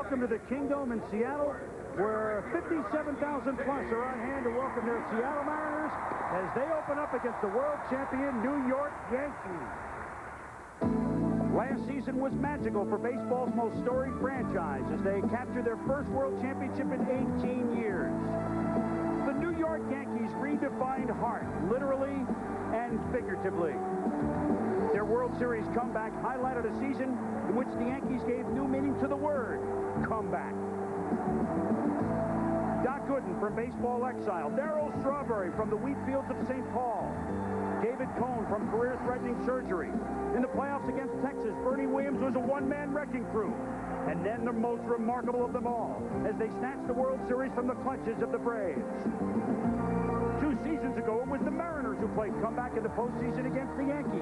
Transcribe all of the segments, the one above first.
welcome to the Kingdome in Seattle, where 57,000 plus are on hand to welcome their Seattle Mariners as they open up against the world champion New York Yankees. Last season was magical for baseball's most storied franchise as they captured their first world championship in 18 years. The New York Yankees redefined heart, literally and figuratively. Their World Series comeback highlighted a season in which the Yankees gave new meaning to the word comeback. Doc Gooden from baseball exile, Darryl Strawberry from the wheat fields of St. Paul, David Cone from career-threatening surgery. In the playoffs against Texas, Bernie Williams was a one-man wrecking crew. And then the most remarkable of them all, as they snatched the World Series from the clutches of the Braves. 2 seasons ago, it was the Mariners who played comeback in the postseason against the Yankees.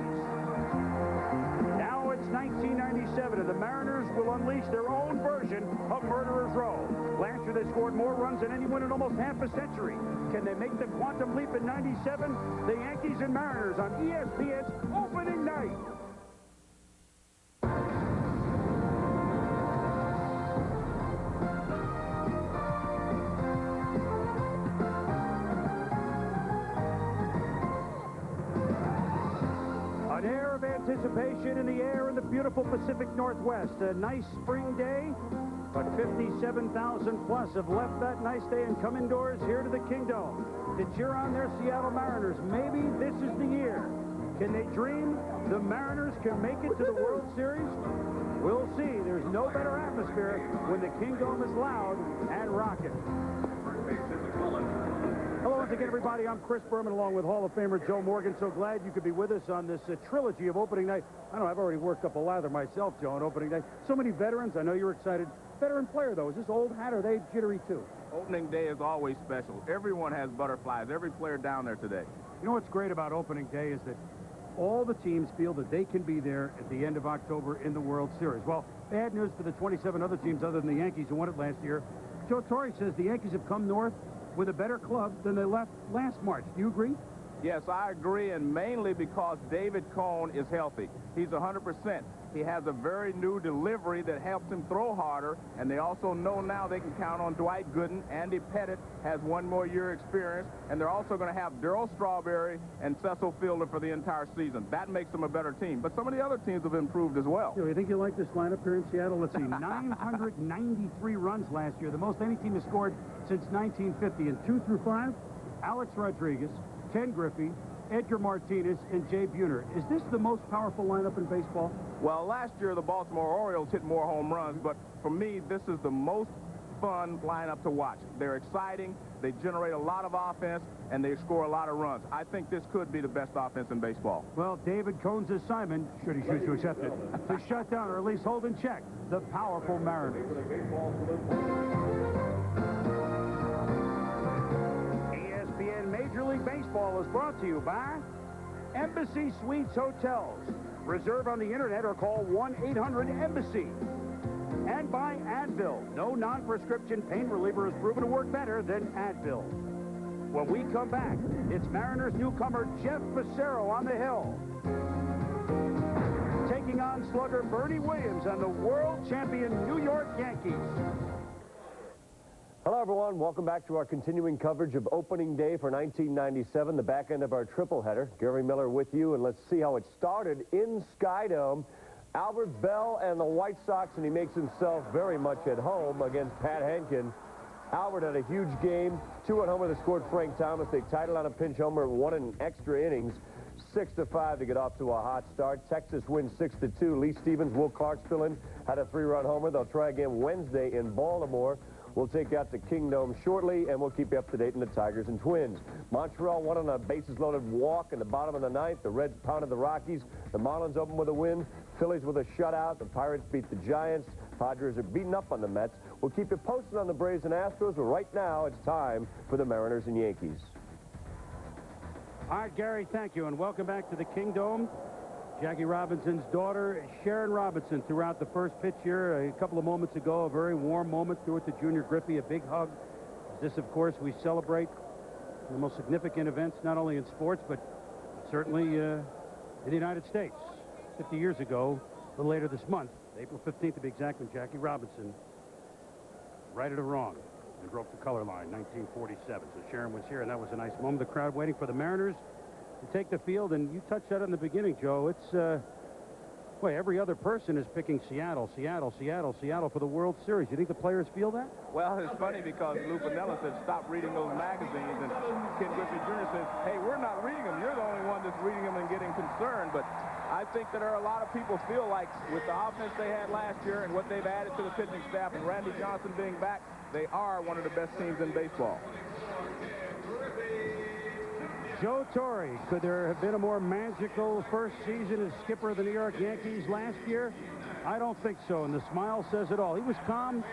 Now it's 1997, and the Mariners will unleash their own version of Murderer's Row. Last year, they scored more runs than anyone in almost half a century. Can they make the quantum leap in 97? The Yankees and Mariners on ESPN's opening night. An air of anticipation in the air in the beautiful Pacific Northwest. A nice spring day, but 57,000 plus have left that nice day and come indoors here to the Kingdome to cheer on their Seattle Mariners. Maybe this is the year. Can they dream the Mariners can make it to the World Series? We'll see. There's no better atmosphere when the Kingdome is loud and rocking. Hello once again, everybody. I'm Chris Berman, along with Hall of Famer Joe Morgan. So glad you could be with us on this trilogy of opening night. I know I've already worked up a lather myself, Joe, on opening night. So many veterans. I know you're excited. Veteran player, though. Is this old hat, or are they jittery, too? Opening day is always special. Everyone has butterflies. Every player down there today. You know what's great about opening day is that all the teams feel that they can be there at the end of October in the World Series. Well, bad news for the 27 other teams other than the Yankees who won it last year. Joe Torre says the Yankees have come north with a better club than they left last March. Do you agree? Yes, I agree, and mainly because David Cone is healthy. He's 100%. He has a very new delivery that helps him throw harder, and they also know now they can count on Dwight Gooden. Andy Pettit has 1 more year experience, and they're also going to have Darryl Strawberry and Cecil Fielder for the entire season. That makes them a better team, but some of the other teams have improved as well. You think you like this lineup here in Seattle? Let's see, 993 runs last year, the most any team has scored since 1950. And 2 through 5, Alex Rodriguez, Ken Griffey, Edgar Martinez, and Jay Buhner. Is this the most powerful lineup in baseball? Well, last year the Baltimore Orioles hit more home runs, but for me, this is the most fun lineup to watch. They're exciting, they generate a lot of offense, and they score a lot of runs. I think this could be the best offense in baseball. Well, David Cone's assignment, should he choose to accept it, to shut down or at least hold in check the powerful Mariners. ESPN Major League Baseball is brought to you by Embassy Suites Hotels. Reserve on the internet or call 1-800-EMBASSY. And by Advil. No non-prescription pain reliever has proven to work better than Advil. When we come back, it's Mariners newcomer Jeff Fassero on the hill, taking on slugger Bernie Williams and the world champion New York Yankees. Hello, everyone. Welcome back to our continuing coverage of opening day for 1997, the back end of our triple header. Gary Miller with you, and let's see how it started in Skydome. Albert Bell and the White Sox, and he makes himself very much at home against Pat Henkin. Albert had a huge game, 2-run homer that scored Frank Thomas. They tied it on a pinch homer, 1 in extra innings, 6-5 to get off to a hot start. Texas wins 6-2. Lee Stevens, Will Clark still in, had a 3-run homer. They'll try again Wednesday in Baltimore. We'll take out the Kingdome shortly, and we'll keep you up to date in the Tigers and Twins. Montreal won on a bases-loaded walk in the bottom of the 9th. The Reds pounded the Rockies. The Marlins open with a win. Phillies with a shutout. The Pirates beat the Giants. Padres are beaten up on the Mets. We'll keep you posted on the Braves and Astros, but right now it's time for the Mariners and Yankees. All right, Gary, thank you, and welcome back to the Kingdome. Jackie Robinson's daughter, Sharon Robinson, threw out the first pitch here a couple of moments ago. A very warm moment. Threw it to Junior Griffey, a big hug. This, of course, we celebrate the most significant events, not only in sports, but certainly in the United States. 50 years ago, a little later this month, April 15th to be exact, when Jackie Robinson righted or wrong, and broke the color line, 1947. So Sharon was here, and that was a nice moment. The crowd waiting for the Mariners to take the field, and you touched that in the beginning, Joe. It's, boy, every other person is picking Seattle, Seattle, Seattle, Seattle for the World Series. You think the players feel that? Well, it's funny because Lou Piniella said, stop reading those magazines, and Ken Griffey Jr. says, hey, we're not reading them. You're the only one that's reading them and getting concerned. But I think that there are a lot of people feel like with the offense they had last year and what they've added to the pitching staff and Randy Johnson being back, they are one of the best teams in baseball. Joe Torre, could there have been a more magical first season as skipper of the New York Yankees last year? I don't think so, and the smile says it all. He was calm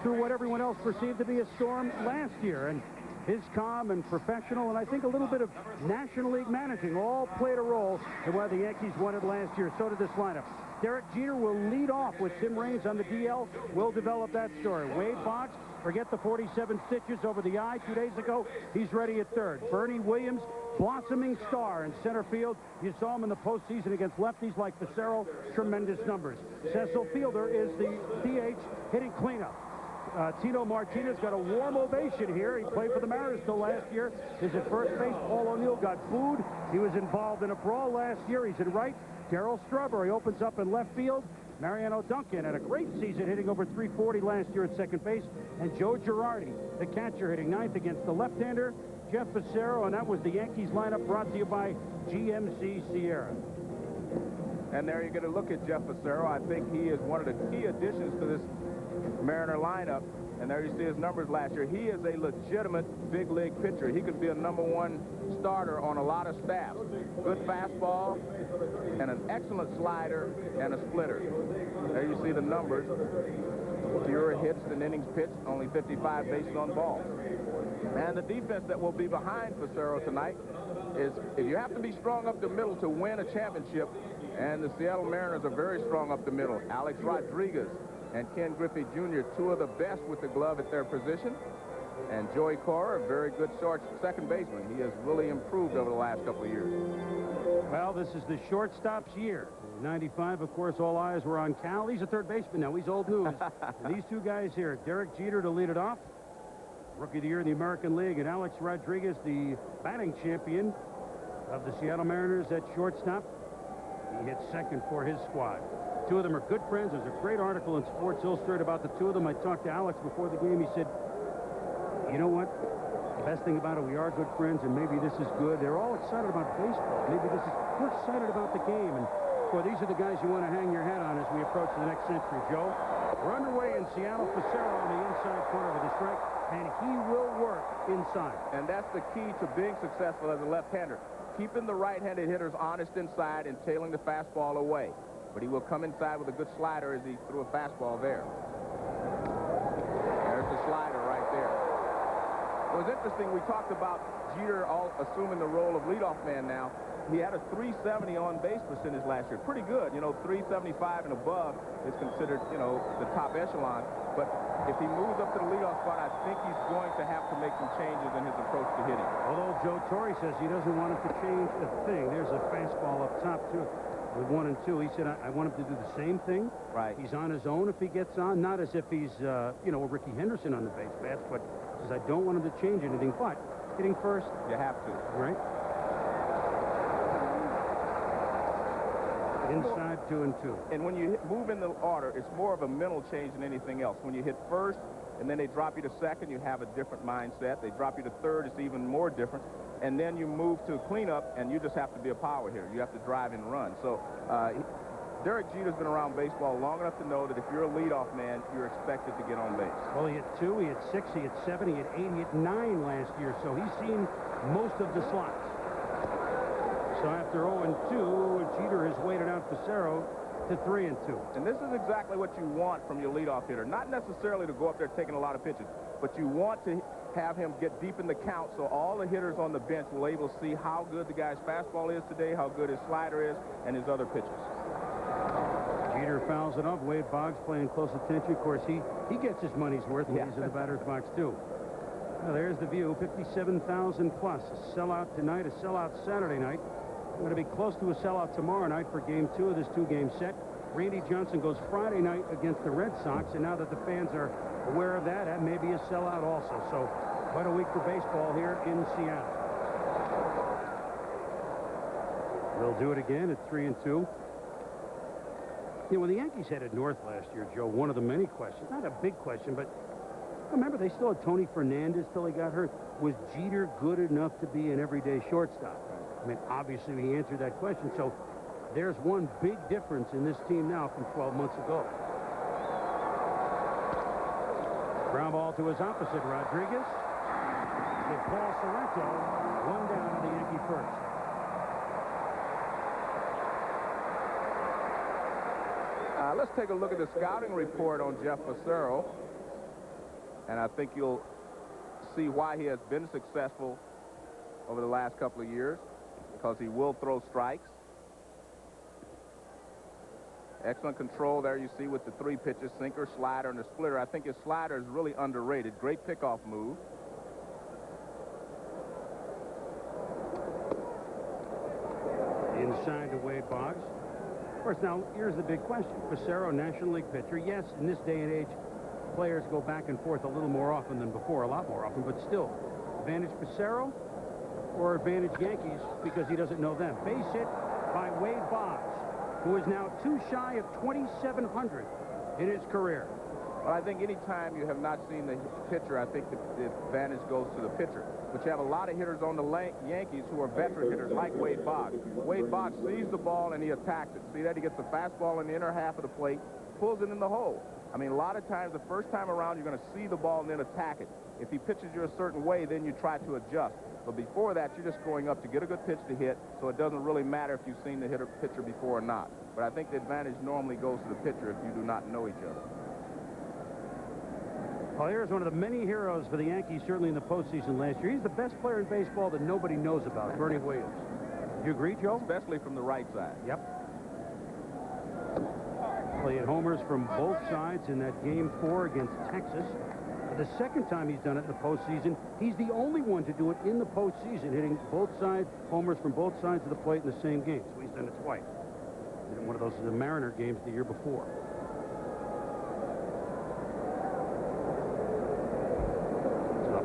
through what everyone else perceived to be a storm last year, and his calm and professional, and I think a little bit of National League managing all played a role in why the Yankees won it last year. So did this lineup. Derek Jeter will lead off with Tim Raines on the DL. We'll develop that story. Wade Boggs, forget the 47 stitches over the eye 2 days ago. He's ready at third. Bernie Williams, blossoming star in center field. You saw him in the postseason against lefties like Fassero. Tremendous numbers. Cecil Fielder is the DH hitting cleanup. Tino Martinez got a warm ovation here. He played for the Mariners till last year. He's at first base. Paul O'Neill got booed. He was involved in a brawl last year. He's in right. Darryl Strawberry opens up in left field. Mariano Duncan had a great season, hitting over 340 last year at second base. And Joe Girardi, the catcher, hitting ninth against the left-hander, Jeff Fassero, and that was the Yankees lineup brought to you by GMC Sierra. And there you get a look at Jeff Fassero. I think he is one of the key additions to this Mariner lineup. And there you see his numbers last year. He is a legitimate big league pitcher. He could be a #1 starter on a lot of staffs. Good fastball and an excellent slider and a splitter. There you see the numbers. Fewer hits than innings pitched, only 55 bases on balls. And the defense that will be behind Fassero tonight is, if you have to be strong up the middle to win a championship, and the Seattle Mariners are very strong up the middle. Alex Rodriguez and Ken Griffey Jr., two of the best with the glove at their position. And Joey Cora, a very good second baseman. He has really improved over the last couple of years. Well, this is the shortstop's year. In '95, of course, all eyes were on Cal. He's a third baseman now. He's old news. And these two guys here, Derek Jeter to lead it off, Rookie of the Year in the American League, and Alex Rodriguez, the batting champion of the Seattle Mariners at shortstop. He hits second for his squad. Two of them are good friends. There's a great article in Sports Illustrated about the two of them. I talked to Alex before the game. He said, you know what? The best thing about it, we are good friends, and maybe this is good. They're all excited about baseball. Maybe this is, we're excited about the game. And, boy, these are the guys you want to hang your hat on as we approach the next century, Joe. We're underway in Seattle. Fassero on the inside corner with a strike, and he will work inside. And that's the key to being successful as a left-hander. Keeping the right-handed hitters honest inside and tailing the fastball away. But he will come inside with a good slider as he threw a fastball there. There's the slider right there. It was interesting. We talked about Jeter assuming the role of leadoff man now. He had a 370 on-base percentage last year. Pretty good. You know, 375 and above is considered, you know, the top echelon. But if he moves up to the leadoff spot, I think he's going to have to make some changes in his approach to hitting. Although Joe Torre says he doesn't want him to change a thing. There's a fastball up top, too, with 1 and 2. He said, I want him to do the same thing. Right. He's on his own if he gets on. Not as if he's, you know, Ricky Henderson on the base paths, but says, I don't want him to change anything. But hitting first. You have to. Right. Inside 2 and 2. And when you move in the order, it's more of a mental change than anything else. When you hit first and then they drop you to second, you have a different mindset. They drop you to third, it's even more different. And then you move to cleanup, and you just have to be a power hitter. You have to drive and run. So Derek Jeter's been around baseball long enough to know that if you're a leadoff man, you're expected to get on base. Well, he hit 2, he hit 6, he hit 7, he hit 8, he hit 9 last year. So he's seen most of the slots. So after 0 and 2, Jeter has waited out Fassero to 3 and 2. And this is exactly what you want from your leadoff hitter. Not necessarily to go up there taking a lot of pitches, but you want to have him get deep in the count so all the hitters on the bench will able to see how good the guy's fastball is today, how good his slider is, and his other pitches. Jeter fouls it off. Wade Boggs playing close attention. Of course, he gets his money's worth when he's in the batter's box, too. Well, there's the view. 57,000 plus. A sellout tonight, a sellout Saturday night. Going to be close to a sellout tomorrow night for Game 2 of this 2-game set. Randy Johnson goes Friday night against the Red Sox, and now that the fans are aware of that, that may be a sellout also. So quite a week for baseball here in Seattle. They'll do it again at 3-2. You know, when the Yankees headed north last year, Joe, one of the many questions, not a big question, but remember they still had Tony Fernandez till he got hurt. Was Jeter good enough to be an everyday shortstop? I mean, obviously he answered that question. So there's one big difference in this team now from 12 months ago. Ground ball to his opposite, Rodriguez. With Paul Sorrento, one down to the Yankee first. Let's take a look at the scouting report on Jeff Fassero. And I think you'll see why he has been successful over the last couple of years, because he will throw strikes. Excellent control there, you see, with the 3 pitches, sinker, slider, and the splitter. I think his slider is really underrated. Great pickoff move. Inside to Wade Boggs. Of course, now, here's the big question. Fassero, National League pitcher. Yes, in this day and age, players go back and forth a little more often than before, a lot more often, but still, advantage Fassero or advantage Yankees because he doesn't know them. Base hit by Wade Boggs, who is now 2 shy of 2,700 in his career. Well, I think any time you have not seen the pitcher, I think the advantage goes to the pitcher. But you have a lot of hitters on the Yankees who are veteran hitters like Wade Boggs. Wade Boggs sees the ball and he attacks it. See that? He gets the fastball in the inner half of the plate, pulls it in the hole. I mean, a lot of times the first time around you're going to see the ball and then attack it. If he pitches you a certain way, then you try to adjust. But before that, you're just going up to get a good pitch to hit, so it doesn't really matter if you've seen the pitcher before or not. But I think the advantage normally goes to the pitcher if you do not know each other. Well, here's one of the many heroes for the Yankees, certainly in the postseason last year. He's the best player in baseball that nobody knows about, Bernie Williams. Do you agree, Joe? Especially from the right side. Yep. Played homers from both sides in that Game 4 against Texas. The second time he's done it in the postseason. He's the only one to do it in the postseason, hitting both sides, homers from both sides of the plate in the same game. So he's done it twice. In one of those the Mariner games the year before.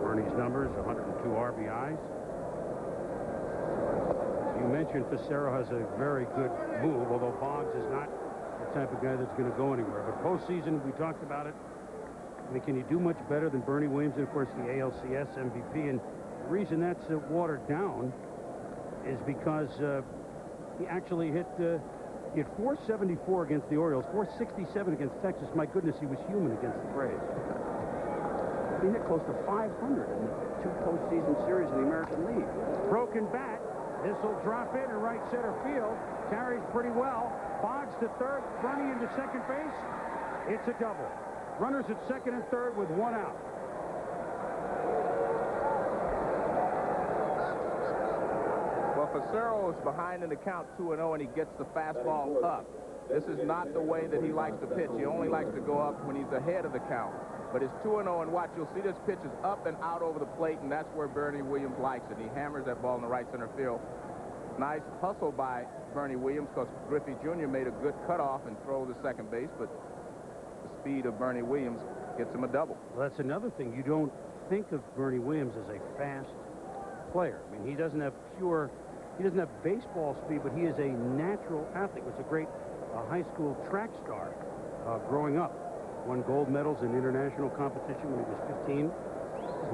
Bernie's numbers, 102 RBIs. You mentioned Fassero has a very good move, although Boggs is not the type of guy that's going to go anywhere. But postseason, we talked about it. I mean, can you do much better than Bernie Williams, and of course the ALCS MVP? And the reason that's watered down is because he actually hit 474 against the Orioles, 467 against Texas. My goodness, he was human against the Braves. He hit close to 500 in the 2 postseason series in the American League. Broken bat. This will drop in right center field. Carries pretty well. Boggs to third. Bernie into second base. It's a double. Runners at second and third with 1 out. Well, Fassero is behind in the count 2-0, and he gets the fastball up. This is not the way that he likes to pitch. He only likes to go up when he's ahead of the count. But it's 2-0, and watch, you'll see this pitch is up and out over the plate, and that's where Bernie Williams likes it. He hammers that ball in the right center field. Nice hustle by Bernie Williams, because Griffey Jr. made a good cutoff and throw to second base, but the speed of Bernie Williams gets him a double. Well, that's another thing. You don't think of Bernie Williams as a fast player. I mean, he doesn't have baseball speed, but he is a natural athlete. He was a great high school track star growing up. Won gold medals in international competition when he was 15.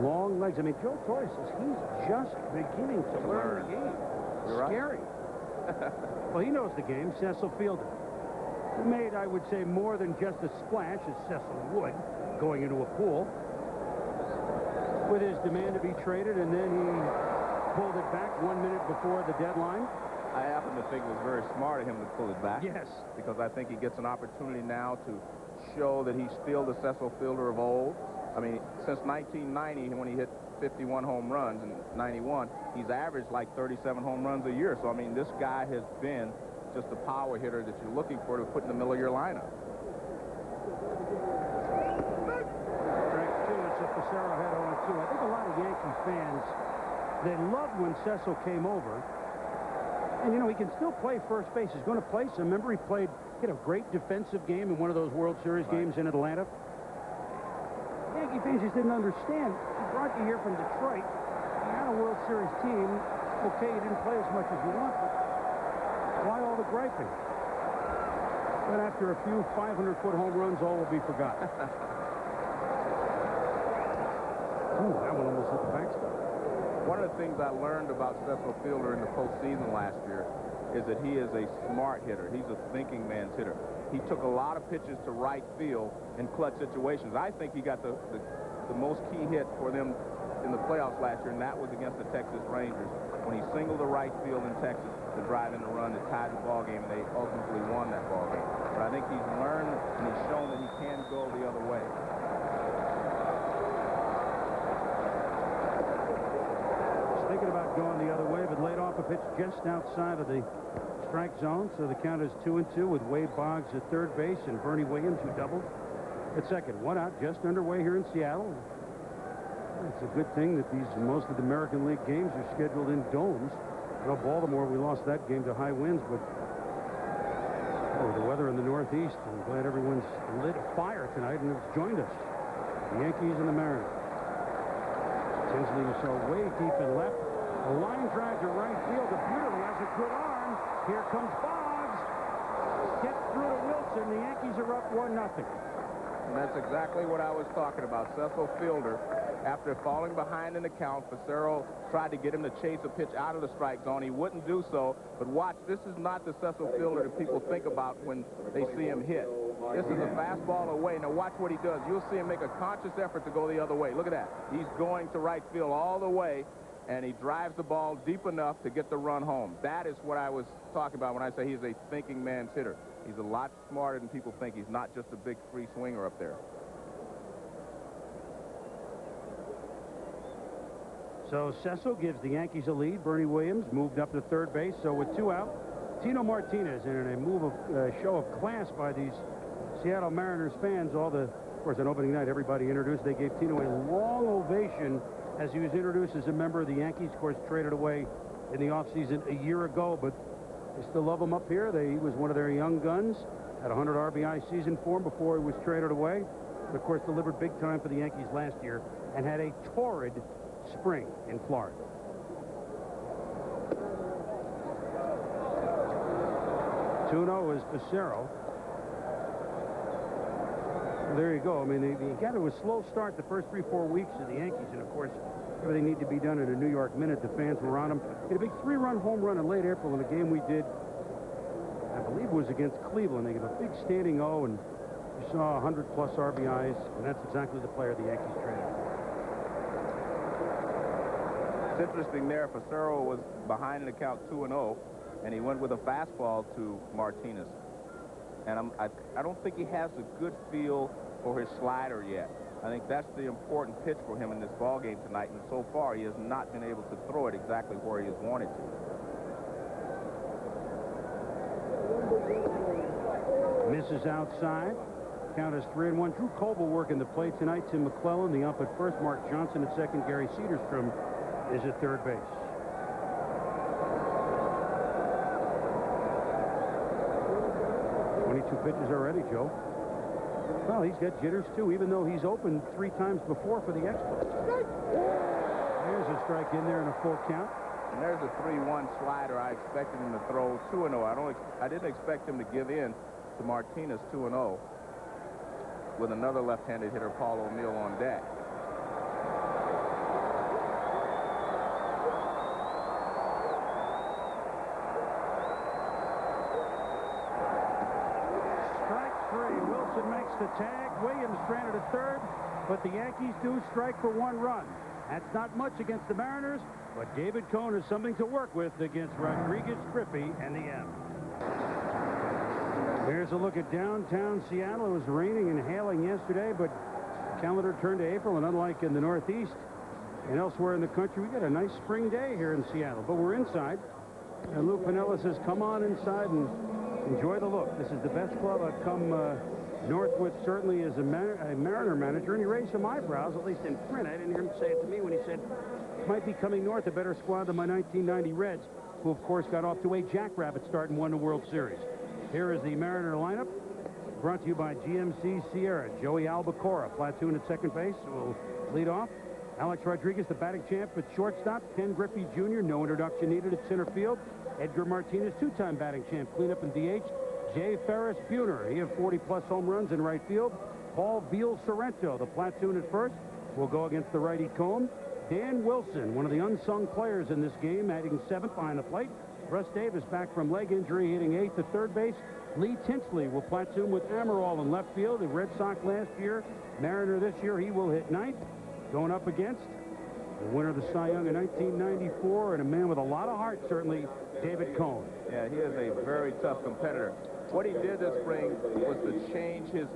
Long legs. I mean, Joe Torre says he's just beginning to learn the game. You're scary. Right. Well, he knows the game. Cecil fielded. He made, I would say, more than just a splash, as Cecil would, going into a pool. With his demand to be traded, and then he pulled it back 1 minute before the deadline. I happen to think it was very smart of him to pull it back. Yes. Because I think he gets an opportunity now to show that he's still the Cecil Fielder of old. I mean, since 1990, when he hit 51 home runs in 91, he's averaged like 37 home runs a year. So, I mean, this guy has been just a power hitter that you're looking for to put in the middle of your lineup. Strike 2, it's a Fassero head 0-2. I think a lot of Yankee fans, they loved when Cecil came over. And, you know, he can still play first base. He's going to play some. Remember, he played He had a great defensive game in one of those World Series games in Atlanta. Yankee fans just didn't understand. He brought you here from Detroit. You're on a World Series team. Okay, you didn't play as much as you want, but why all the griping? But after a few 500-foot home runs, all will be forgotten. Ooh, that one almost hit the backstop. One of the things I learned about Cecil Fielder in the postseason last year is that he is a smart hitter. He's a thinking man's hitter. He took a lot of pitches to right field in clutch situations. I think he got the most key hit for them in the playoffs last year, and that was against the Texas Rangers when he singled the right field in Texas to drive in the run that tied the ball game, and they ultimately won that ball game. But I think he's learned and he's shown that he can go the other way. Thinking about going the other way, but laid off a pitch just outside of the strike zone, so the count is 2-2 with Wade Boggs at third base and Bernie Williams, who doubled at second. One out, just underway here in Seattle. It's a good thing that most of the American League games are scheduled in domes. I know Baltimore, we lost that game to high winds, but the weather in the Northeast, I'm glad everyone's lit a fire tonight and has joined us. The Yankees and the Mariners. Tinsley, you saw way deep and left. A line drive to right field. The Beauty has a good arm. Here comes Boggs. Gets through to Wilson. The Yankees are up 1-0. And that's exactly what I was talking about. Cecil Fielder, after falling behind in the count, Fassero tried to get him to chase a pitch out of the strike zone. He wouldn't do so. But watch, this is not the Cecil Fielder that people think about when they see him hit. This is a fastball away. Now watch what he does. You'll see him make a conscious effort to go the other way. Look at that. He's going to right field all the way, and he drives the ball deep enough to get the run home. That is what I was talking about when I say he's a thinking man's hitter. He's a lot smarter than people think. He's not just a big free swinger up there. So Cecil gives the Yankees a lead. Bernie Williams moved up to third base. So with 2 out, Tino Martinez, in a move of show of class by these Seattle Mariners fans, of course, on opening night, everybody introduced. They gave Tino a long ovation as he was introduced as a member of the Yankees. Of course, traded away in the offseason a year ago, but they still love him up here. He was one of their young guns. Had a 100 RBI season for him before he was traded away. But of course, delivered big time for the Yankees last year and had a torrid spring in Florida. 2-0 is Fassero. There you go. I mean, they got to a slow start the first 3-4 weeks of the Yankees, and of course, everything needed to be done in a New York minute. The fans were on them. He had a big 3-run home run in late April in a game we did, I believe it was against Cleveland. They gave a big standing O, and you saw 100-plus RBIs, and that's exactly the player the Yankees traded. It's interesting there. Fassero was behind in the count 2-0, and he went with a fastball to Martinez. And I don't think he has a good feel for his slider yet. I think that's the important pitch for him in this ball game tonight, and so far he has not been able to throw it exactly where he has wanted to. Misses outside. Count is 3-1. Drew Coble working the plate tonight. Tim McClellan, the ump at first. Mark Johnson at second. Gary Cedarstrom is at third base. 22 pitches already, Joe. Well, he's got jitters, too, even though he's opened 3 times before for the Expos. There's a strike in there and a full count. And there's a 3-1 slider. I expected him to throw 2-0. I didn't expect him to give in to Martinez 2-0 with another left-handed hitter, Paul O'Neill, on deck. Makes the tag. Williams stranded at third, but the Yankees do strike for 1 run. That's not much against the Mariners, but David Cone has something to work with against Rodriguez, Griffey, and the M. Here's a look at downtown Seattle. It was raining and hailing yesterday, but calendar turned to April, and unlike in the Northeast and elsewhere in the country, we got a nice spring day here in Seattle. But we're inside, and Lou Piniella says, come on inside and enjoy the look. This is the best club I've come north with, certainly as a Mariner manager, and he raised some eyebrows, at least in print. I didn't hear him say it to me when he said, might be coming north a better squad than my 1990 Reds, who, of course, got off to a jackrabbit start and won the World Series. Here is the Mariner lineup, brought to you by GMC Sierra. Joey Albacora, platoon at second base, will lead off. Alex Rodriguez, the batting champ at shortstop. Ken Griffey Jr., no introduction needed at center field. Edgar Martinez, two-time batting champ, cleanup and DH. Jay Ferris Buhner, he had 40-plus home runs in right field. Paul Veal Sorrento, the platoon at first, will go against the righty Cone. Dan Wilson, one of the unsung players in this game, hitting seventh behind the plate. Russ Davis, back from leg injury, hitting eighth at third base. Lee Tinsley will platoon with Amaral in left field. The Red Sox last year, Mariner this year, he will hit ninth. Going up against the winner of the Cy Young in 1994, and a man with a lot of heart, certainly, David Cone. Yeah, he is a very tough competitor. What he did this spring was to change his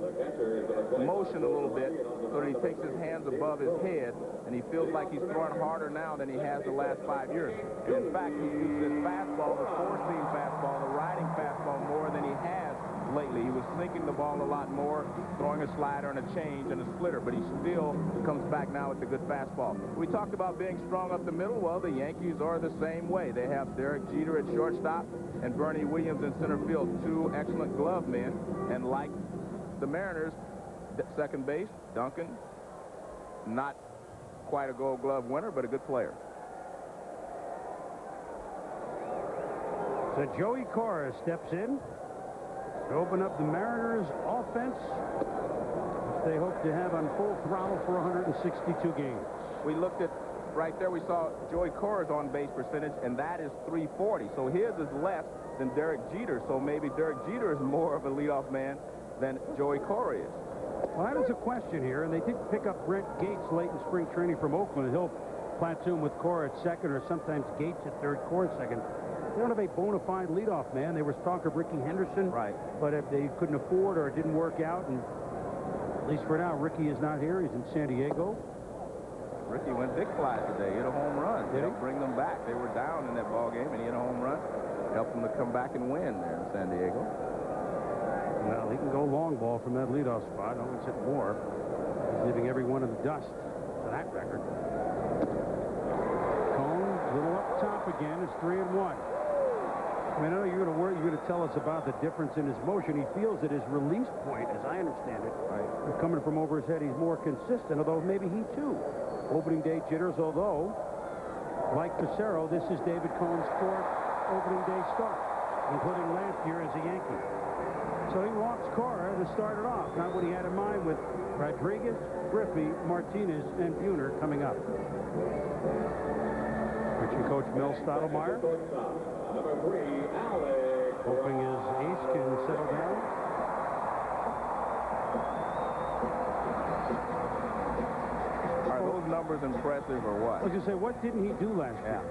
motion a little bit so that he takes his hands above his head, and he feels like he's throwing harder now than he has the last 5 years. In fact, he uses his fastball, the four-seam fastball, the riding fastball more than he has lately. He was sinking the ball a lot more, throwing a slider and a change and a splitter, but he still comes back now with the good fastball. We talked about being strong up the middle. Well, the Yankees are the same way. They have Derek Jeter at shortstop and Bernie Williams in center field, two excellent glove men. And like the Mariners, second base, Duncan, not quite a Gold Glove winner, but a good player. So Joey Cora steps in to open up the Mariners' offense, which they hope to have on full throttle for 162 games. We looked at right there, we saw Joey Cora's on-base percentage, and that is .340. So his is less than Derek Jeter. So maybe Derek Jeter is more of a leadoff man than Joey Cora is. Well, that is a question here, and they did pick up Brent Gates late in spring training from Oakland. He'll platoon with Cora at second, or sometimes Gates at third, Cora at second. They don't have a bona fide leadoff man. There was talk of Ricky Henderson, right? But if they couldn't afford or it didn't work out, and at least for now, Ricky is not here. He's in San Diego. Ricky went big fly today, hit a home run. Did he? Bring them back. They were down in that ball game, and he hit a home run. Helped them to come back and win there in San Diego. Well, he can go long ball from that leadoff spot. Always hit more. He's leaving everyone in the dust for that record. Cone, a little up top again. It's 3-1. I mean, I know you're going to tell us about the difference in his motion. He feels that his release point, as I understand it, coming from over his head, he's more consistent, although maybe he too. Opening day jitters, although, like Fassero, this is David Cone's fourth opening day start, including last year as a Yankee. So he walks Cora to start it off, not what he had in mind with Rodriguez, Griffey, Martinez, and Buhner coming up. Pitching coach Mel Stottlemyre, hoping his ace can settle down. Are those numbers impressive or what? I was going to say, what didn't he do last year?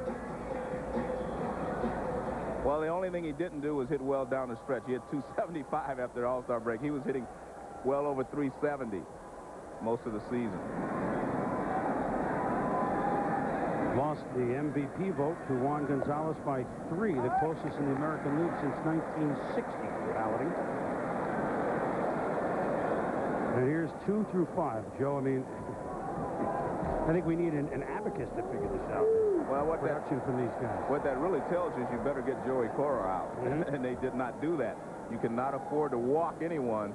Well, the only thing he didn't do was hit well down the stretch. He hit 275 after the All-Star break. He was hitting well over 370 most of the season. Lost the MVP vote to Juan Gonzalez by 3, the closest in the American League since 1960 balloting. And here's 2 through 5. Joe, I mean, I think we need an abacus to figure this out. Well, what production from these guys. What that really tells you is you better get Joey Cora out. And they did not do that. You cannot afford to walk anyone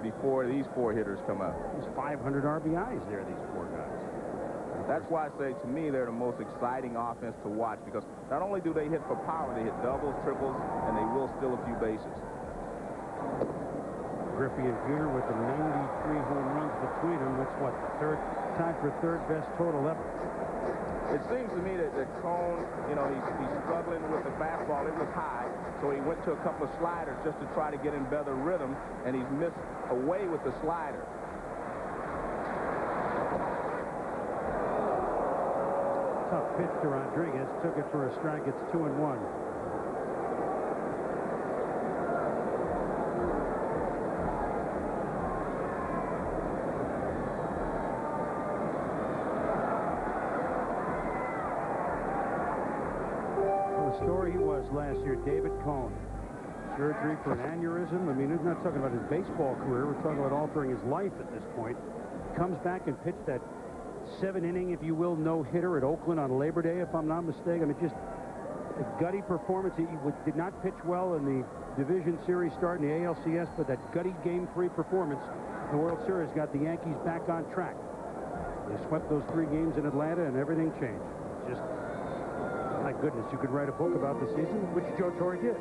before these 4 hitters come out. There's 500 RBIs there, these 4 guys. That's why I say, to me, they're the most exciting offense to watch, because not only do they hit for power, they hit doubles, triples, and they will steal a few bases. Griffey and Buhner with the 93 home runs between them. That's what, the time for third best total ever. It seems to me that Cone, you know, he's struggling with the fastball. It was high, so he went to a couple of sliders just to try to get in better rhythm, and he's missed away with the slider. Tough pitch to Rodriguez. Took it for a strike. It's 2-1. The story he was last year, David Cone. Surgery for an aneurysm. I mean, we're not talking about his baseball career. We're talking about altering his life at this point. Comes back and pitched that 7-inning, if you will, no-hitter at Oakland on Labor Day, if I'm not mistaken. I mean, just a gutty performance. He did not pitch well in the division series start in the ALCS, but that gutty Game 3 performance in the World Series got the Yankees back on track. They swept those 3 games in Atlanta, and everything changed. Just, my goodness, you could write a book about the season, which Joe Torre did.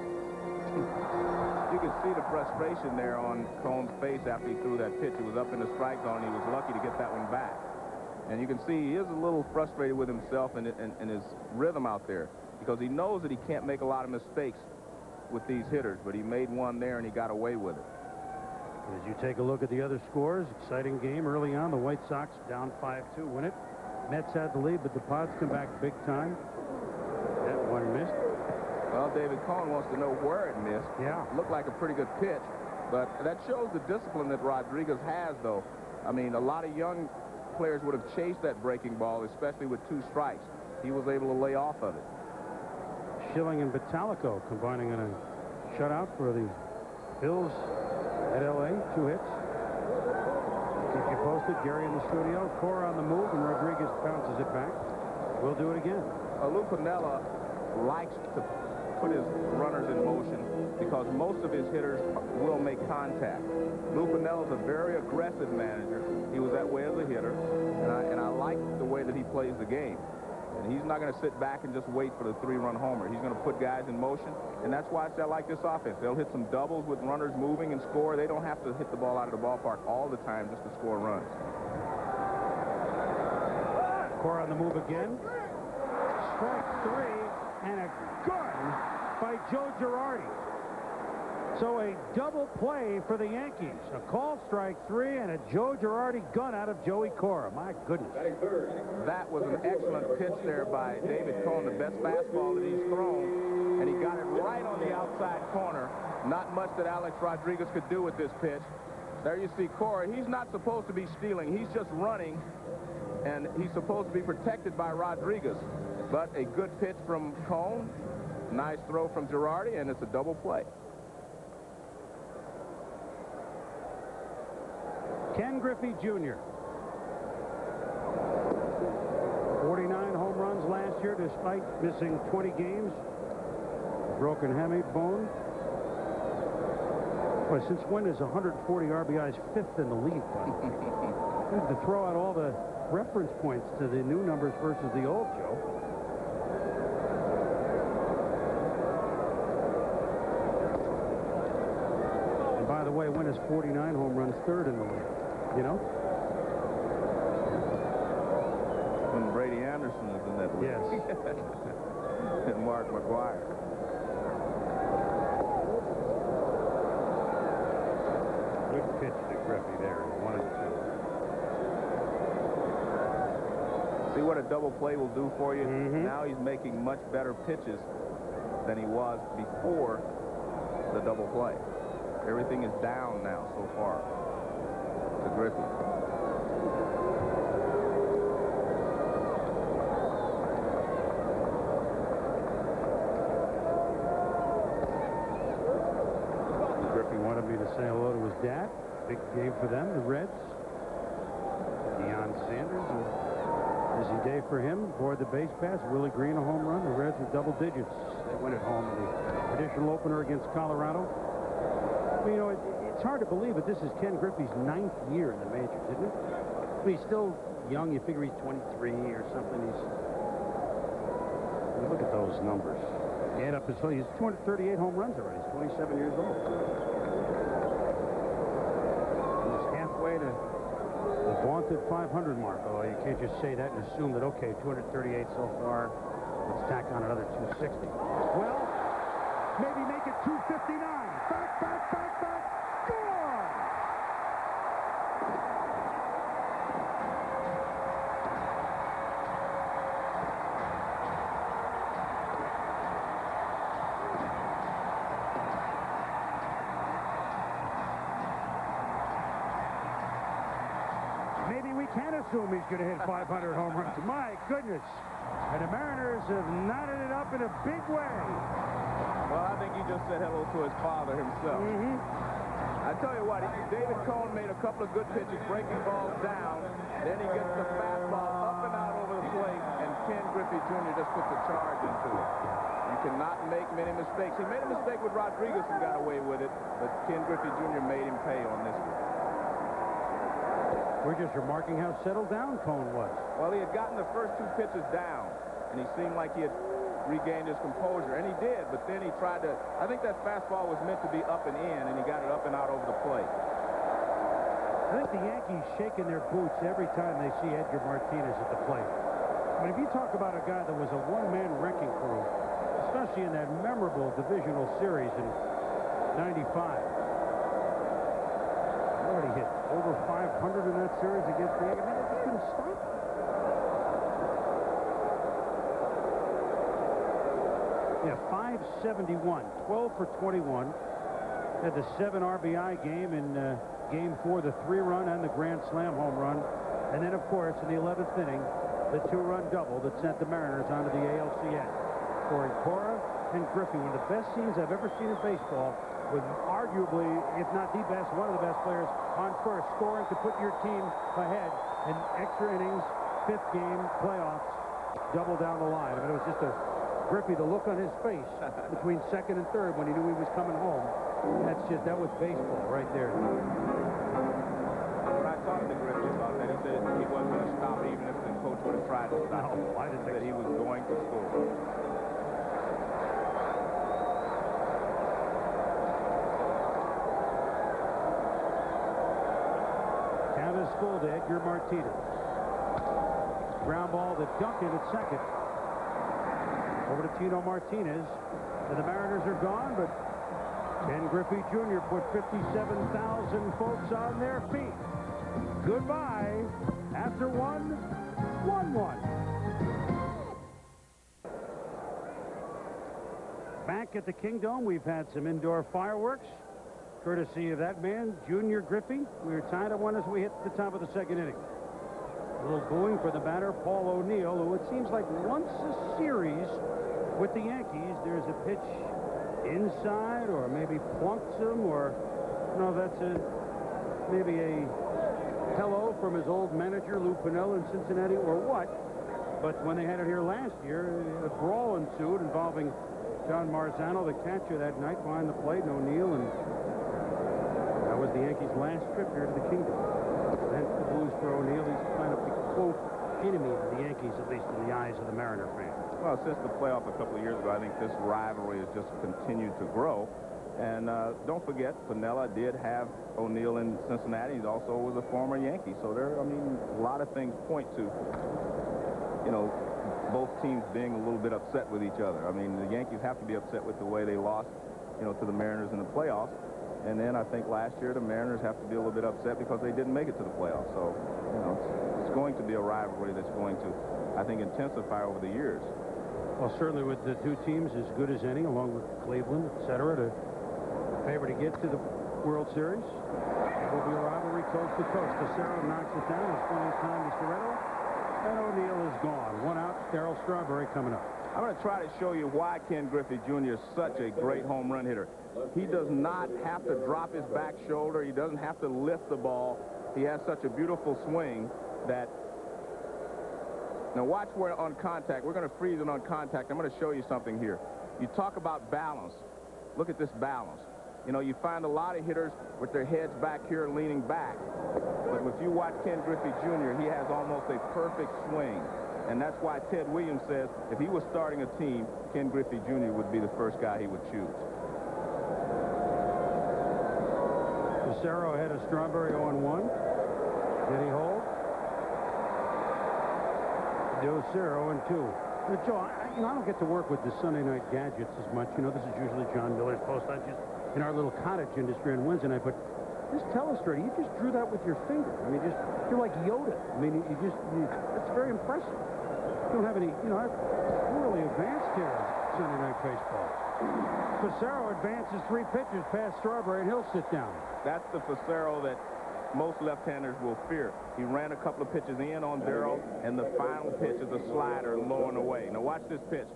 You could see the frustration there on Cone's face after he threw that pitch. It was up in the strike zone. He was lucky to get that one back. And you can see he is a little frustrated with himself and his rhythm out there, because he knows that he can't make a lot of mistakes with these hitters, but he made one there and he got away with it. As you take a look at the other scores, exciting game early on. The White Sox down 5-2, win it. Mets had the lead, but the Pods come back big time. That one missed. Well, David Cone wants to know where it missed. Yeah. It looked like a pretty good pitch, but that shows the discipline that Rodriguez has, though. I mean, a lot of young players would have chased that breaking ball, especially with 2 strikes. He was able to lay off of it. Schilling and Vitalico combining on a shutout for the Bills at L.A. 2 hits. Keep you posted. Gary in the studio. Cora on the move, and Rodriguez bounces it back. We'll do it again. Lou Piniella likes to put his runners in motion because most of his hitters will make contact. Lou Piniella's a very aggressive manager. He was that way as a hitter, and I like the way that he plays the game. And he's not going to sit back and just wait for the 3-run homer. He's going to put guys in motion, and that's why I like this offense. They'll hit some doubles with runners moving and score. They don't have to hit the ball out of the ballpark all the time just to score runs. Cora on the move again. Strike 3, and a gun by Joe Girardi. So a double play for the Yankees. A call strike 3 and a Joe Girardi gun out of Joey Cora. My goodness. That was an excellent pitch there by David Cone, the best fastball that he's thrown, and he got it right on the outside corner. Not much that Alex Rodriguez could do with this pitch. There you see Cora. He's not supposed to be stealing. He's just running, and he's supposed to be protected by Rodriguez. But a good pitch from Cone, nice throw from Girardi, and it's a double play. Ken Griffey Jr. 49 home runs last year despite missing 20 games. Broken hamate bone. Boy, since when is 140 RBIs 5th in the league? To throw out all the reference points to the new numbers versus the old, Joe. And by the way, when is 49 home runs 3rd in the league? You know? When Brady Anderson is in that league. Yes. And Mark McGuire. Good pitch to Griffey there. 1-2. See what a double play will do for you? Mm-hmm. Now he's making much better pitches than he was before the double play. Everything is down now so far to Griffey. Griffey wanted me to say hello to his dad. Big game for them, the Reds. Deion Sanders, a busy day for him. Aboard the base pass. Willie Green, a home run. The Reds are double digits. They win at home in the traditional opener against Colorado. I mean, you know, it's hard to believe, but this is Ken Griffey's 9th year in the majors, isn't it? I mean, he's still young. You figure he's 23 or something. Look at those numbers. Add up his, he's 238 home runs already. He's 27 years old. He's halfway to the vaunted 500 mark. Oh, you can't just say that and assume that, okay, 238 so far. Let's tack on another 260. Well, maybe make it 259. Back, back, back, back. Gone! Maybe we can assume he's going to hit 500 home runs. My goodness. And the Mariners have knotted it up in a big way. Well, I think he just said hello to his father himself. Mm-hmm. I tell you what, David Cone made a couple of good pitches, breaking balls down. Then he gets the fastball up and out over the plate, and Ken Griffey Jr. just put the charge into it. You cannot make many mistakes. He made a mistake with Rodriguez and got away with it, but Ken Griffey Jr. made him pay on this one. We're just remarking how settled down Cone was. Well, he had gotten the first 2 pitches down, and he seemed like he had regained his composure, and he did, but then he tried to, I think that fastball was meant to be up and in, and he got it up and out over the plate. I think the Yankees shaking their boots every time they see Edgar Martinez at the plate. I mean, if you talk about a guy that was a one-man wrecking crew, especially in that memorable divisional series in '95. What did he hit? Over 500 in that series against the Yankees. I mean, they couldn't stop him. Yeah, 571, 12 for 21. Had the 7 RBI game in Game 4, the 3-run and the grand slam home run. And then, of course, in the 11th inning, the 2-run double that sent the Mariners onto the ALCS. Scoring Cora and Griffey, one of the best scenes I've ever seen in baseball, with arguably, if not the best, one of the best players on first, scoring to put your team ahead in extra innings, 5th game, playoffs, double down the line. I mean, it was just a Griffey, the look on his face between 2nd and 3rd when he knew he was coming home. That was baseball right there. When I talked to Griffey about that, he said he wasn't going to stop even if the coach would have tried to stop him. No, I didn't think that he was going to score. Count is full to Edgar Martinez. Ground ball to Duncan at second. Over to Tino Martinez. And the Mariners are gone, but Ken Griffey Jr. put 57,000 folks on their feet. Goodbye. After 1-1. Back at the Kingdome, we've had some indoor fireworks, courtesy of that man, Junior Griffey. We were tied at 1 as we hit the top of the 2nd inning. A little booing for the batter, Paul O'Neill, who it seems like once a series with the Yankees, there's a pitch inside, or maybe plunks him, or no, that's maybe a hello from his old manager, Lou Piniella in Cincinnati, or what. But when they had it here last year, a brawl ensued involving John Marzano, the catcher that night, behind the plate, and O'Neill, and that was the Yankees' last trip here to the Kingdom. Hence the blues for O'Neill. He's kind of the quote enemy of the Yankees, at least in the eyes of the Mariner fans. Well, since the playoff a couple of years ago, I think this rivalry has just continued to grow. And don't forget, Piniella did have O'Neill in Cincinnati. He also was a former Yankee. So there, I mean, a lot of things point to, you know, both teams being a little bit upset with each other. I mean, the Yankees have to be upset with the way they lost, you know, to the Mariners in the playoffs. And then I think last year the Mariners have to be a little bit upset because they didn't make it to the playoffs. So, you know, it's going to be a rivalry that's going to, I think, intensify over the years. Well, certainly with the two teams as good as any, along with Cleveland, et cetera, to favor to get to the World Series. It will be a rivalry coast to coast. Fassero knocks it down. It's plenty of time to Soretto. And O'Neill is gone. 1 out. Darryl Strawberry coming up. I'm going to try to show you why Ken Griffey Jr. is such a great home run hitter. He does not have to drop his back shoulder. He doesn't have to lift the ball. He has such a beautiful swing that... Now watch where on contact. We're going to freeze it on contact. I'm going to show you something here. You talk about balance. Look at this balance. You know, you find a lot of hitters with their heads back here leaning back. But if you watch Ken Griffey Jr., he has almost a perfect swing. And that's why Ted Williams says if he was starting a team, Ken Griffey Jr. would be the first guy he would choose. Fassero ahead of Strawberry 0-1. Did he hold? Docero 0-2. But Joe, I don't get to work with the Sunday night gadgets as much. You know, this is usually John Miller's post lunches in our little cottage industry on Wednesday night. But this telestrator, you just drew that with your finger. I mean, you're like Yoda. I mean, it's very impressive. You don't have any, you know, we're really advanced here on Sunday night baseball. Fassero advances 3 pitches past Strawberry, and he'll sit down. That's the Fassero that most left-handers will fear. He ran a couple of pitches in on Darryl, and the final pitch is a slider low and away. Now watch this pitch.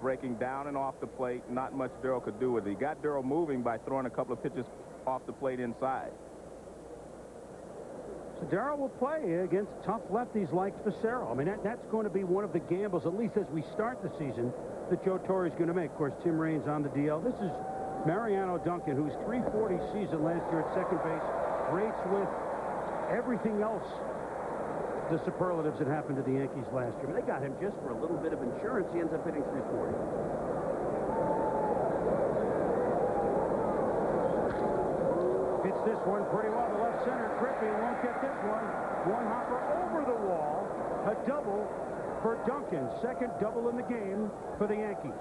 Breaking down and off the plate. Not much Darryl could do with it. He got Darryl moving by throwing a couple of pitches off the plate inside. So Darrell will play against tough lefties like Fassero. I mean, that's going to be one of the gambles, at least as we start the season, that Joe Torre's going to make. Of course, Tim Raines on the DL. This is Mariano Duncan, whose .340 season last year at second base rates with everything else, the superlatives that happened to the Yankees last year. I mean, they got him just for a little bit of insurance. He ends up hitting .340. Hits this one pretty well to left center. Griffey won't get this one. One hopper over the wall. A double for Duncan. Second double in the game for the Yankees.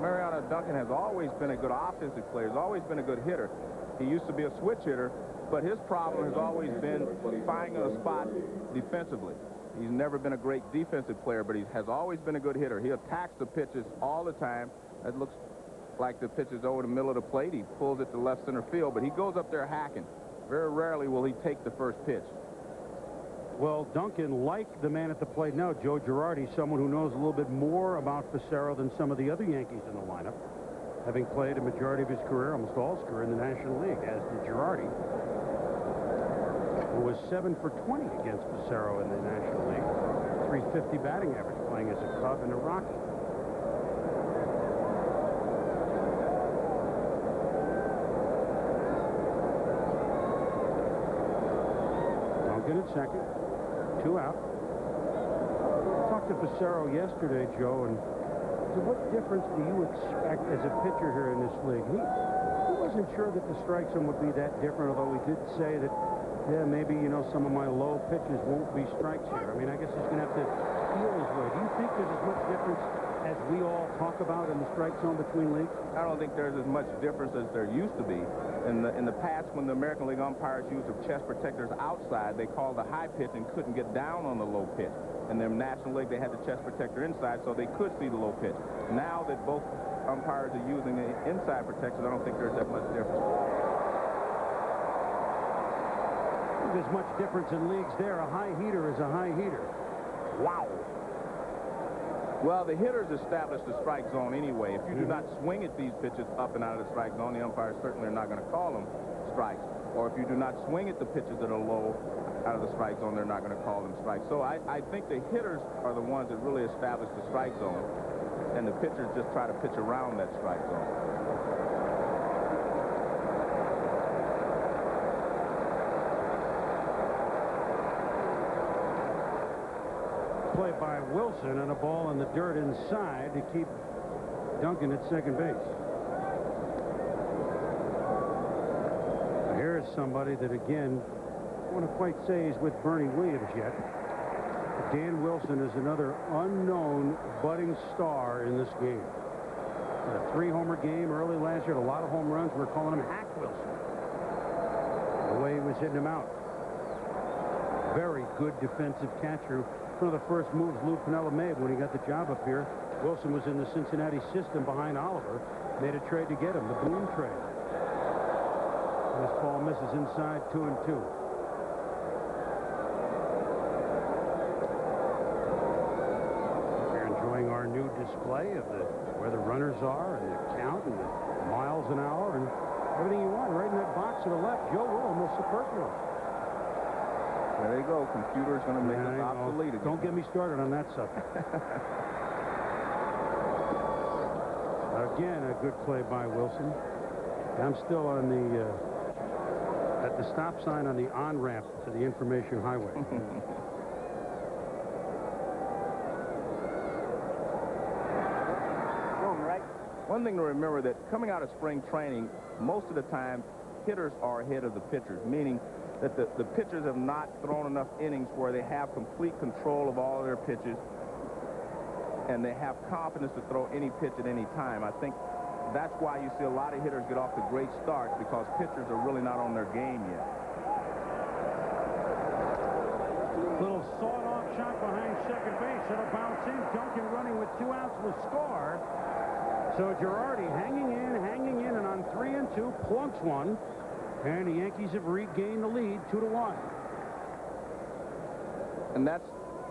Mariano Duncan has always been a good offensive player. He's always been a good hitter. He used to be a switch hitter, but his problem has always been finding a spot defensively. He's never been a great defensive player, but he has always been a good hitter. He attacks the pitches all the time. That looks like the pitch is over the middle of the plate. He pulls it to left center field, but he goes up there hacking. Very rarely will he take the first pitch. Well, Duncan, like the man at the plate now, Joe Girardi, someone who knows a little bit more about Fassero than some of the other Yankees in the lineup, having played a majority of his career, almost all his career, in the National League, as did Girardi, who was 7 for 20 against Fassero in the National League. .350 batting average, playing as a Cub and a Rocky. Duncan at second. 2 out. I talked to Fassero yesterday, Joe, and said, what difference do you expect as a pitcher here in this league? He wasn't sure that the strike zone would be that different, although he did say that, yeah, maybe, you know, some of my low pitches won't be strikes here. I mean, I guess he's going to have to feel his way. Do you think there's as much difference as we all talk about in the strike zone between leagues? I don't think there's as much difference as there used to be. In the past, when the American League umpires used the chest protectors outside, they called the high pitch and couldn't get down on the low pitch. In the National League, they had the chest protector inside, so they could see the low pitch. Now that both umpires are using the inside protectors, I don't think there's that much difference. There's much difference in leagues there. A high heater is a high heater. Wow. Well, the hitters establish the strike zone anyway. If you do not swing at these pitches up and out of the strike zone, the umpires certainly are not going to call them strikes. Or if you do not swing at the pitches that are low out of the strike zone, they're not going to call them strikes. So I think the hitters are the ones that really establish the strike zone, and the pitchers just try to pitch around that strike zone. Play by Wilson, and a ball in the dirt inside to keep Duncan at second base. Here's somebody that, again, I want to quite say he's with Bernie Williams yet. Dan Wilson is another unknown budding star in this game. A 3-homer game early last year, a lot of home runs. We're calling him Hack Wilson, the way he was hitting him out. Very good defensive catcher. One of the first moves Lou Piniella made when he got the job up here. Wilson was in the Cincinnati system behind Oliver. Made a trade to get him, the Boone trade. This ball misses inside, 2-2. We're enjoying our new display of where the runners are and the count and the miles an hour and everything you want right in that box to the left. Joe, we're almost superfluous. There you go. Computer's going to make us obsolete again. Don't get me started on that subject. Again, a good play by Wilson. I'm still on the at the stop sign on the on-ramp to the Information Highway. One thing to remember, that coming out of spring training, most of the time, hitters are ahead of the pitchers, meaning that the pitchers have not thrown enough innings where they have complete control of all of their pitches, and they have confidence to throw any pitch at any time. I think that's why you see a lot of hitters get off to great starts, because pitchers are really not on their game yet. Little sawed-off shot behind second base. It'll bounce in. Duncan running with 2 outs will score. So Girardi hanging in, and on 3-2, plunks one. And the Yankees have regained the lead 2-1. And that's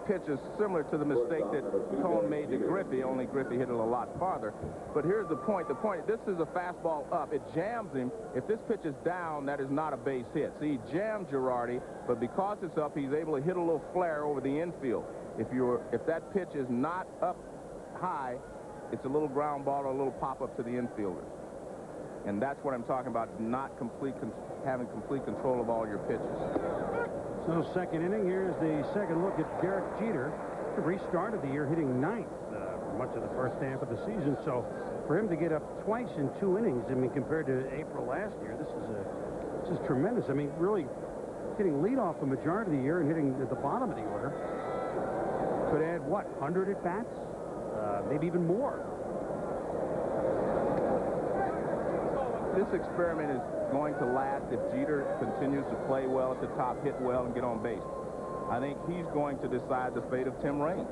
pitch is similar to the mistake that Cone made to Griffey, only Griffey hit it a lot farther. But here's the point. This is a fastball up. It jams him. If this pitch is down, that is not a base hit. See, he jammed Girardi, but because it's up, he's able to hit a little flare over the infield. If that pitch is not up high, it's a little ground ball or a little pop-up to the infielders. And that's what I'm talking about, not having complete control of all your pitches. So second inning, here's the second look at Derek Jeter. He restarted the year hitting ninth much of the first half of the season. So for him to get up twice in 2 innings, I mean, compared to April last year, this is tremendous. I mean, really hitting leadoff the majority of the year and hitting at the bottom of the order. Could add, what, 100 at-bats? Maybe even more. This experiment is going to last if Jeter continues to play well at the top, hit well, and get on base. I think he's going to decide the fate of Tim Raines.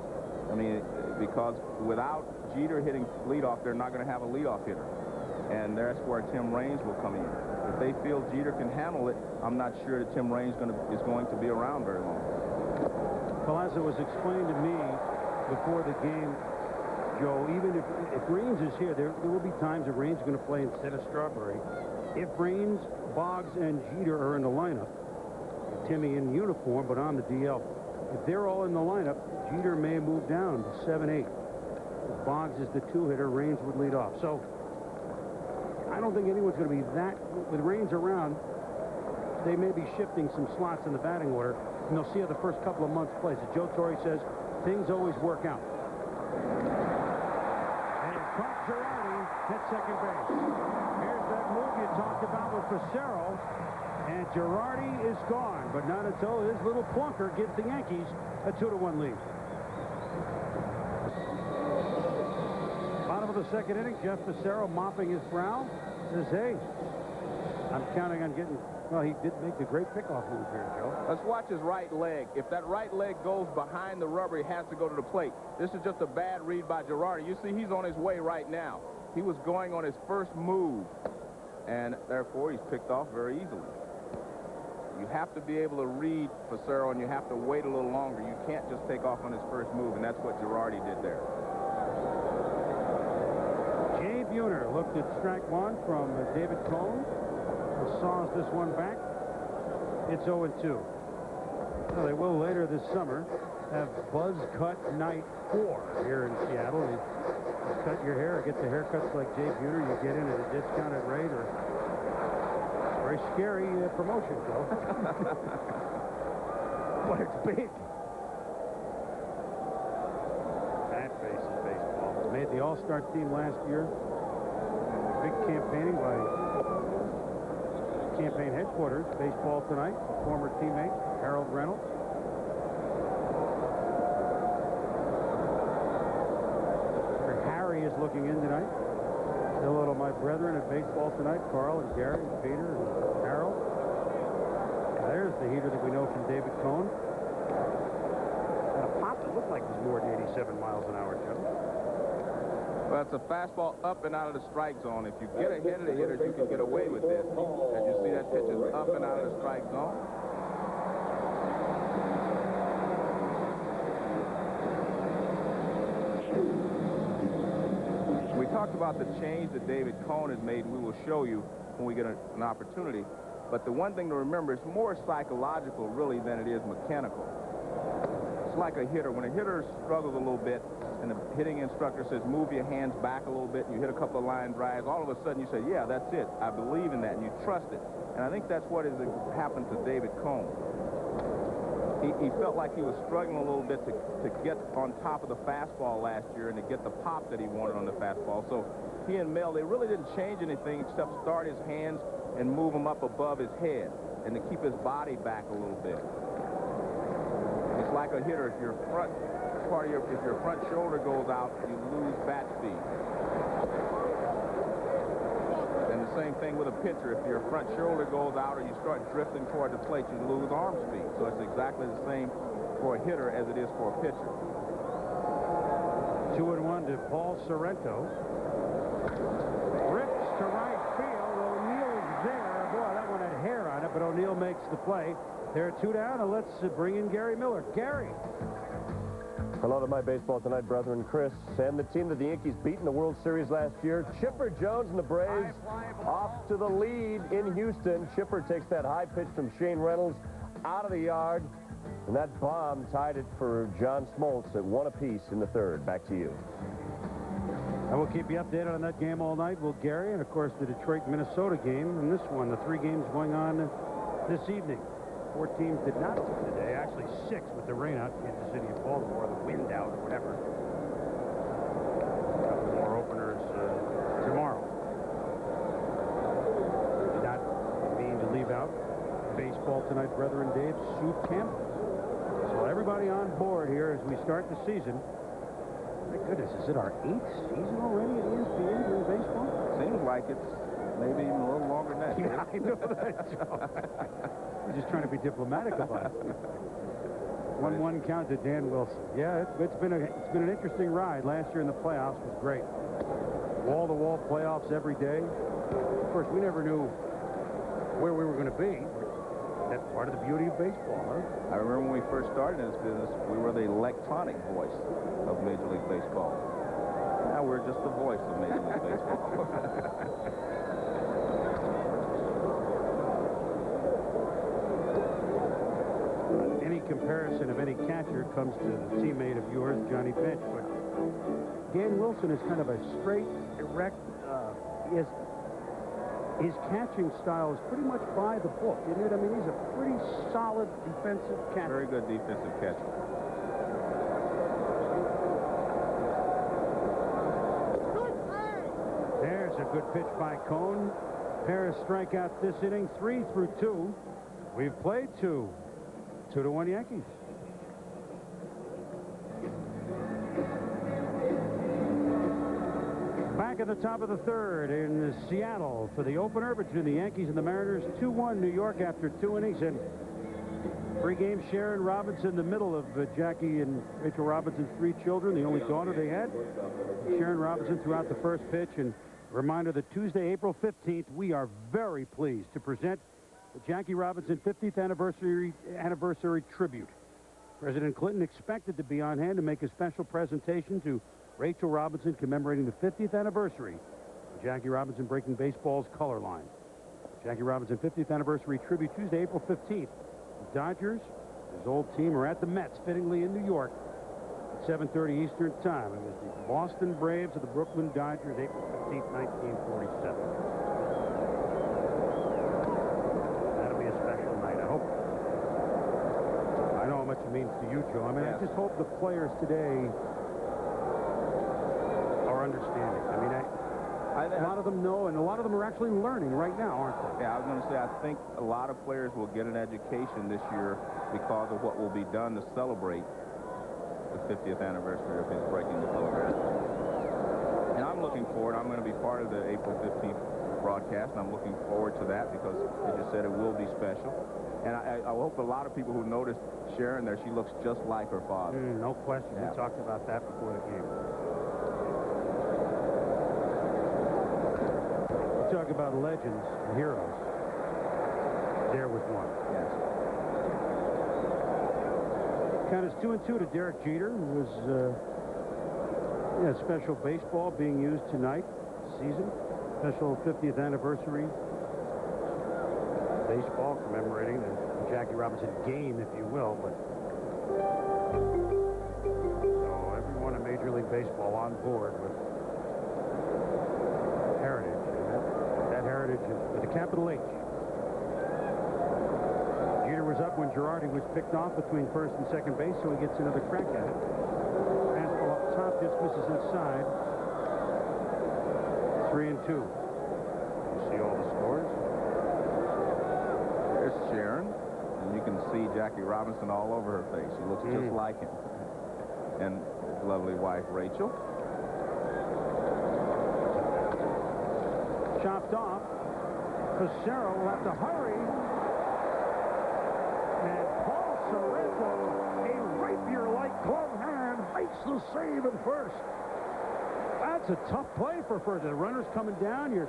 I mean, because without Jeter hitting leadoff, they're not going to have a leadoff hitter. And that's where Tim Raines will come in. If they feel Jeter can handle it, I'm not sure that Tim Raines is going to be around very long. Well, as it was explained to me before the game, Joe, even if Raines is here, there will be times that Raines is going to play instead of Strawberry. If Raines, Boggs, and Jeter are in the lineup, Timmy in uniform but on the DL, if they're all in the lineup, Jeter may move down to 7-8. If Boggs is the 2-hitter, Raines would lead off. So I don't think anyone's going to be that. With Raines around, they may be shifting some slots in the batting order, and they'll see how the first couple of months plays. As Joe Torre says, things always work out. Girardi at second base. Here's that move you talked about with Fassero, and Girardi is gone, but not until his little plunker gives the Yankees a 2-1 lead. Bottom of the second inning, Jeff Fassero mopping his brow. Says, hey, I'm counting on getting... Well, he did make a great pickoff move here, Joe. Let's watch his right leg. If that right leg goes behind the rubber, he has to go to the plate. This is just a bad read by Girardi. You see, he's on his way right now. He was going on his first move, and therefore he's picked off very easily. You have to be able to read Fassero, and you have to wait a little longer. You can't just take off on his first move, and that's what Girardi did there. Jay Buhner looked at strike one from David Cone. Saws this one back. It's 0-2. Well, they will later this summer have Buzz Cut Night 4 here in Seattle. You cut your hair or get the haircuts like Jay Buhner, you get in at a discounted rate, or very scary promotion, Joe. But it's big. That face is baseball. Made the All-Star team last year. Big campaigning by campaign headquarters. Baseball Tonight, former teammate Harold Reynolds. Harry is looking in tonight. Say hello to my brethren at Baseball Tonight, Carl and Gary and Peter and Harold. There's the heater that we know from David Cone. And a pop that looked like it was more than 87 miles an hour, Joe. Well, it's a fastball up and out of the strike zone. If you get ahead of the hitters, you can get away with this. As you see, that pitch is up and out of the strike zone. We talked about the change that David Cone has made. We will show you when we get an opportunity. But the one thing to remember, it's more psychological, really, than it is mechanical. It's like a hitter. When a hitter struggles a little bit, and the hitting instructor says, move your hands back a little bit, and you hit a couple of line drives, all of a sudden you say, yeah, that's it. I believe in that, and you trust it. And I think that's what has happened to David Cone. He felt like he was struggling a little bit to get on top of the fastball last year and to get the pop that he wanted on the fastball. So he and Mel, they really didn't change anything except start his hands and move them up above his head and to keep his body back a little bit. It's like a hitter. If your front shoulder goes out, you lose bat speed. And the same thing with a pitcher. If your front shoulder goes out or you start drifting toward the plate, you lose arm speed. So it's exactly the same for a hitter as it is for a pitcher. 2-1 to Paul Sorrento. Rips to right field. O'Neill's there. Boy, that one had hair on it, but O'Neill makes the play. There are 2 down, and let's bring in Gary Miller. Gary. Hello to my Baseball Tonight brethren, Chris, and the team that the Yankees beat in the World Series last year. Chipper Jones and the Braves off to the lead in Houston. Chipper takes that high pitch from Shane Reynolds out of the yard, and that bomb tied it for John Smoltz at 1 apiece in the third. Back to you. And we'll keep you updated on that game all night, will Gary, and of course the Detroit-Minnesota game, and this one, the 3 games going on this evening. 4 teams did not open today, actually 6 with the rain out, Kansas City and Baltimore, the wind out or whatever. A couple more openers tomorrow. Did not mean to leave out Baseball Tonight brethren Dave Soup Campbell. So everybody on board here as we start the season. My goodness, is it our 8th season already at ESPN doing baseball? Seems like it's maybe even a little longer than that. Yeah, I know that, Joe. I'm just trying to be diplomatic about it. 1-1 count to Dan Wilson. Yeah, it's been an interesting ride. Last year in the playoffs was great. Wall-to-wall playoffs every day. Of course, we never knew where we were going to be. That's part of the beauty of baseball, huh? I remember when we first started in this business, we were the electronic voice of Major League Baseball. Now we're just the voice of Major League Baseball. Any comparison of any catcher comes to the teammate of yours, Johnny Bench, but Dan Wilson is kind of a straight, erect, his catching style is pretty much by the book, isn't it? I mean, he's a pretty solid defensive catcher. Very good defensive catcher. There's a good pitch by Cone. Pair of strikeouts this inning, 3 through 2. We've played 2. 2-1 Yankees. Back at the top of the third in Seattle for the opener between the Yankees and the Mariners. 2-1 New York after 2 innings. And 3 games, Sharon Robinson, the middle of Jackie and Rachel Robinson's 3 children, the only daughter they had. Sharon Robinson threw out the first pitch. And a reminder that Tuesday, April 15th, we are very pleased to present the Jackie Robinson 50th anniversary tribute. President Clinton expected to be on hand to make a special presentation to Rachel Robinson commemorating the 50th anniversary of Jackie Robinson breaking baseball's color line. Jackie Robinson 50th anniversary tribute Tuesday, April 15th. The Dodgers, his old team, are at the Mets, fittingly in New York at 7:30 Eastern Time. It was the Boston Braves of the Brooklyn Dodgers, April 15th, 1947. That'll be a special night, I hope. I know how much it means to you, Joe. I mean, yes. I just hope the players today are understanding. I mean, a lot of them know, and a lot of them are actually learning right now, aren't they? Yeah, I was going to say, I think a lot of players will get an education this year because of what will be done to celebrate the 50th anniversary of his breaking the color line. And I'm looking forward. I'm going to be part of the April 15th broadcast, and I'm looking forward to that because, as you said, it will be special. And I hope a lot of people who noticed Sharon there, she looks just like her father. No question. Yeah. We talked about that before the game. We talk about legends and heroes. There was one. Yes. Count is 2-2 to Derek Jeter, who was special baseball being used tonight, season. Special 50th anniversary baseball commemorating the Jackie Robinson game, if you will. But so everyone in Major League Baseball on board with heritage. And that heritage is with a capital H. Jeter was up when Girardi was picked off between first and second base, so he gets another crack at it. Fastball up top, just misses inside. 3-2. You see all the scores? There's Sharon, and you can see Jackie Robinson all over her face. She looks just like him. And his lovely wife, Rachel. Chopped off. Fassero will have to hurry. And Paul Sorrento, a rapier-like glove hand, makes the save at first. That's a tough play for first. The runner's coming down. You're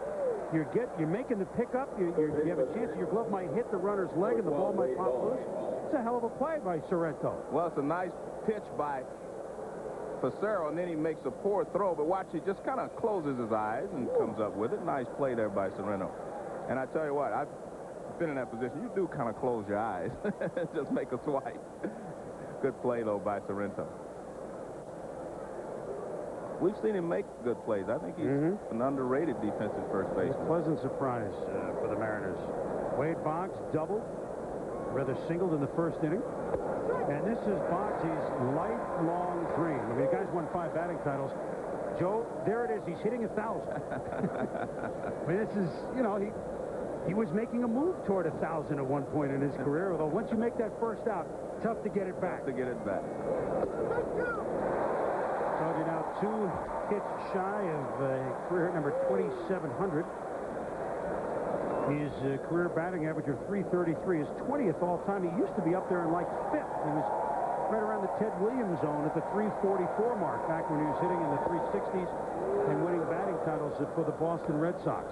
making the pickup. You have a chance your glove might hit the runner's leg and the ball might pop loose. It's a hell of a play by Sorrento. Well, it's a nice pitch by Fassero, and then he makes a poor throw, but watch, he just kind of closes his eyes and comes up with it. Nice play there by Sorrento. And I tell you what, I've been in that position. You do kind of close your eyes. Just make a swipe. Good play, though, by Sorrento. We've seen him make good plays. I think he's an underrated defensive first baseman. Pleasant surprise for the Mariners. Wade Boggs doubled, rather singled in the first inning. And this is Boggs' lifelong dream. I mean, the guy's won 5 batting titles. Joe, there it is. He's hitting 1,000. I mean, this is, you know, he was making a move toward 1,000 at one point in his career, although once you make that first out, tough to get it back. Tough to get it back. So you're now 2 hits shy of career number 2,700. His career batting average of .333 is 20th all time. He used to be up there in like 5th. He was right around the Ted Williams zone at the .344 mark back when he was hitting in the 360s and winning batting titles for the Boston Red Sox.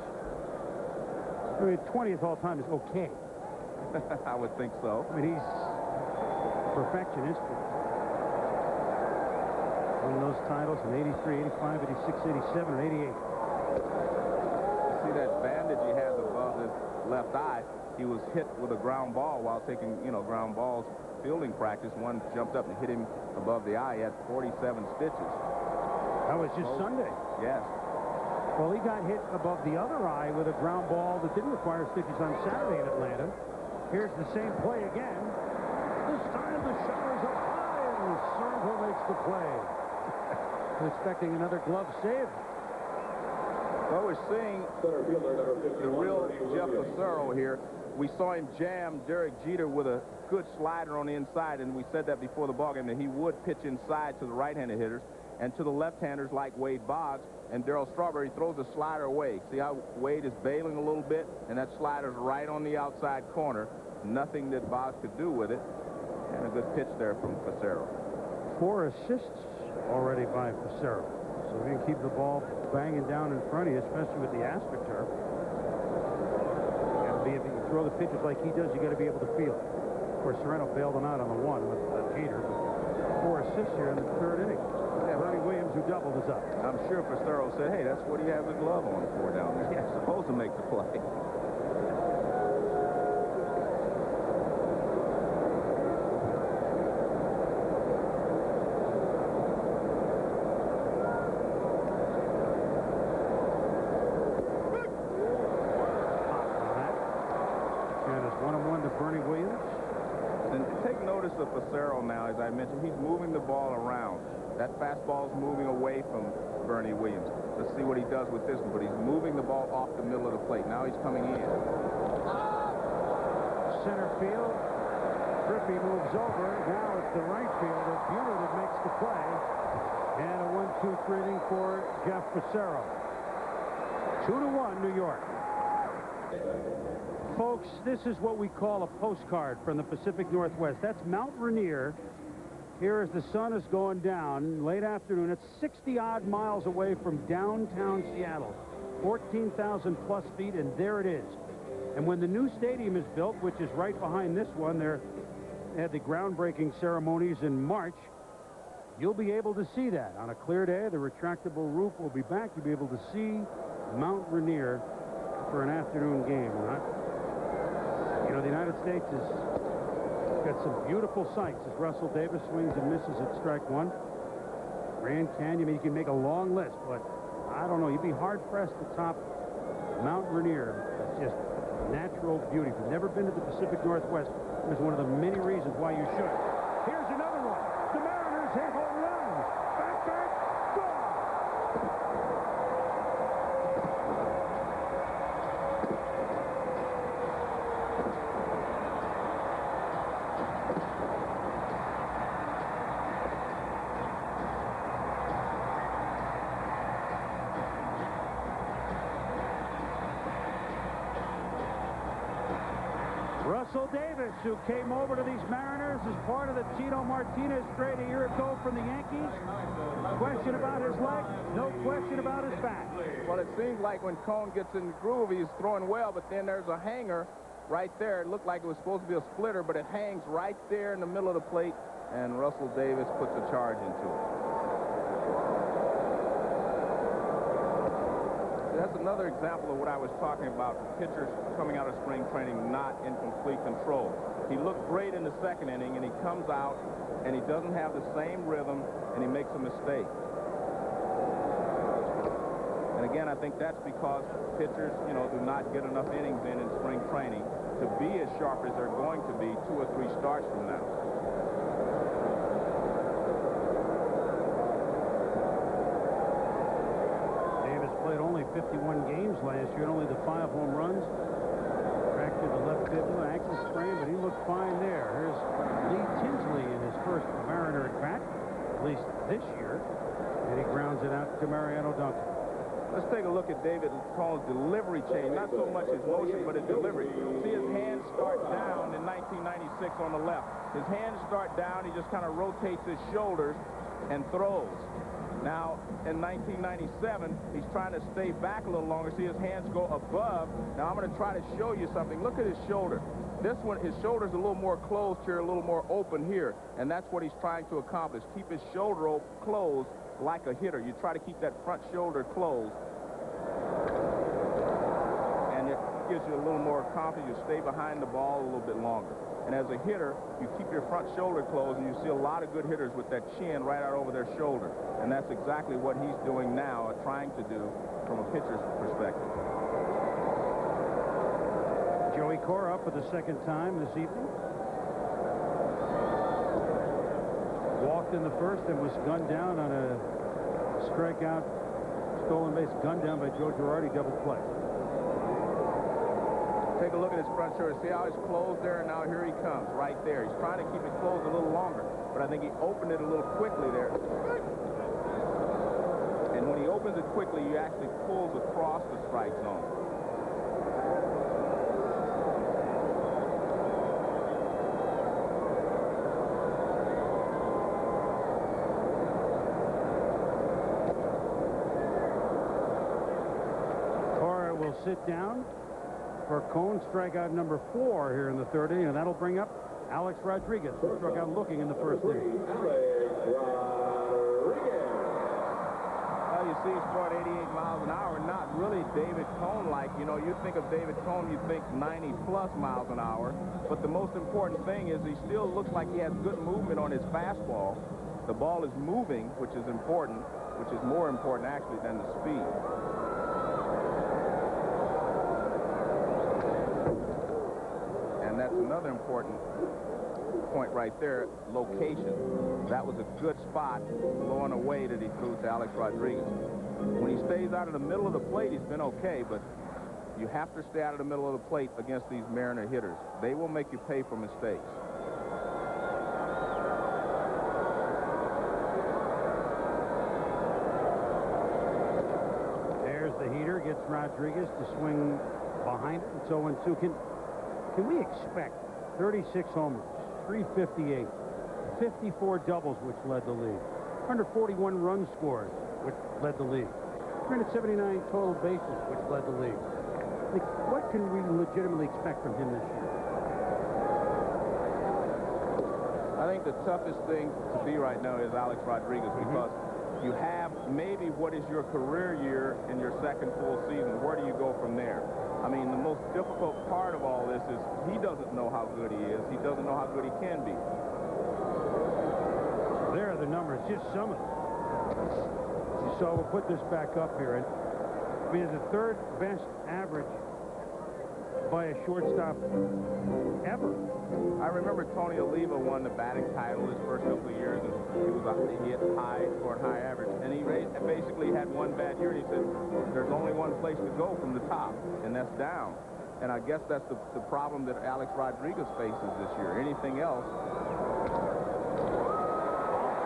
I mean, 20th all time is okay. I would think so. I mean, he's perfectionist. Won those titles in 83, 85, 86, 87, and 88. See that bandage he has above his left eye? He was hit with a ground ball while taking, ground balls fielding practice. One jumped up and hit him above the eye. He had 47 stitches. That was just Sunday. Yes. Well, he got hit above the other eye with a ground ball that didn't require stitches on Saturday in Atlanta. Here's the same play again. This time the shot is up high, and Sorrento makes the play. Expecting another glove save. Well, we're seeing the real Jeff Fassero here. We saw him jam Derek Jeter with a good slider on the inside, and we said that before the ballgame that he would pitch inside to the right-handed hitters and to the left-handers like Wade Boggs, and Darryl Strawberry throws the slider away. See how Wade is bailing a little bit, and that slider's right on the outside corner. Nothing that Boggs could do with it, and a good pitch there from Fassero. 4 assists already by Fassero. So if you can keep the ball banging down in front of you, especially with the AstroTurf, if you can throw the pitches like he does, you got to be able to feel it. Of course, Sorrento bailed him out on the 1 with Jeter. 4 assists here in the 3rd inning. Yeah, Bernie Williams, who doubled, is up. I'm sure Fassero said, hey, that's what he has a glove on for down there. Yeah. He's supposed to make the play. Of Fassero now, as I mentioned, he's moving the ball around. That fastball's moving away from Bernie Williams. Let's see what he does with this one, but he's moving the ball off the middle of the plate. Now he's coming in. Center field. Griffey moves over. Now it's the right fielder, Buehler, that makes the play. And a 1-2-3 inning for Jeff Fassero. 2-1 New York. Folks, this is what we call a postcard from the Pacific Northwest. That's Mount Rainier. Here as the sun is going down, late afternoon. It's 60-odd miles away from downtown Seattle. 14,000 plus feet, and there it is. And when the new stadium is built, which is right behind this one, they had the groundbreaking ceremonies in March. You'll be able to see that. On a clear day, the retractable roof will be back. You'll be able to see Mount Rainier for an afternoon game, right? You know, the United States has got some beautiful sights as Russell Davis swings and misses at strike 1. Grand Canyon, I mean, you can make a long list, but I don't know. You'd be hard-pressed to top Mount Rainier. It's just natural beauty. If you've never been to the Pacific Northwest, there's one of the many reasons why you should. Here's another one. The Mariners hit home runs. Back, gone. Russell Davis, who came over to these Mariners as part of the Tino Martinez trade a year ago from the Yankees. Question about his leg, no question about his back. Well, it seems like when Cone gets in the groove, he's throwing well, but then there's a hanger right there. It looked like it was supposed to be a splitter, but it hangs right there in the middle of the plate, and Russell Davis puts a charge into it. That's another example of what I was talking about, pitchers coming out of spring training not in complete control. He looked great in the second inning, and he comes out, and he doesn't have the same rhythm, and he makes a mistake. And again, I think that's because pitchers, do not get enough innings in spring training to be as sharp as they're going to be 2 or 3 starts from now. Played only 51 games last year, and only the 5 home runs. Fractured the left fibula, ankle sprain, but he looked fine there. Here's Lee Tinsley in his first Mariner at bat, at least this year, and he grounds it out to Mariano Duncan. Let's take a look at David Cone's delivery change. Not so much his motion, but his delivery. See his hands start down in 1996 on the left. His hands start down. He just kind of rotates his shoulders and throws. Now, in 1997, he's trying to stay back a little longer. See his hands go above. Now, I'm going to try to show you something. Look at his shoulder. This one, his shoulder's a little more closed here, a little more open here. And that's what he's trying to accomplish. Keep his shoulder closed like a hitter. You try to keep that front shoulder closed. And it gives you a little more confidence. You stay behind the ball a little bit longer. And as a hitter, you keep your front shoulder closed, and you see a lot of good hitters with that chin right out over their shoulder. And that's exactly what he's doing now, or trying to do from a pitcher's perspective. Joey Cora up for the second time this evening. Walked in the first and was gunned down on a strikeout, stolen base, gunned down by Joe Girardi, double play. Take a look at his front shoulder. See how it's closed there? And now here he comes, right there. He's trying to keep it closed a little longer, but I think he opened it a little quickly there. And when he opens it quickly, he actually pulls across the strike zone. Cora will sit down for Cone, strikeout number 4 here in the third inning, and that'll bring up Alex Rodriguez, who struck out looking in the first inning. Well, you see he's throwing 88 miles an hour, not really David Cone-like. You think of David Cone, you think 90-plus miles an hour. But the most important thing is he still looks like he has good movement on his fastball. The ball is moving, which is important, which is more important, actually, than the speed. And that's another important point right there, location. That was a good spot, low and away that he threw to Alex Rodriguez. When he stays out of the middle of the plate, he's been okay, but you have to stay out of the middle of the plate against these Mariner hitters. They will make you pay for mistakes. There's the heater, gets Rodriguez to swing behind it. It's 0-2. Can we expect 36 homers, 358, 54 doubles, which led the league, 141 runs scored, which led the league, 379 total bases, which led the league? Like, what can we legitimately expect from him this year? I think the toughest thing to be right now is Alex Rodriguez, because you have maybe what is your career year in your second full season. Where do you go from there? I mean, the most difficult part of all this is he doesn't know how good he is. He doesn't know how good he can be. There are the numbers, just some of them. So we'll put this back up here. And I mean, the third best average by a shortstop ever. I remember Tony Oliva won the batting title his first couple of years, and he hit high, scored high average, and he basically had one bad year, and he said, there's only one place to go from the top, and that's down. And I guess that's the problem that Alex Rodriguez faces this year. Anything else? Off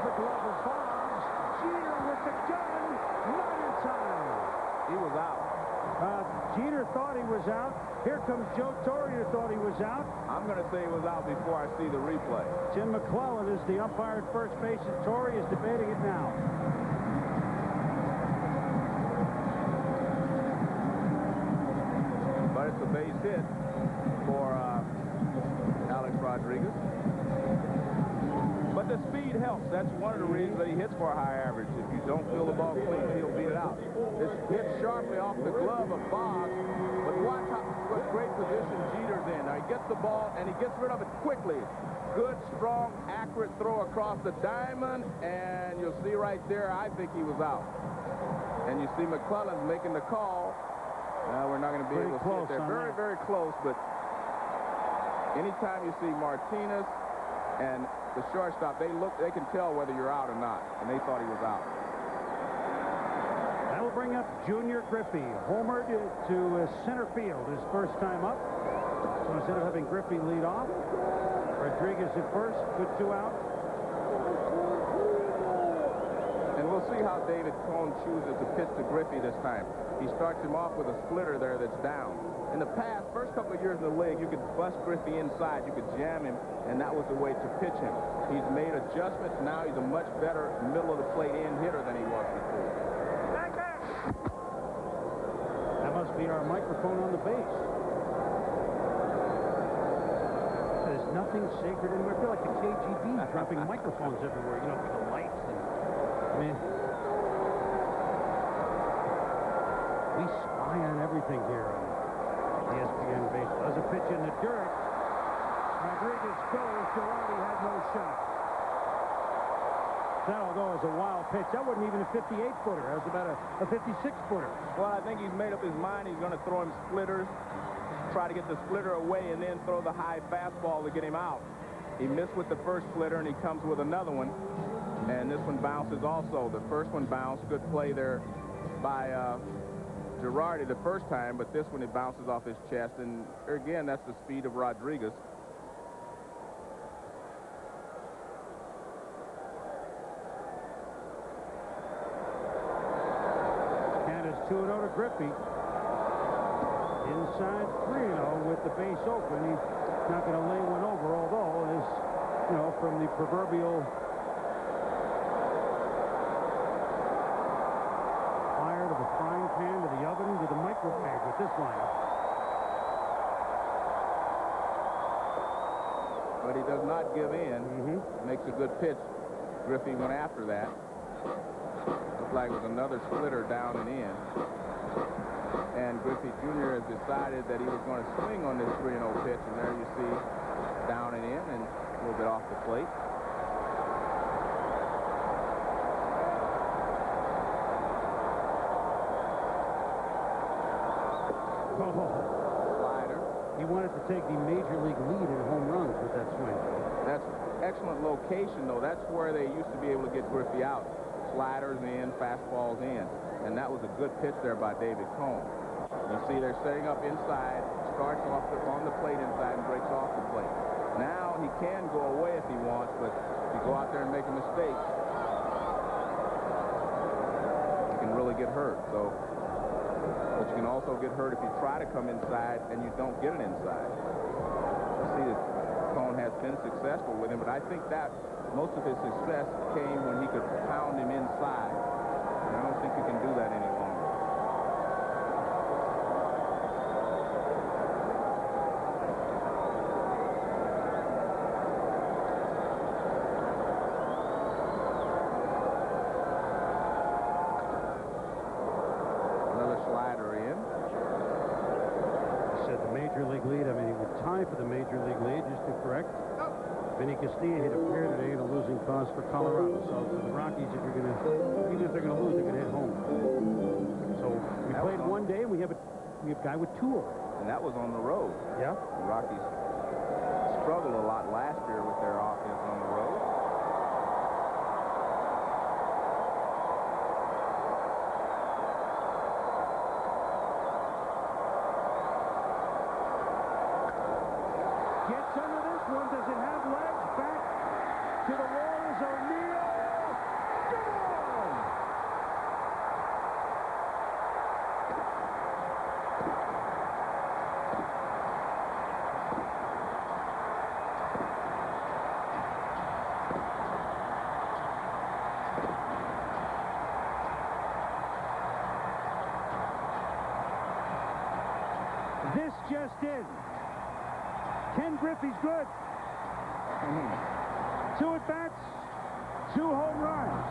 the glove of Boggs. Jeter with the gun. Not in time. He was out. Jeter thought he was out. Here comes Joe Torre, who thought he was out. I'm going to say he was out before I see the replay. Tim McClellan is the umpire at first base, and Torre is debating it now. But it's a base hit for Alex Rodriguez. But the speed helps. That's one of the reasons that he hits for a high average. If you don't feel the ball clean, he'll beat it out. This hits sharply off the glove of Boggs, but watch what great position Jeter's in. Now he gets the ball, and he gets rid of it quickly. Good, strong, accurate throw across the diamond, and you'll see right there, I think he was out. And you see McClellan's making the call. Now we're not going to be able to see it there. Very, very close, but anytime you see Martinez and the shortstop, they can tell whether you're out or not, and they thought he was out. That'll bring up Junior Griffey, homered to center field his first time up. So instead of having Griffey lead off, Rodriguez at first with 2 out. And we'll see how David Cone chooses to pitch to Griffey this time. He starts him off with a splitter there that's down. In the past, first couple of years in the league, you could bust Griffey inside, you could jam him, and that was the way to pitch him. He's made adjustments. Now he's a much better middle-of-the-plate in hitter than he was before. That must be our microphone on the base. There's nothing sacred anywhere. I feel like the KGB dropping microphones everywhere, you know, with the lights. And, I mean, we spy on everything here on ESPN baseball. There's a pitch in the dirt. Rodriguez goes. Girardi had no shot. That'll go as a wild pitch. That wasn't even a 58-footer. That was about a 56-footer. Well, I think he's made up his mind. He's going to throw him splitters, try to get the splitter away, and then throw the high fastball to get him out. He missed with the first splitter, and he comes with another one. And this one bounces also. The first one bounced. Good play there by Girardi the first time, but this one it bounces off his chest. And again, that's the speed of Rodriguez. And it's 2-0 to Griffey. Inside 3-0 with the base open. He's not going to lay one over, although, as you know, from the proverbial fire to the frying pan to the oven to the microwave with this lineup. But he does not give in. Makes a good pitch. Griffey went after that. Looked like it was another splitter down and in. And Griffey Jr. has decided that he was going to swing on this 3-0 pitch. And there you see down and in and a little bit off the plate. Slider. He wanted to take the major league lead in home runs with that swing. That's excellent location, though. That's where they used to be able to get Griffey out. Sliders in, fastballs in. And that was a good pitch there by David Cone. You see they're setting up inside, starts off on the plate inside and breaks off the plate. Now he can go away if he wants, but if you go out there and make a mistake, you can really get hurt. So, but you can also get hurt if you try to come inside and you don't get it inside. You see that Cone has been successful with him, but I think that most of his success came when he could pound him inside. And I don't think you can do that any longer. For the major league lead, just to correct. Vinny Castilla hit a pair today in a losing cause for Colorado. So for the Rockies, if you're going to, even if they're going to lose, they're going to hit home. So we played one day, and we have a guy with 2 over. And that was on the road. Yeah. The Rockies struggled a lot last year with their offense on the road. Does it have legs? Back to the wall is O'Neill. Gone! This just in. Ken Griffey's good. 2 at-bats, 2 home runs,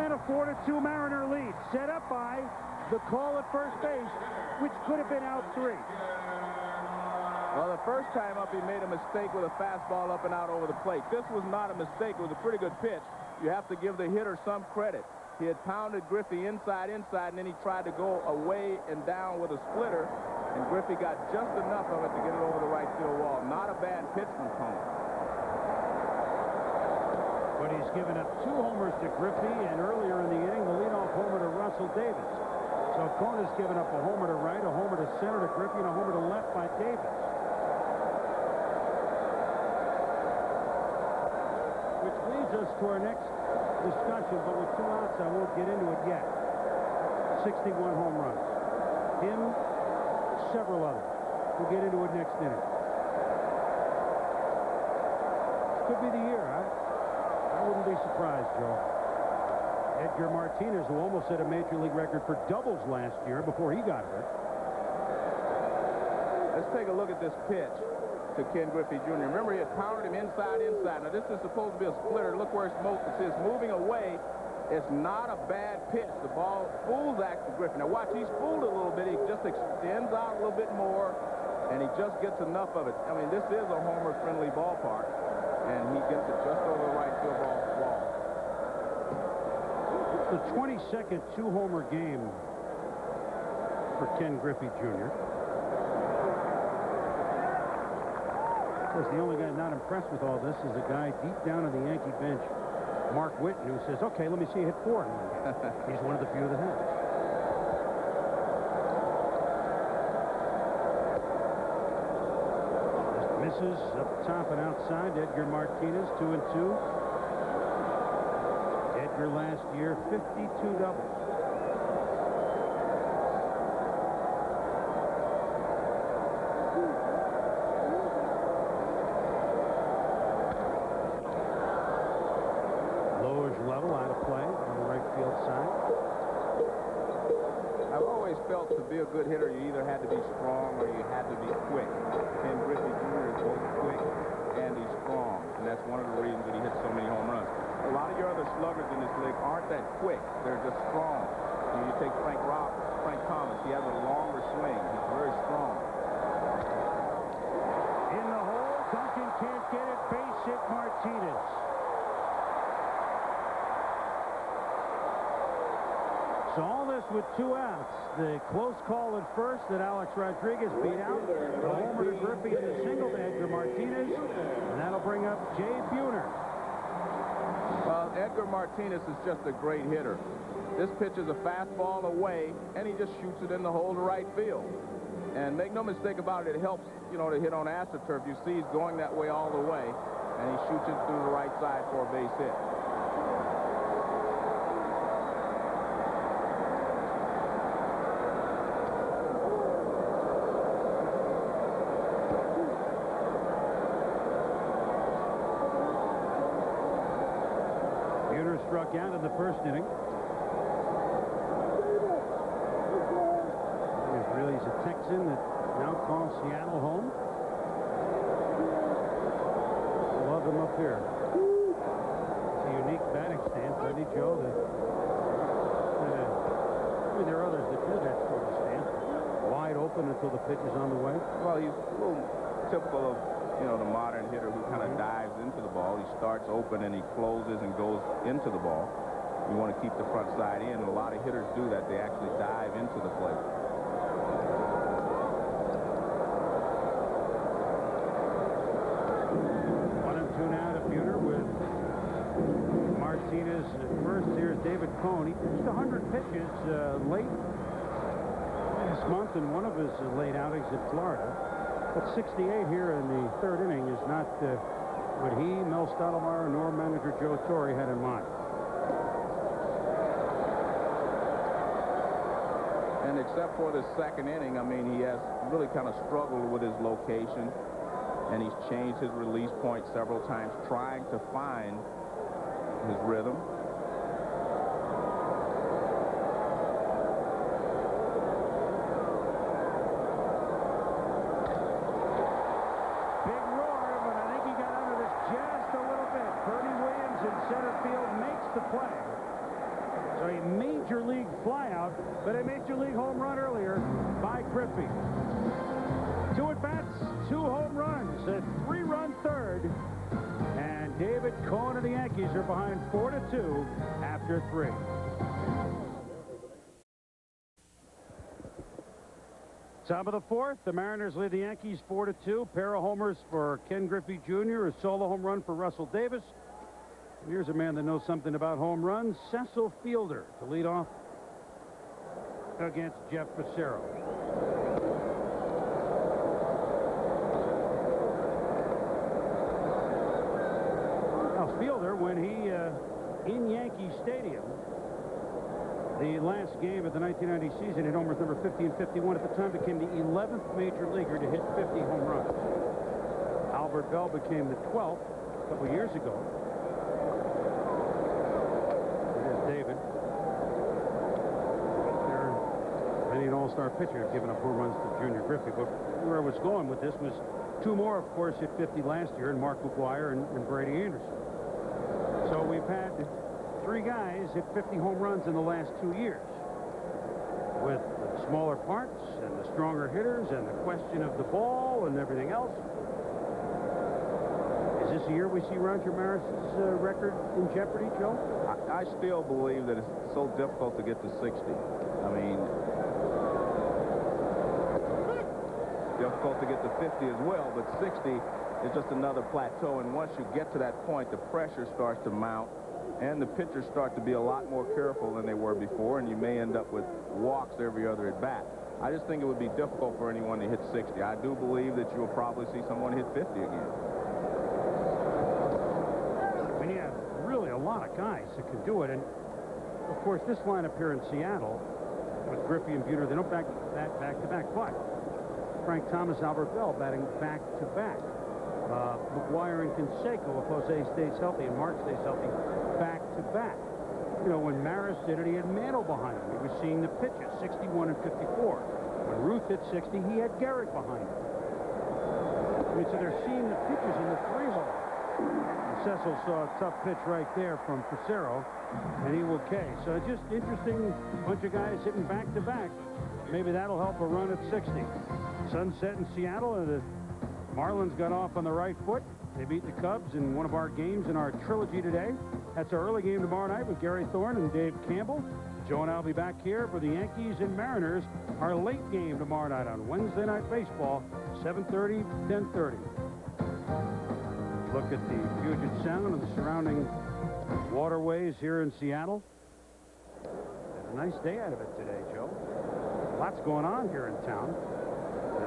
and a 4-2 Mariner lead. Set up by the call at first base, which could have been out 3. Well, the first time up, he made a mistake with a fastball up and out over the plate. This was not a mistake. It was a pretty good pitch. You have to give the hitter some credit. He had pounded Griffey inside, and then he tried to go away and down with a splitter, and Griffey got just enough of it to get it over the right field wall. Not a bad pitch from Cone. But he's given up 2 homers to Griffey, and earlier in the inning, the leadoff homer to Russell Davis. So Cone has given up a homer to right, a homer to center to Griffey, and a homer to left by Davis. Which leads us to our next discussion, but with 2 outs, I won't get into it yet. 61 home runs. Him, several others. We'll get into it next inning. Could be the year, I wouldn't be surprised, Joe. Edgar Martinez, who almost set a major league record for doubles last year before he got hurt. Let's take a look at this pitch to Ken Griffey Jr. Remember, he had pounded him inside. Now, this is supposed to be a splitter. Look where it's moving away. It's not a bad pitch. The ball fools actually Griffey. Now, watch, he's fooled a little bit. He just extends out a little bit more, and he just gets enough of it. I mean, this is a homer-friendly ballpark, and he gets it just over the right field wall. It's the 22nd 2-homer game for Ken Griffey Jr. Of course, the only guy not impressed with all this is a guy deep down on the Yankee bench, Mark Whitten, who says, okay, let me see you hit 4. He's one of the few that has. Just misses up top and outside. Edgar Martinez, 2-2. Edgar last year, 52 doubles. Level out of play on the right field side. I've always felt to be a good hitter, you either had to be strong or you had to be quick. Ken Griffey Jr. is both quick and he's strong, and that's one of the reasons that he hits so many home runs. A lot of your other sluggers in this league aren't that quick. They're just strong. You take Frank Thomas. He has a longer swing. He's very strong. In the hole, Duncan can't get it. Base hit Martinez. So all this with 2 outs. The close call at first that Alex Rodriguez beat out. The homer to Griffey and a single to Edgar Martinez. And that'll bring up Jay Buhner. Well, Edgar Martinez is just a great hitter. This pitch is a fastball away, and he just shoots it in the hole to right field. And make no mistake about it, it helps, you know, to hit on AstroTurf. You see he's going that way all the way, and he shoots it through the right side for a base hit. Struck out in the first inning. He's a Texan that now calls Seattle home. Love him up here. It's a unique batting stance, doesn't he, Joe? I mean, there are others that do that sort of stance. Wide open until the pitch is on the way. Well, he's a little typical of, you know, the modern hitter who kind of dives into the ball. He starts open and he closes and goes into the ball. You want to keep the front side in. A lot of hitters do that. They actually dive into the plate. 1-2 now to Buhner with Martinez at first. Here's David Cone. He pitched 100 pitches late this month in one of his late outings in Florida. But 68 here in the third inning is not what he, Mel Stottlemyre, nor manager Joe Torre had in mind. And except for the second inning, I mean, he has really kind of struggled with his location, and he's changed his release point several times, trying to find his rhythm. Big Major League flyout, but a Major League home run earlier by Griffey. 2 at-bats, 2 home runs, a 3-run third. And David Cone and the Yankees are behind 4-2 after 3. Top of the 4th, the Mariners lead the Yankees 4-2. Pair of homers for Ken Griffey Jr., a solo home run for Russell Davis. Here's a man that knows something about home runs, Cecil Fielder, to lead off against Jeff Fassero. Now, Fielder, when he in Yankee Stadium, the last game of the 1990 season, hit homers number 50 and 51. At the time, became the 11th major leaguer to hit 50 home runs. Albert Bell became the 12th a couple years ago. There's David. Many an all-star pitcher have given up home runs to Junior Griffey. But where I was going with this was 2 more, of course, hit 50 last year, and Mark McGuire and Brady Anderson. So we've had 3 guys hit 50 home runs in the last 2 years. With the smaller parts and the stronger hitters and the question of the ball and everything else. Is this a year we see Roger Maris's record in jeopardy, Joe? I still believe that it's so difficult to get to 60. I mean, difficult to get to 50 as well, but 60 is just another plateau. And once you get to that point, the pressure starts to mount. And the pitchers start to be a lot more careful than they were before, and you may end up with walks every other at bat. I just think it would be difficult for anyone to hit 60. I do believe that you'll probably see someone hit 50 again. I mean, you have really a lot of guys that can do it. And, of course, this lineup here in Seattle with Griffey and Buhner, they don't back to back. But Frank Thomas, Albert Bell batting back to back. McGuire and Canseco, if Jose stays healthy and Mark stays healthy, back to back. You know, when Maris did it, he had Mantle behind him. He was seeing the pitches, 61 and 54. When Ruth hit 60, he had Garrett behind him. I mean, so they're seeing the pitches in the 3-hole. Cecil saw a tough pitch right there from Fassero, and he will K. So just interesting bunch of guys hitting back to back. Maybe that'll help a run at 60. Sunset in Seattle, and the Marlins got off on the right foot. They beat the Cubs in one of our games in our trilogy today. That's our early game tomorrow night with Gary Thorne and Dave Campbell. Joe and I will be back here for the Yankees and Mariners, our late game tomorrow night on Wednesday Night Baseball, 7:30, 10:30. Look at the Puget Sound and the surrounding waterways here in Seattle. Had a nice day out of it today, Joe. Lots going on here in town.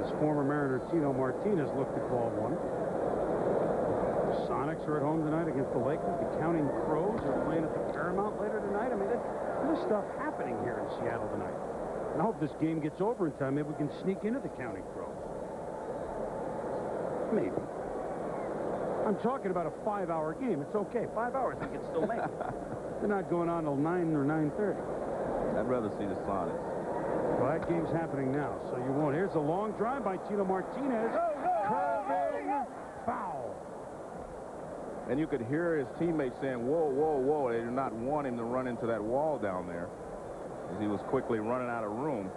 As former Mariner Tino Martinez looked at ball 1. The Sonics are at home tonight against the Lakers. The Counting Crows are playing at the Paramount later tonight. I mean, there's stuff happening here in Seattle tonight. And I hope this game gets over in time. Maybe we can sneak into the Counting Crows. Maybe. I'm talking about a 5-hour game. It's okay. 5 hours, we can still make it. They're not going on till 9 or 9:30. I'd rather see the Sonics. Well, that game's happening now, so you won't. Here's a long drive by Tino Martinez. Curving foul. And you could hear his teammates saying, whoa, whoa, whoa. They do not want him to run into that wall down there, as he was quickly running out of room.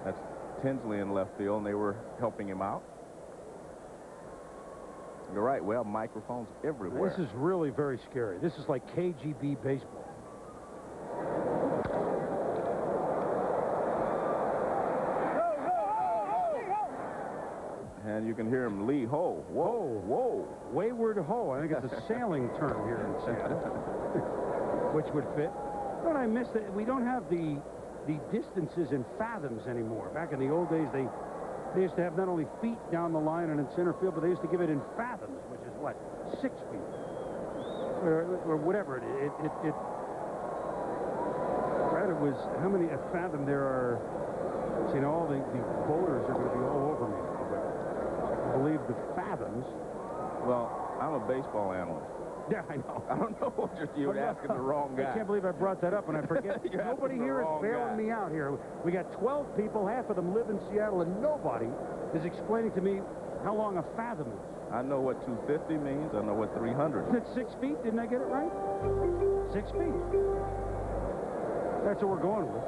That's Tinsley in left field, and they were helping him out. You're right. We have microphones everywhere. This is really very scary. This is like KGB baseball. And you can hear him, Lee Ho. Whoa, whoa. Wayward Ho. I think it's a sailing term here in Seattle, which would fit. Don't I miss that? We don't have the distances in fathoms anymore. Back in the old days, they used to have not only feet down the line and in center field, but they used to give it in fathoms, which is what, 6 feet or whatever it is. Right? It was how many a fathom there are. So, you know, all the boaters are going to be all over me. I believe the fathoms. Well, I'm a baseball analyst. Yeah, I know. I don't know what you're asking the wrong guy. I can't believe I brought that up, and I forget. Nobody here is bailing me out here. We got 12 people. Half of them live in Seattle, and nobody is explaining to me how long a fathom is. I know what 250 means. I know what 300 Is it 6 feet? Didn't I get it right? 6 feet. That's what we're going with.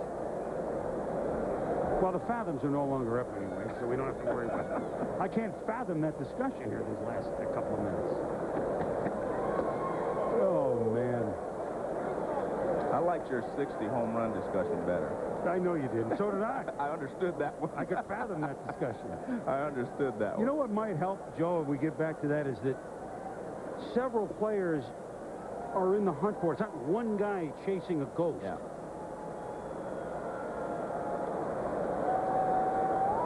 Well, the fathoms are no longer up anyway, so we don't have to worry about that. I can't fathom that discussion here these last couple of minutes. Oh, man. I liked your 60 home run discussion better. I know you did, and so did I. I understood that one. I could fathom that discussion. I understood that one. You know what might help, Joe, if we get back to that, is that several players are in the hunt for it. It's not one guy chasing a ghost. Yeah.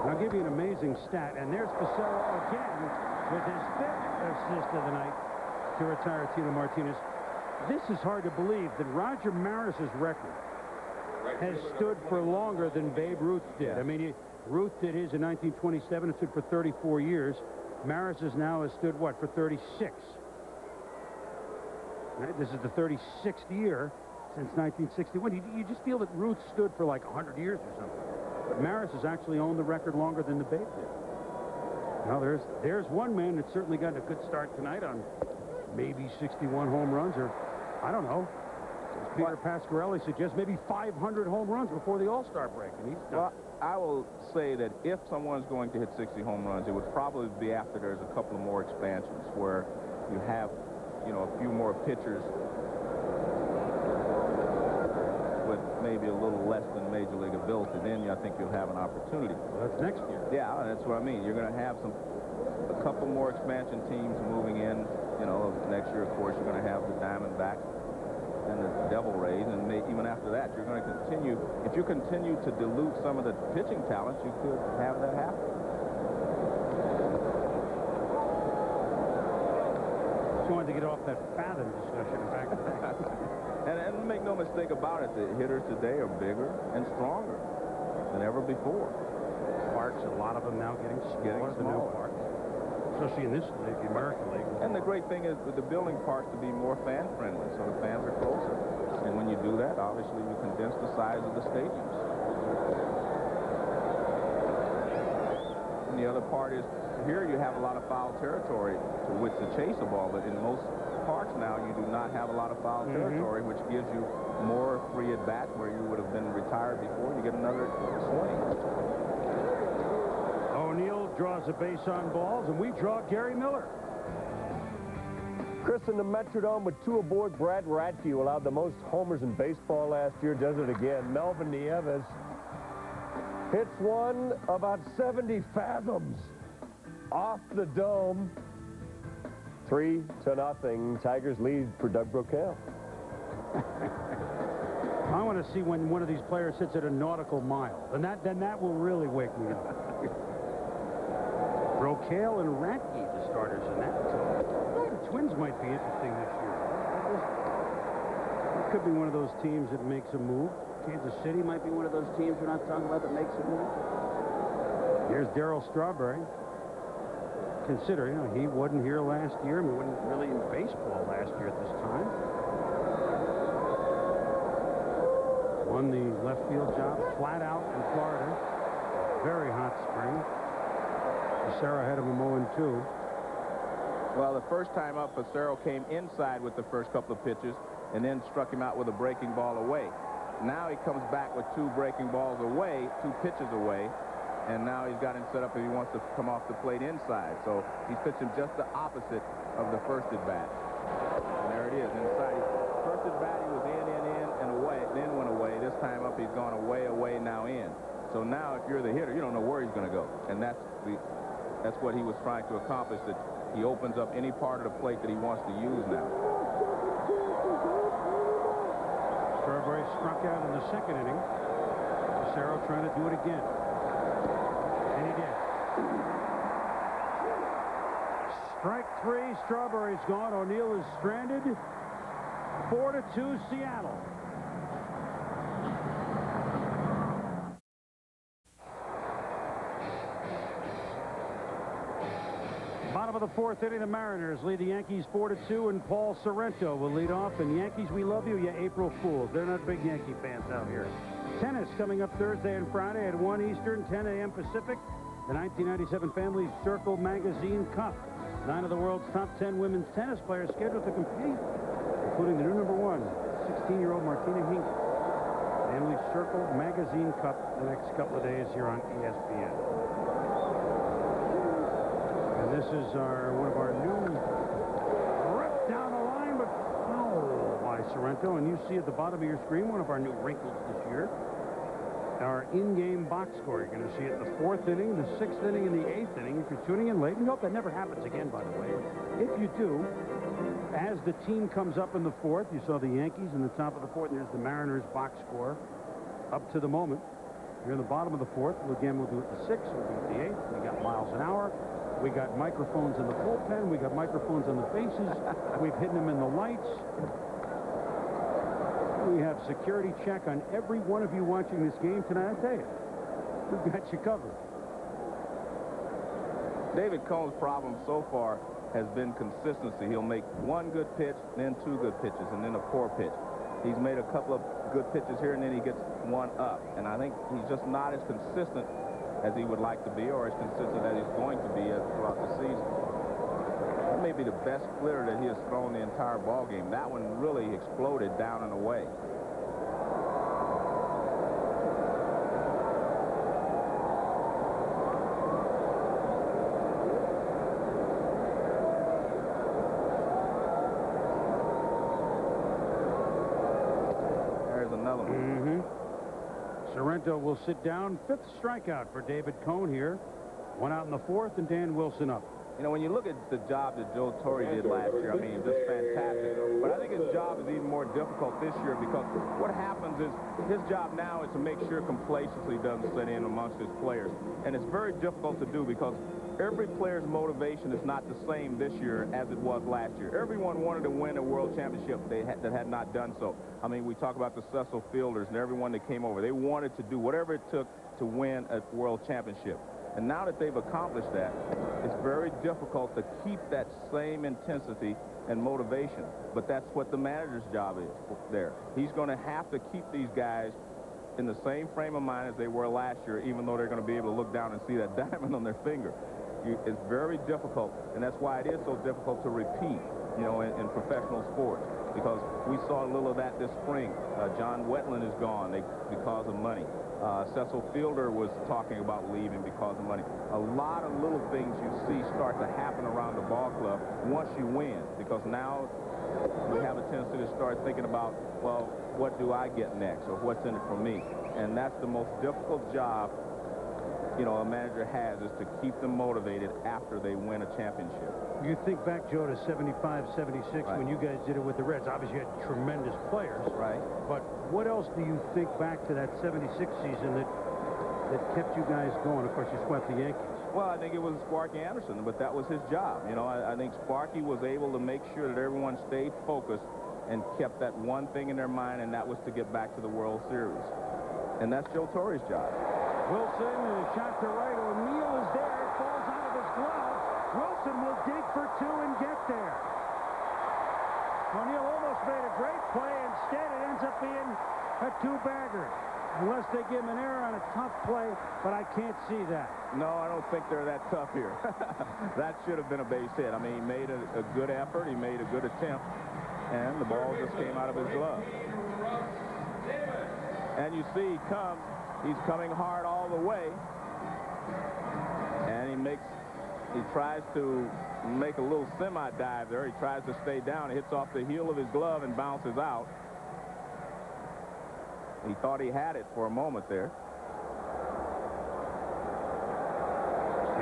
And I'll give you an amazing stat, and there's Fassero again with his 5th assist of the night to retire Tino Martinez. This is hard to believe that Roger Maris's record has stood for longer than Babe Ruth did. Yeah. I mean, Ruth did his in 1927. It stood for 34 years. Maris's now has stood, what, for 36. Right? This is the 36th year since 1961. You just feel that Ruth stood for like 100 years or something. But Maris has actually owned the record longer than the Babe did. Now, there's one man that's certainly gotten a good start tonight on maybe 61 home runs, or I don't know. Peter Pasquarelli suggests maybe 500 home runs before the All-Star break, and he's done. Well, I will say that if someone's going to hit 60 home runs, it would probably be after there's a couple of more expansions where you have, you know, a few more pitchers with maybe a little less than Major League ability. Then I think you'll have an opportunity. Well, that's next year. Yeah, that's what I mean. You're going to have a couple more expansion teams moving in. You know, next year, of course, you're going to have the Diamondbacks and the Devil Rays, and even after that, you're going to continue. If you continue to dilute some of the pitching talents, you could have that happen. Just wanted to get off that fathom discussion and back to that. And make no mistake about it, the hitters today are bigger and stronger than ever before. Parks, a lot of them now getting smaller than new parks, especially in this league, the American League. And the great thing is with the building parks to be more fan-friendly, so the fans are closer. And when you do that, obviously you condense the size of the stadiums. And the other part is, here you have a lot of foul territory to which to chase a ball, but in most parks now you do not have a lot of foul territory, which gives you more free at bat where you would have been retired before. You get another swing. O'Neill draws a base on balls, and we draw Gary Miller. Chris in the Metrodome with 2 aboard. Brad Radke, who allowed the most homers in baseball last year, does it again. Melvin Nieves hits one about 70 fathoms off the dome. 3-0. Tigers lead for Doug Brocail. I want to see when one of these players hits at a nautical mile. Then that will really wake me up. Brocail and Radke, the starters in that. The Twins might be interesting this year. It could be one of those teams that makes a move. Kansas City might be one of those teams we're not talking about that makes a move. Here's Darryl Strawberry. Consider, you know, he wasn't here last year. I mean, he wasn't really in baseball last year at this time. Won the left field job flat out in Florida. Very hot spring. Fassero ahead of him 0-2. Well, the first time up, Fassero came inside with the first couple of pitches and then struck him out with a breaking ball away. Now he comes back with 2 breaking balls away, 2 pitches away, and now he's got him set up and he wants to come off the plate inside. So he's pitching just the opposite of the first at bat. And there it is, inside. First at bat, he was in, and away, then went away. This time up, he's gone away, now in. So now, if you're the hitter, you don't know where he's going to go. And that's what he was trying to accomplish, that he opens up any part of the plate that he wants to use now. Strawberry struck out in the second inning. Fassero trying to do it again. And he did. Strike 3. Strawberry's gone. O'Neill is stranded. 4-2 Seattle. Bottom of the 4th inning, the Mariners lead the Yankees 4-2, and Paul Sorrento will lead off. And Yankees, we love you, you April Fools. They're not big Yankee fans out here. Tennis coming up Thursday and Friday at 1 Eastern, 10 a.m. Pacific. The 1997 Family Circle Magazine Cup. 9 of the world's top 10 women's tennis players scheduled to compete, including the new #1, 16-year-old Martina Hingis. And Circle Magazine Cup the next couple of days here on ESPN. And this is one of our new rep down the line, but foul by Sorrento. And you see at the bottom of your screen one of our new wrinkles this year. Our in-game box score. You're going to see it in the 4th inning, the 6th inning, and the 8th inning. If you're tuning in late, and hope that never happens again, by the way. If you do, as the team comes up in the 4th, you saw the Yankees in the top of the 4th, and there's the Mariners box score up to the moment. You're in the bottom of the 4th. Again, we'll do it the 6th, we'll do it the 8th. We got miles an hour. We got microphones in the bullpen. We got microphones on the faces. We've hidden them in the lights. We have security check on every one of you watching this game tonight. I tell you, we've got you covered. David Cone's problem so far has been consistency. He'll make one good pitch, then 2 good pitches, and then a poor pitch. He's made a couple of good pitches here, and then he gets one up. And I think he's just not as consistent as he would like to be, or as consistent as he's going to be throughout the season. That may be the best splitter that he has thrown the entire ball game. That one really exploded down and away. There's another one. Sorrento will sit down. 5th strikeout for David Cone here. 1 out in the 4th, and Dan Wilson up. You know, when you look at the job that Joe Torre did last year, I mean, just fantastic. But I think his job is even more difficult this year, because what happens is his job now is to make sure complacency doesn't set in amongst his players. And it's very difficult to do, because every player's motivation is not the same this year as it was last year. Everyone wanted to win a world championship that had not done so. I mean, we talk about the Cecil Fielders and everyone that came over. They wanted to do whatever it took to win a world championship. And now that they've accomplished that, it's very difficult to keep that same intensity and motivation. But that's what the manager's job is there. He's going to have to keep these guys in the same frame of mind as they were last year, even though they're going to be able to look down and see that diamond on their finger. It's very difficult, and that's why it is so difficult to repeat, you know, in professional sports, because we saw a little of that this spring. John Wetland is gone because of money. Cecil Fielder was talking about leaving because of money. A lot of little things you see start to happen around the ball club once you win, because now we have a tendency to start thinking about, well, what do I get next, or what's in it for me? And that's the most difficult job, you know, a manager has, is to keep them motivated after they win a championship. You think back, Joe, to 75, 76, right, when you guys did it with the Reds. Obviously, you had tremendous players. Right. But what else do you think back to that 76 season that kept you guys going? Of course, you swept the Yankees. Well, I think it was Sparky Anderson, but that was his job. You know, I think Sparky was able to make sure that everyone stayed focused and kept that one thing in their mind, and that was to get back to the World Series. And that's Joe Torre's job. Wilson, a shot to right. O'Neill is there. It falls out of his glove. Wilson will dig for 2 and get there. O'Neill almost made a great play. Instead, it ends up being a 2-bagger. Unless they give him an error on a tough play, but I can't see that. No, I don't think they're that tough here. That should have been a base hit. I mean, he made a good effort. He made a good attempt, and the ball just came out of his glove. And you see he comes. He's coming hard all the way, and he tries to make a little semi-dive there. He tries to stay down. He hits off the heel of his glove and bounces out. He thought he had it for a moment there.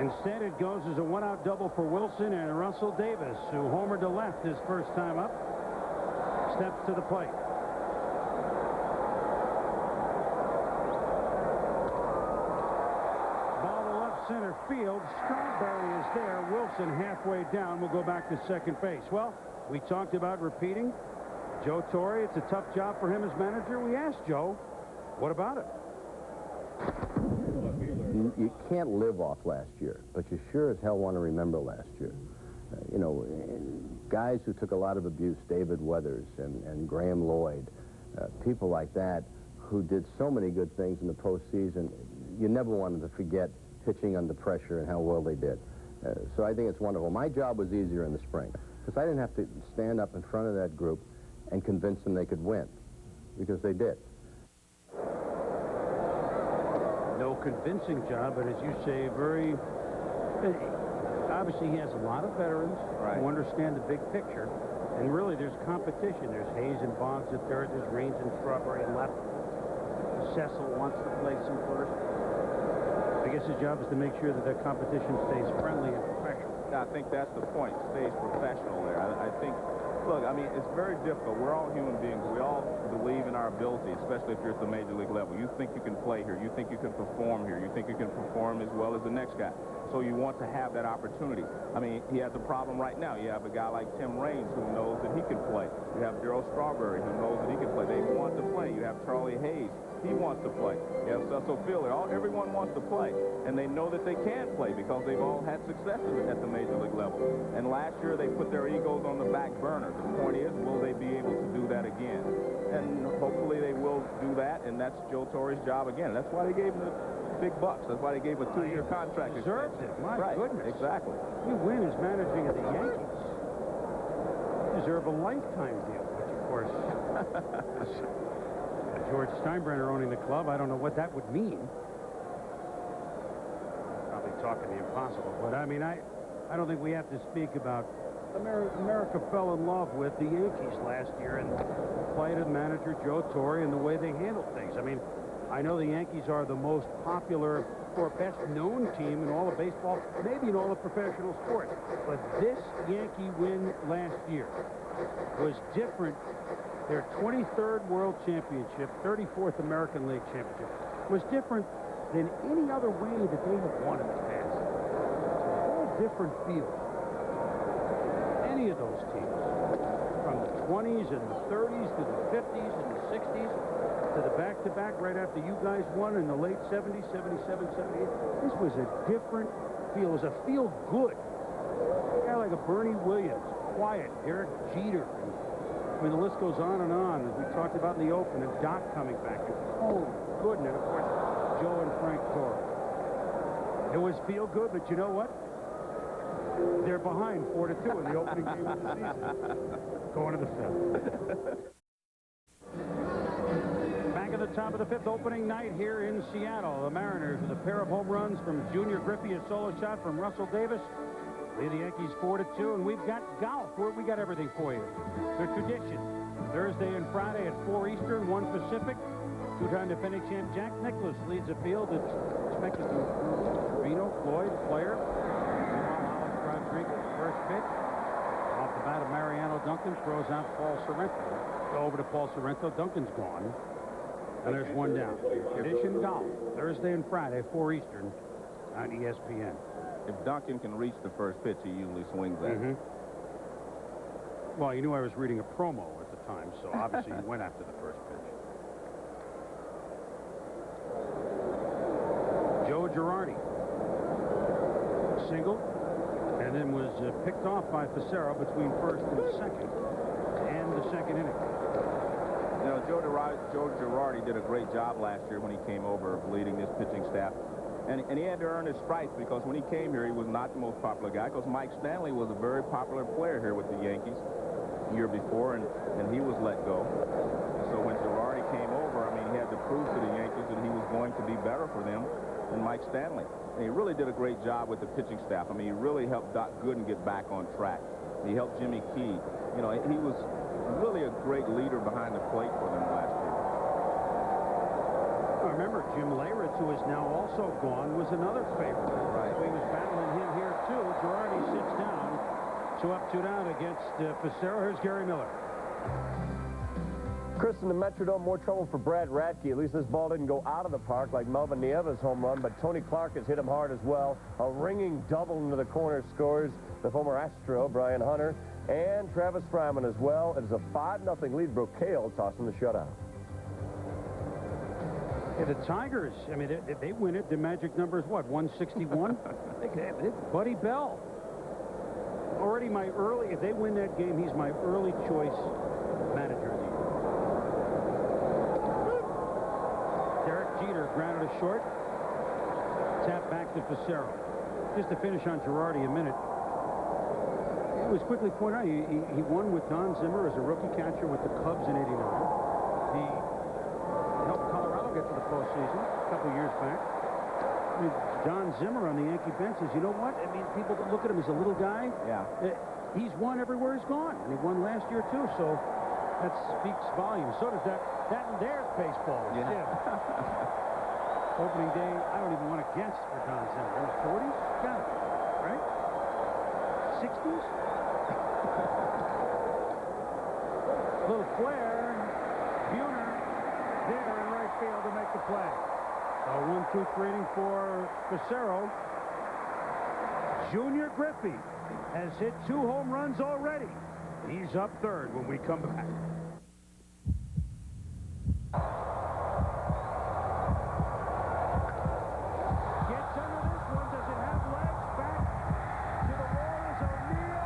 Instead, it goes as a 1-out double for Wilson, and Russell Davis, who homered to left his first time up, steps to the plate. Center field. Strawberry is there. Wilson halfway down. We'll go back to second base. Well, we talked about repeating. Joe Torre, it's a tough job for him as manager. We asked Joe, what about it? You can't live off last year, but you sure as hell want to remember last year. You know, guys who took a lot of abuse, David Weathers and Graham Lloyd, people like that who did so many good things in the postseason. You never wanted to forget pitching under pressure and how well they did. So I think it's wonderful. My job was easier in the spring, because I didn't have to stand up in front of that group and convince them they could win, because they did. no convincing job, but as you say, very... Obviously, he has a lot of veterans who understand the big picture. And really, there's competition. There's Hayes and Boggs at third. There's Raines and Strawberry at left. Cecil wants to place him first. I guess his job is to make sure that their competition stays friendly and professional. I think that's the point. Stays professional there. I think, look, I mean, it's very difficult. We're all human beings. We all believe in our ability, especially if you're at the major league level. You think you can play here. You think you can perform here. You think you can perform as well as the next guy. So you want to have that opportunity. I mean, he has a problem right now. You have a guy like Tim Raines who knows that he can play. You have Darryl Strawberry who knows that he can play. They want to play. You have Charlie Hayes. He wants to play. You have Cecil Fielder. Everyone wants to play. And they know that they can play because they've all had success at the major league level. And last year they put their egos on the back burner. The point is, will they be able to do that again? And hopefully they will do that, and that's Joe Torre's job again. That's why they gave him the big bucks. That's why they gave a 2-year contract. Deserves it. My goodness. Exactly. You win as managing of the Yankees. You deserve a lifetime deal, which, of course, George Steinbrenner owning the club, I don't know what that would mean. Probably talking the impossible. But, I mean, I don't think we have to speak about America fell in love with the Yankees last year and played with manager Joe Torre and the way they handled things. I mean, I know the Yankees are the most popular or best-known team in all of baseball, maybe in all of professional sports. But this Yankee win last year was different. Their 23rd World Championship, 34th American League Championship, was different than any other way that they have won in the past. It's a whole different feel. Any of those teams, from the 20s and the 30s to the 50s and the 60s, to the back-to-back right after you guys won in the late 70s, 77, 78. This was a different feel. It was a feel-good. A guy like a Bernie Williams, quiet, Derek Jeter. I mean, the list goes on and on, as we talked about in the open, and Doc coming back. Oh, good. And, of course, Joe and Frank Torre. It was feel-good, but you know what? They're behind 4-2 in the opening game of the season. Going to the fifth. Back at the top of the fifth, opening night here in Seattle. The Mariners with a pair of home runs from Junior Griffey, a solo shot from Russell Davis. Lead the Yankees 4-2, and we've got golf. We got everything for you. The tradition. Thursday and Friday at 4 Eastern, 1 Pacific. Two-time defending champ Jack Nicklaus leads the field. It's expected to Trevino, Floyd, Player. Rodriguez, first pitch. Off the bat of Mariano Duncan, throws out Paul Sorrento. Go over to Paul Sorrento. Duncan's gone. And there's one down. Tradition golf. Thursday and Friday, 4 Eastern on ESPN. If Duncan can reach the first pitch, he usually swings at it. Well, you knew I was reading a promo at the time, so obviously he went after the first pitch. Joe Girardi. Single. And then was picked off by Fassero between first and second. And the second inning. You know, Joe Girardi did a great job last year when he came over leading this pitching staff. And he had to earn his stripes because when he came here, he was not the most popular guy because Mike Stanley was a very popular player here with the Yankees the year before, and he was let go. And so when Girardi came over, I mean, he had to prove to the Yankees that he was going to be better for them than Mike Stanley. And he really did a great job with the pitching staff. I mean, he really helped Doc Gooden get back on track. He helped Jimmy Key. You know, he was really a great leader behind the plate for them last year. Remember, Jim Leyritz, who is now also gone, was another favorite. Right. So he was battling him here, too. Girardi sits down. 2 up, 2 down against Fassero. Here's Gary Miller. Chris, in the Metrodome, more trouble for Brad Radke. At least this ball didn't go out of the park like Melvin Nieves' home run, but Tony Clark has hit him hard as well. A ringing double into the corner scores the former Astro, Brian Hunter, and Travis Fryman as well. It is a 5-0 lead. Brocale tossing the shutout. Yeah, the Tigers, I mean, if they win it, the magic number is what, 161? They could have it. Buddy Bell. Already if they win that game, he's my early choice manager of the year. Derek Jeter grounded a short. Tap back to Fassero. Just to finish on Girardi a minute. It was quickly pointed out, he won with Don Zimmer as a rookie catcher with the Cubs in '89. He helped Colorado get to the postseason a couple years back. I mean, Don Zimmer on the Yankee bench says, you know what? I mean, people look at him as a little guy. Yeah. He's won everywhere he's gone, and he won last year too. So that speaks volumes. So does that and there's baseball. Yeah. Opening day, I don't even want to guess for Don Zimmer. In the 40s? Got it. Right? 60s? Little flare. Buhner there in right field to make the play. A 1-2 rating for Fassero. Junior Griffey has hit 2 home runs already. He's up third when we come back. Gets under this one. Does it have legs? Back to the wall is O'Neill.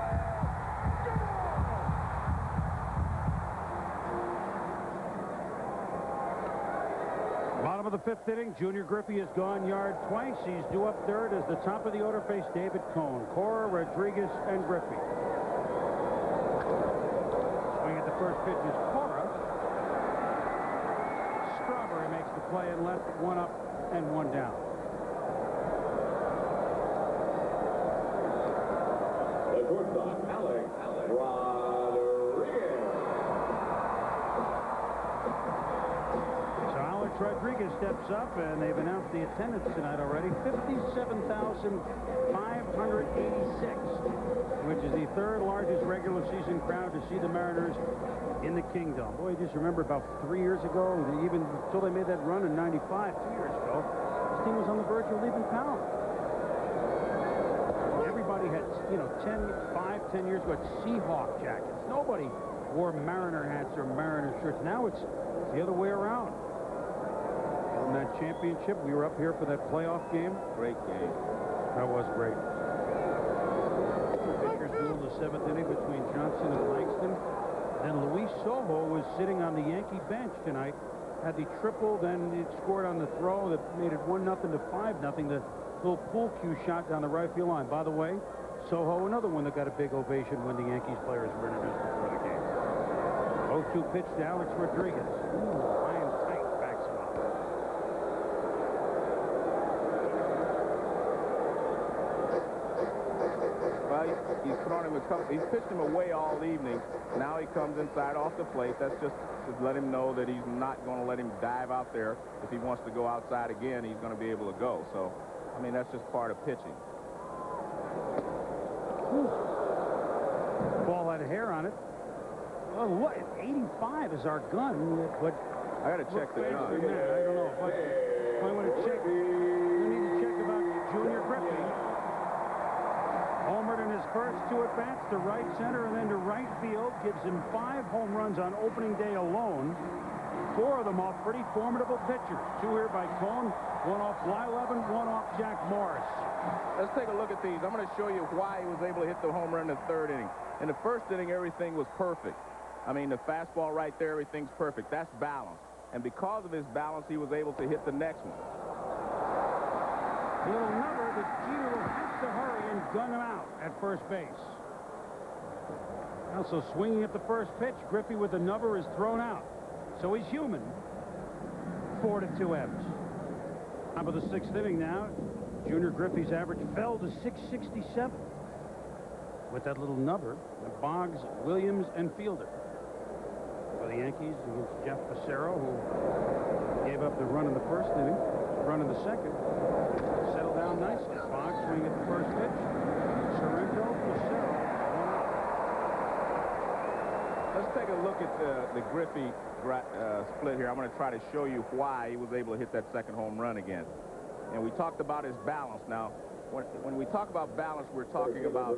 Bottom of the 5th inning, Junior Griffey has gone yard twice. He's due up third as the top of the order face David Cone, Cora, Rodriguez, and Griffey. Swing at the first pitch is Cora. Strawberry makes the play and left, 1 up and 1 down. The shortstop, Alex Rodriguez. Rodriguez steps up, and they've announced the attendance tonight already. 57,586, which is the 3rd largest regular season crowd to see the Mariners in the Kingdom. Boy, just remember about 3 years ago, even until they made that run in '95, 2 years ago, this team was on the verge of leaving town. Everybody had, 10 years ago, had Seahawk jackets. Nobody wore Mariner hats or Mariner shirts. Now it's the other way around. In that championship, we were up here for that playoff game. Great game. That was great. Pitchers duel in the 7th inning between Johnson and Langston. Then Luis Sojo was sitting on the Yankee bench tonight. Had the triple, then it scored on the throw that made it 1-0 to 5-0. The little pool cue shot down the right field line. By the way, Sojo, another one that got a big ovation when the Yankees players were introduced before the game. 0-2 pitch to Alex Rodriguez. High and tight, backs him up. Well, he's thrown him he's pitched him away all evening. Now he comes inside off the plate. That's just to let him know that he's not going to let him dive out there. If he wants to go outside again, he's going to be able to go. So, I mean, that's just part of pitching. Ball had hair on it. Oh, what? 85 is our gun, but I got to check the gun. I don't know. But I want to check. We need to check about Junior Griffey. Homered in his first 2 at-bats to right center and then to right field. Gives him 5 home runs on opening day alone. 4 of them off pretty formidable pitchers. 2 here by Cone, 1 off Blyleven, 1 off Jack Morris. Let's take a look at these. I'm going to show you why he was able to hit the home run in the 3rd inning. In the 1st inning, everything was perfect. I mean, the fastball right there, everything's perfect. That's balance. And because of his balance, he was able to hit the next one. Little number that Jeter will have to hurry and gun him out at first base. Also swinging at the first pitch, Griffey with the number is thrown out. So he's human. 4-2 M's. Top of the 6th inning now. Junior Griffey's average fell to 667. With that little number, Boggs, Williams, and Fielder. For the Yankees against Jeff Fassero, who gave up the run in the 1st inning, run in the 2nd. Settled down nicely. Boggs swing at the first pitch. Sorrento, Fassero, 1 out. Let's take a look at the Griffey split here. I'm going to try to show you why he was able to hit that 2nd home run again. And we talked about his balance. Now, when we talk about balance, we're talking about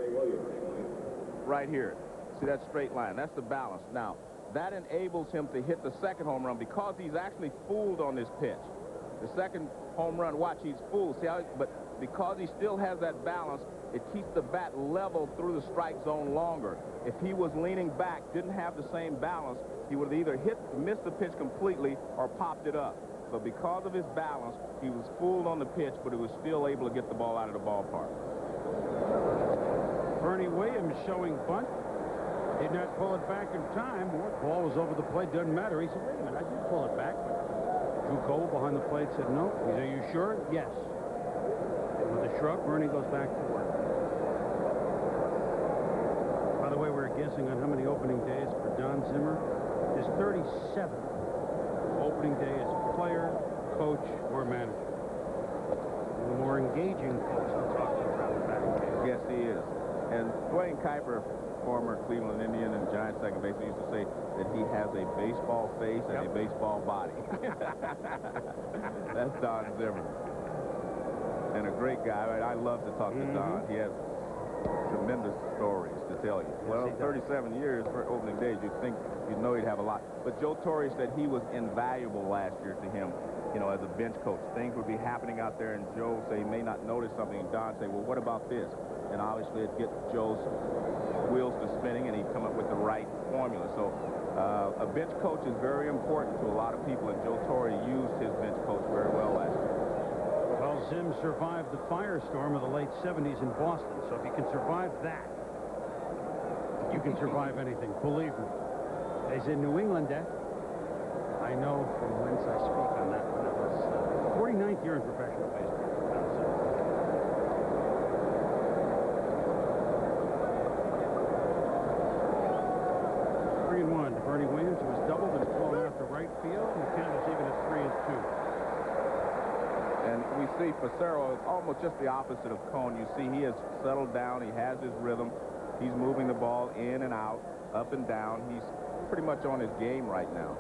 right here. See that straight line? That's the balance. Now, that enables him to hit the 2nd home run because he's actually fooled on this pitch. The 2nd home run, watch, he's fooled. See how? But because he still has that balance, it keeps the bat level through the strike zone longer. If he was leaning back, didn't have the same balance, he would have either missed the pitch completely or popped it up. But because of his balance, he was fooled on the pitch, but he was still able to get the ball out of the ballpark. Bernie Williams showing bunt. Did not pull it back in time. Ball was over the plate. Doesn't matter. He said, wait a minute, I did pull it back. But Drew Cole behind the plate said no. He said, are you sure? Yes. And with a shrug, Bernie goes back to work. By the way, we're guessing on how many opening days for Don Zimmer. His 37th opening day as a player, coach, or manager. One of the more engaging folks to talk to around the back. Yes, he is. And Dwayne Kuiper, former Cleveland Indian and Giants second baseman, used to say that he has a baseball face and a baseball body. That's Don Zimmer. And a great guy. I love to talk to Don. He has tremendous stories to tell you. Well, 37 years for opening days, you'd think you'd know he'd have a lot. But Joe Torre said he was invaluable last year to him, you know, as a bench coach. Things would be happening out there, and Joe say he may not notice something, and Don say, well, what about this? And obviously it'd get Joe's wheels to spinning, and he'd come up with the right formula. So a bench coach is very important to a lot of people, and Joe Torre used his bench coach very well last year. Well, Zim survived the firestorm of the late 70s in Boston, so if you can survive that, you can survive anything, believe me. He's in New England, I know from whence I speak on that one. That was 49th year in professional baseball. 3-1 to Bernie Williams, who was doubled and thrown out to right field. And the count is even at 3-2. And we see Fassero is almost just the opposite of Cone. You see he has settled down. He has his rhythm. He's moving the ball in and out, up and down. He's pretty much on his game right now.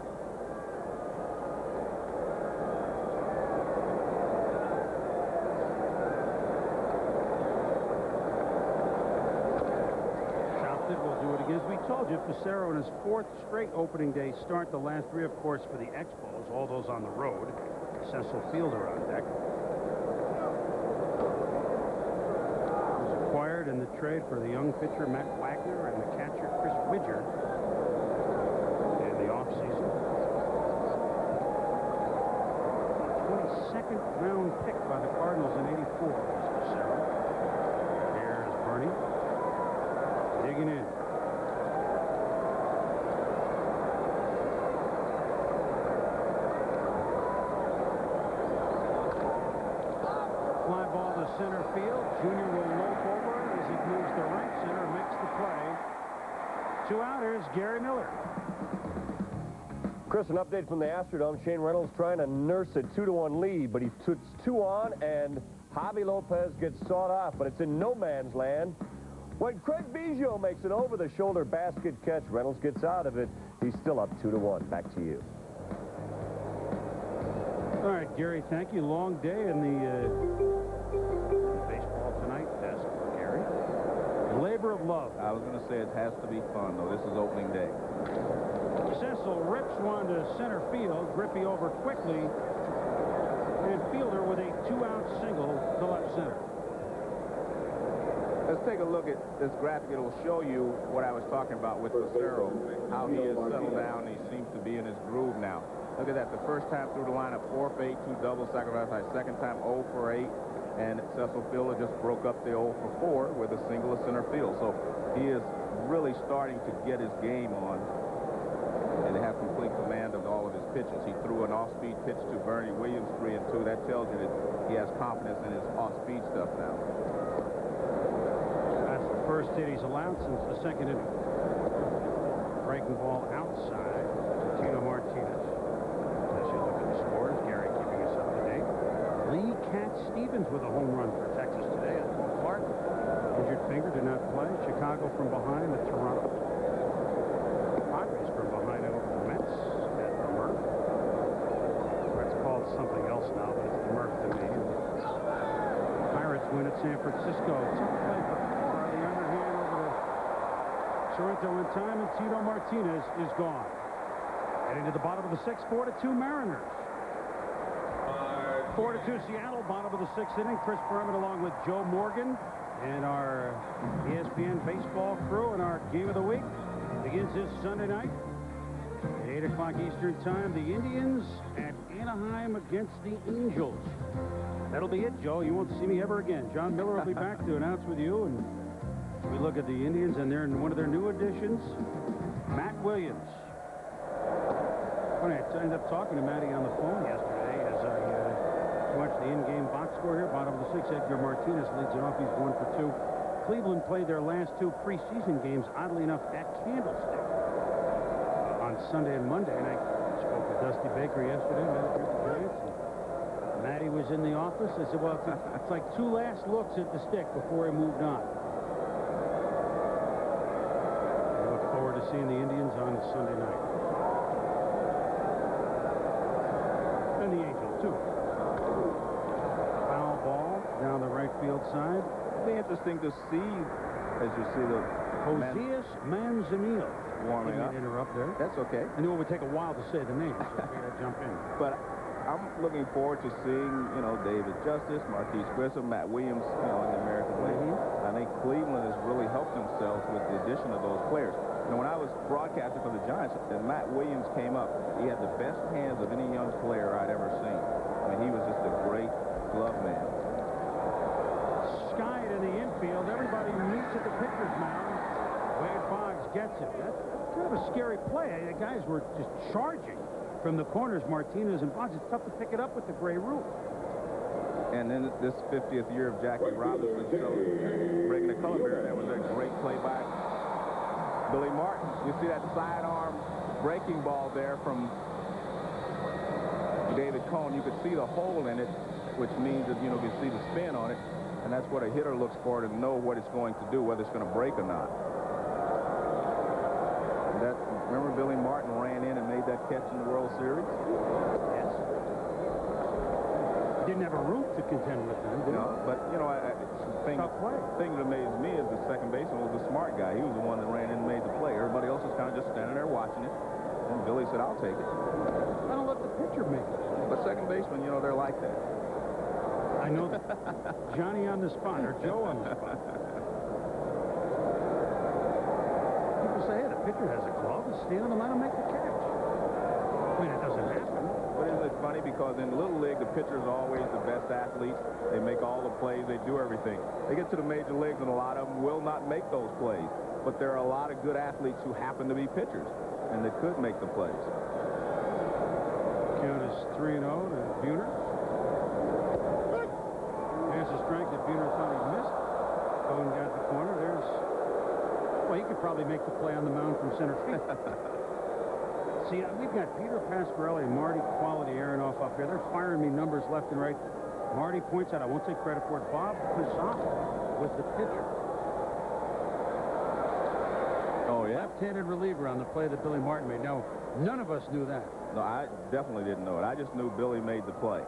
Southwood will do it again. As we told you, Fassero in his 4th straight opening day start. The last 3, of course, for the Expos, all those on the road. Cecil Fielder on deck. Was acquired in the trade for the young pitcher Matt Wagner and the catcher Chris Widger in the offseason. 22nd round pick by the Cardinals in '84 was Fassero. Here's Bernie digging in. Fly ball to center field. Junior will lope over as he moves to right center, makes the play. 2 out. Here's Gary Miller. Chris, an update from the Astrodome. Shane Reynolds trying to nurse a 2-1 lead, but he puts 2 on, and Javi Lopez gets sawed off, but it's in no man's land. When Craig Biggio makes an over-the-shoulder basket catch, Reynolds gets out of it. He's still up 2-1. Back to you. All right, Gary, thank you. Long day in the baseball tonight desk for Gary. Labor of love. I was going to say it has to be fun, though. This is opening day. Cecil rips one to center field. Griffey over quickly. And Fielder with a 2-out single to left center. Let's take a look at this graphic. It will show you what I was talking about with Fassero, how he has settled down. He seems to be in his groove now. Look at that. The first time through the lineup, 4 for 8, 2 double sacrifice. Second time, 0 for 8. And Cecil Fielder just broke up the 0 for 4 with a single to center field. So he is really starting to get his game on and have complete command of all of his pitches. He threw an off-speed pitch to Bernie Williams, 3-2. That tells you that he has confidence in his off-speed stuff now. That's the first hit he's allowed since the 2nd inning. Breaking ball outside to Tino Martinez. As you look at the scores, Gary keeping us up to date. Lee Cat Stevens with a home run for Texas today. Clark, injured finger, did not play. Chicago from behind at Toronto. Padres from behind over the Mets at the Murph. It's called something else now, but it's the Murph to me. Pirates win at San Francisco. Tough play for Cora. The underhand over to Sorrento in time, and Tito Martinez is gone. Heading to the bottom of the 6th, 4-2 Mariners. 4-2 Seattle, bottom of the 6th inning. Chris Berman along with Joe Morgan and our ESPN baseball crew, and our game of the week begins this Sunday night at 8 o'clock Eastern time. The Indians at Anaheim against the Angels. That'll be it, Joe. You won't see me ever again. John Miller will be back to announce with you, and we look at the Indians, and they're in one of their new additions, Matt Williams. Funny, I ended up talking to Matty on the phone yesterday as I watched The in-game box score here, bottom of the 6th, Edgar Martinez leads it off. He's 1 for 2. Cleveland played their last 2 preseason games, oddly enough, at Candlestick on Sunday and Monday. And I spoke with Dusty Baker yesterday, manager of the Giants. Matty was in the office. I said, well, it's like 2 last looks at the stick before he moved on. I look forward to seeing the Indians on Sunday night. And the Angels, too. Foul ball down the right field side. It'll be interesting to see, as you see the Josias Manzanillo warming up. Interrupt there. That's okay. I knew it would take a while to say the name, so I figured I'd jump in. But I'm looking forward to seeing, you know, David Justice, Marquise Grissom, Matt Williams, you know, in the American League. I think Cleveland has really helped themselves with the addition of those players. You know, when I was broadcasting for the Giants, and Matt Williams came up, he had the best hands of any young player I'd ever seen. I mean, he was just a great glove man. Skied in the infield. Everybody meets at the pitcher's mound. Wade Boggs gets it. That's kind of a scary play. The guys were just charging from the corners, Martinez and Boggs. It's tough to pick it up with the gray roof. And then this 50th year of Jackie Robinson, so breaking the color barrier, that was a great play by Billy Martin. You see that sidearm breaking ball there from David Cone. You could see the hole in it, which means that, you know, you can see the spin on it. And that's what a hitter looks for, to know what it's going to do, whether it's going to break or not. Remember Billy Martin ran in and made that catch in the World Series? Yes. Didn't have a roof to contend with them, did he? No, but, you know, the thing that amazed me is the second baseman was the smart guy. He was the one that ran in and made the play. Everybody else was kind of just standing there watching it. And Billy said, I'll take it. I don't let the pitcher make it. But second baseman, you know, they're like that. I know that. Johnny on the spot, or Joe on the spot. People say, hey, the pitcher has a glove. Stand on the line and make the catch. I mean, it doesn't happen. But isn't it funny? Because in Little League, the pitcher's always the best athletes. They make all the plays. They do everything. They get to the major leagues, and a lot of them will not make those plays. But there are a lot of good athletes who happen to be pitchers, and they could make the plays. Count is 3-0 to Buhner. There's a strike that Buhner thought he missed. Cohen got the corner. There's... Well, he could probably make the play on the mound from center field. See, we've got Peter Pasquarelli and Marty Quality Aronoff up here. They're firing me numbers left and right. Marty points out, I won't take credit for it, Bob Pizzato was the pitcher. Oh, yeah? Left-handed reliever on the play that Billy Martin made. Now, none of us knew that. No, I definitely didn't know it. I just knew Billy made the play.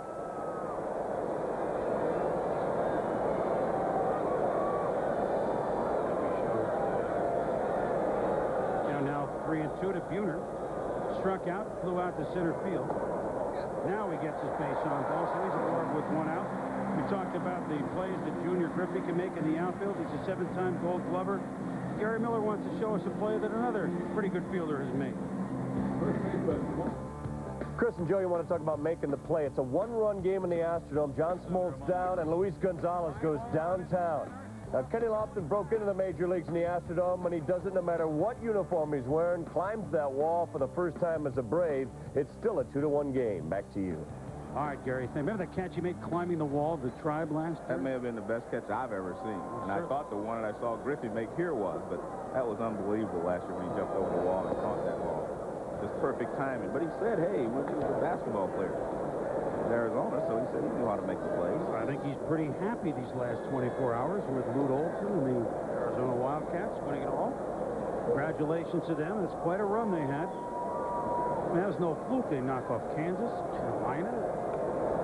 Now 3-2 to Buhner. Struck out, flew out to center field. Now he gets his base on ball, so he's aboard with 1 out. We talked about the plays that Junior Griffey can make in the outfield. He's a 7-time Gold Glover. Gary Miller wants to show us a play that another pretty good fielder has made. Chris and Joe, you want to talk about making the play. It's a 1-run game in the Astrodome. John Smoltz down, and Luis Gonzalez goes downtown. Now, Kenny Lofton broke into the major leagues in the Astrodome, and he does it no matter what uniform he's wearing, climbs that wall for the first time as a Brave. It's still a 2-1 game. Back to you. All right, Gary. Remember that catch he made climbing the wall of the Tribe last year? That may have been the best catch I've ever seen. And I thought the one that I saw Griffey make here was, but that was unbelievable last year when he jumped over the wall and caught that ball. Just perfect timing. But he said, hey, he was a basketball player in Arizona, so he said he knew how to make the plays. I think he's pretty happy these last 24 hours with Lute Olson and the Arizona Wildcats winning it all. Congratulations to them. It's quite a run they had. That was no fluke. They knock off Kansas, Carolina,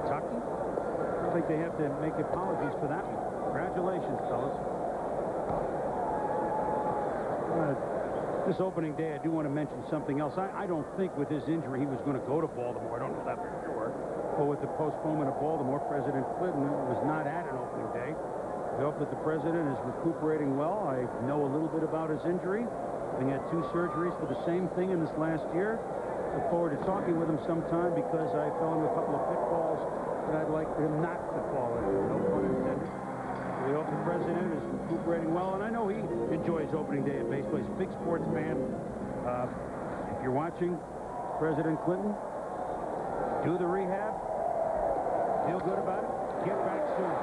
Kentucky. I think they have to make apologies for that one. Congratulations, fellas. This opening day, I do want to mention something else. I don't think with his injury he was going to go to Baltimore. I don't know that for sure. But with the postponement of Baltimore, President Clinton was not at an opening day. We hope that the president is recuperating well. I know a little bit about his injury. He had 2 surgeries for the same thing in this last year. Look forward to talking with him sometime because I fell into a couple of pitfalls that I'd like him not to fall into. No pun intended. We hope the president is recuperating well, and I know he enjoys opening day at baseball. He's a big sports fan. If you're watching President Clinton do the rehab, feel good about it. get back soon.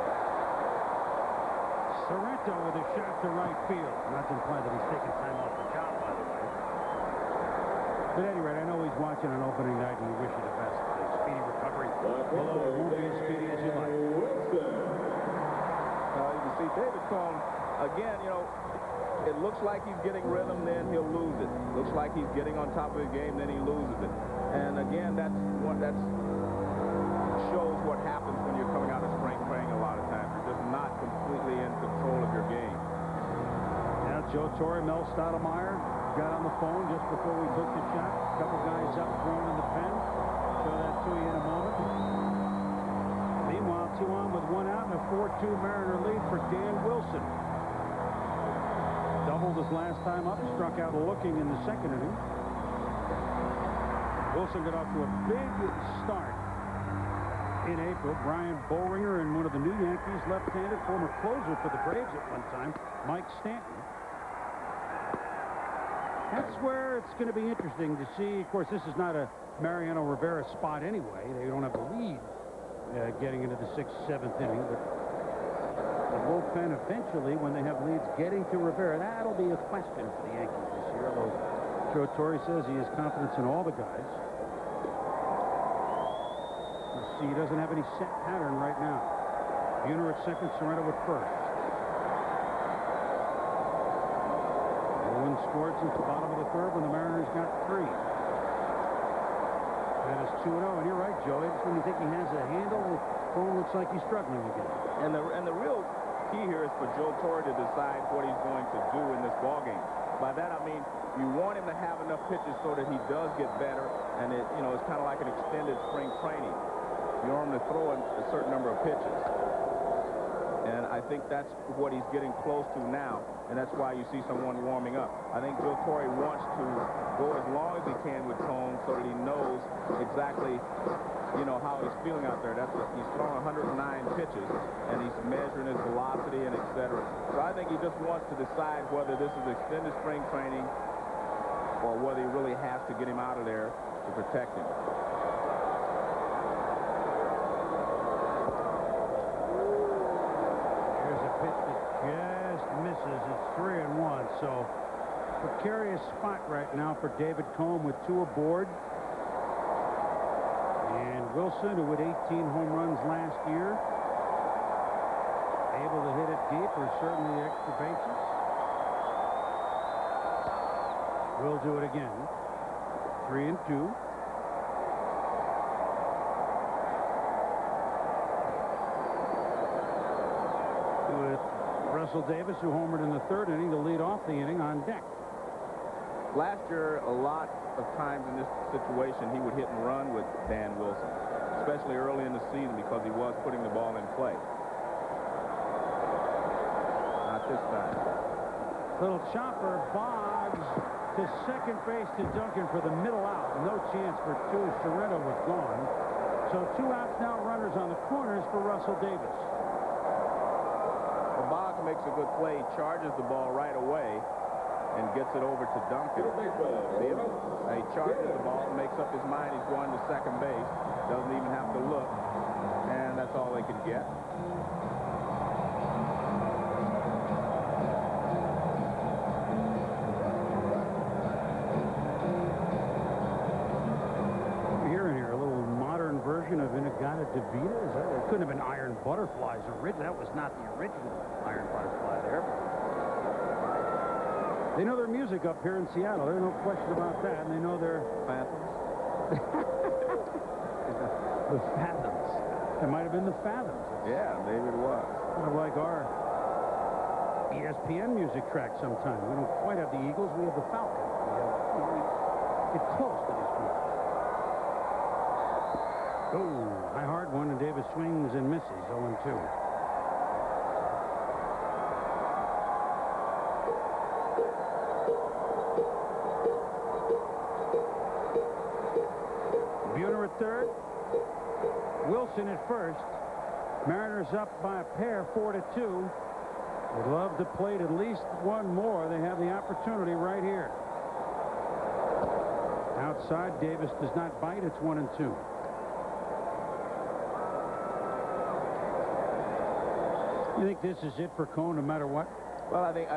Sorrento with a shot to right field. Not to imply that he's taking time off the job, by the way. But at any rate, I know he's watching on opening night, and we wish you the best. A speedy recovery. Although it won't be as speedy as you like. You can see David Cone, again, you know, it looks like he's getting rhythm, then he'll lose it. Looks like he's getting on top of the game, then he loses it. And again, that shows what happens when you're coming out of spring training a lot of times. You're just not completely in control of your game. Now Joe Torre, Mel Stottlemyre got on the phone just before we took the shot. A couple guys up thrown in the pen. Show that to you in a moment. Meanwhile, 2 on with 1 out and a 4-2 Mariner lead for Dan Wilson. Doubled his last time up, struck out looking in the second inning. Wilson got off to a big start in April. Brian Boehringer and one of the new Yankees, left-handed former closer for the Braves at one time, Mike Stanton. That's where it's going to be interesting to see. Of course, this is not a Mariano Rivera spot anyway. They don't have a lead getting into the 6th, 7th inning. But the bullpen eventually, when they have leads, getting to Rivera, that'll be a question for the Yankees this year. Although Joe Torre says he has confidence in all the guys. You see, he doesn't have any set pattern right now. Buhner at second, Sorrento at first. No one scored since the bottom of the third when the Mariners got 3. That is 2-0, and you're right, Joe. It's when you think he has a handle, the phone looks like he's struggling again. And the real key here is for Joe Torre to decide what he's going to do in this ballgame. By that I mean you want him to have enough pitches so that he does get better, and it's kind of like an extended spring training. You want him to throw a certain number of pitches. And I think that's what he's getting close to now, and that's why you see someone warming up. I think Joe Torre wants to go as long as he can with Cone so that he knows exactly, how he's feeling out there. He's throwing 109 pitches, and he's measuring his velocity and etc. So I think he just wants to decide whether this is extended spring training or whether he really has to get him out of there to protect him. Misses. It's 3-1, so precarious spot right now for David Cone with 2 aboard. And Wilson, who had 18 home runs last year, able to hit it deep or certainly the extra bases. Will do it again. 3-2. With Russell Davis, who homered in the 3rd inning to lead off the inning, on deck. Last year, a lot of times in this situation, he would hit and run with Dan Wilson, especially early in the season because he was putting the ball in play. Not this time. Little chopper bogs to second base to Duncan for the middle out. No chance for 2. Sorrento was gone. So 2 outs now, runners on the corners for Russell Davis. Boggs makes a good play, charges the ball right away, and gets it over to Duncan. See him? He charges the ball, makes up his mind he's going to second base, doesn't even have to look, and that's all they can get. Of Inagata DeVita? It couldn't have been Iron Butterflies original. That was not the original Iron Butterfly there. They know their music up here in Seattle. There's no question about that. And they know their Phantoms. The Phantoms. It might have been the Phantoms. Yeah, maybe it was. Kind of like our ESPN music track sometime. We don't quite have the Eagles. We have the Falcons. We get close to these people. Oh, high hard one, and Davis swings and misses. 0-2. Buhner at third. Wilson at first. Mariners up by a pair, 4-2. Would love to plate at least one more. They have the opportunity right here. Outside, Davis does not bite. It's 1-2. You think this is it for Cone no matter what? Well, I think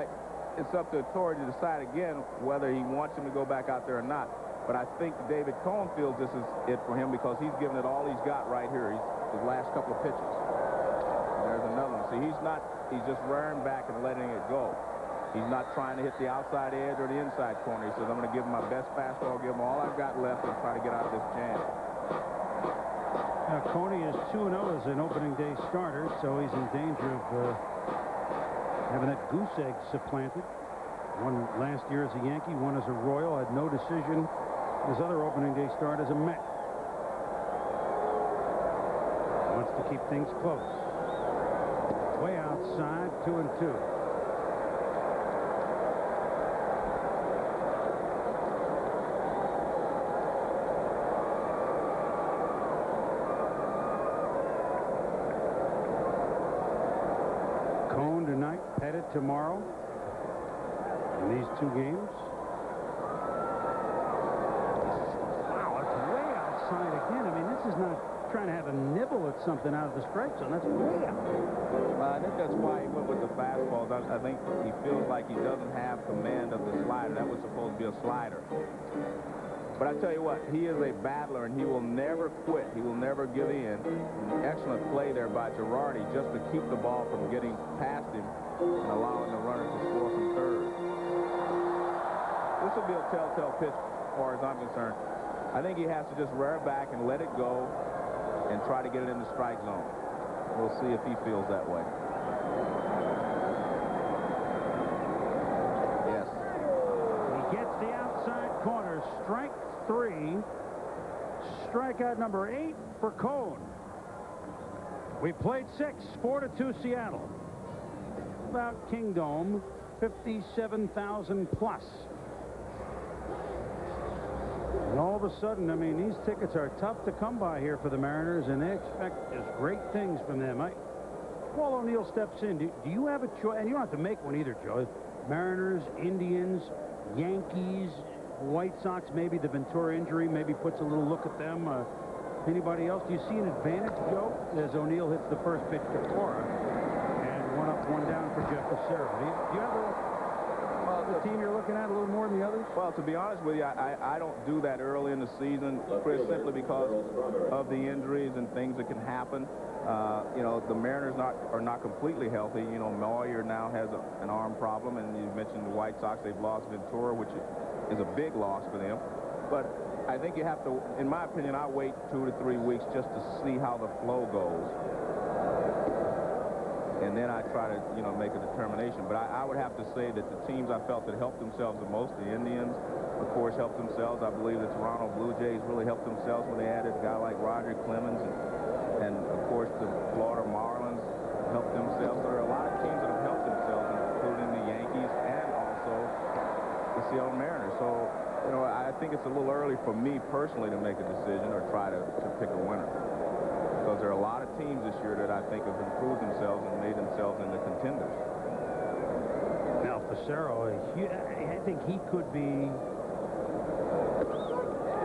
it's up to Torrey to decide again whether he wants him to go back out there or not. But I think David Cone feels this is it for him because he's given it all he's got right here. His last couple of pitches. There's another one. See, he's just rearing back and letting it go. He's not trying to hit the outside edge or the inside corner. He says, I'm going to give him my best fastball, give him all I've got left, and try to get out of this jam. Now, Coney is 2-0 as an opening day starter, so he's in danger of having that goose egg supplanted. One last year as a Yankee, one as a Royal, had no decision. His other opening day start as a Met. Wants to keep things close. Way outside, 2-2. Cone tonight, Pettit tomorrow. In these two games. Wow, it's way outside again. I mean, this is not trying to have a nibble at something out of the strike zone. That's way out. Well, I think that's why he went with the fastballs. I think he feels like he doesn't have command of the slider. That was supposed to be a slider. But I tell you what, he is a battler, and he will never quit. He will never give in. An excellent play there by Girardi just to keep the ball from getting past him and allowing the runner to score from third. This will be a telltale pitch as far as I'm concerned. I think he has to just rear back and let it go and try to get it in the strike zone. We'll see if he feels that way. Yes. He gets the outside corner. Strike 3. Strikeout number 8 for Cone. We played 6. 4-2 Seattle. About Kingdome, 57,000 plus. And all of a sudden, I mean, these tickets are tough to come by here for the Mariners, and they expect just great things from them. Paul O'Neill steps in. Do you have a choice? And you don't have to make one either, Joe. Mariners, Indians, Yankees, White Sox, maybe the Ventura injury maybe puts a little look at them. Anybody else? Do you see an advantage, Joe, as O'Neill hits the first pitch to Cora? And 1 up, 1 down for Jeff Fassero. Do you have a team you're looking at a little more than the others? Well, to be honest with you, I don't do that early in the season, Chris, simply because of the injuries and things that can happen. You know, the Mariners are not completely healthy. You know, Moyer now has an arm problem, and you mentioned the White Sox. They've lost Ventura, which is a big loss for them. But I think you have to, in my opinion, I wait 2 to 3 weeks just to see how the flow goes. And then I try to, you know, make a determination. But I would have to say that the teams I felt that helped themselves the most, the Indians, of course, helped themselves. I believe the Toronto Blue Jays really helped themselves when they added a guy like Roger Clemens. And of course, the Florida Marlins helped themselves. There are a lot of teams that have helped themselves, including the Yankees and also the Seattle Mariners. So, you know, I think it's a little early for me personally to make a decision or try to pick a winner. Because there are a lot of teams this year that I think have improved themselves and made themselves into contenders. Now, Fassero, I think he could be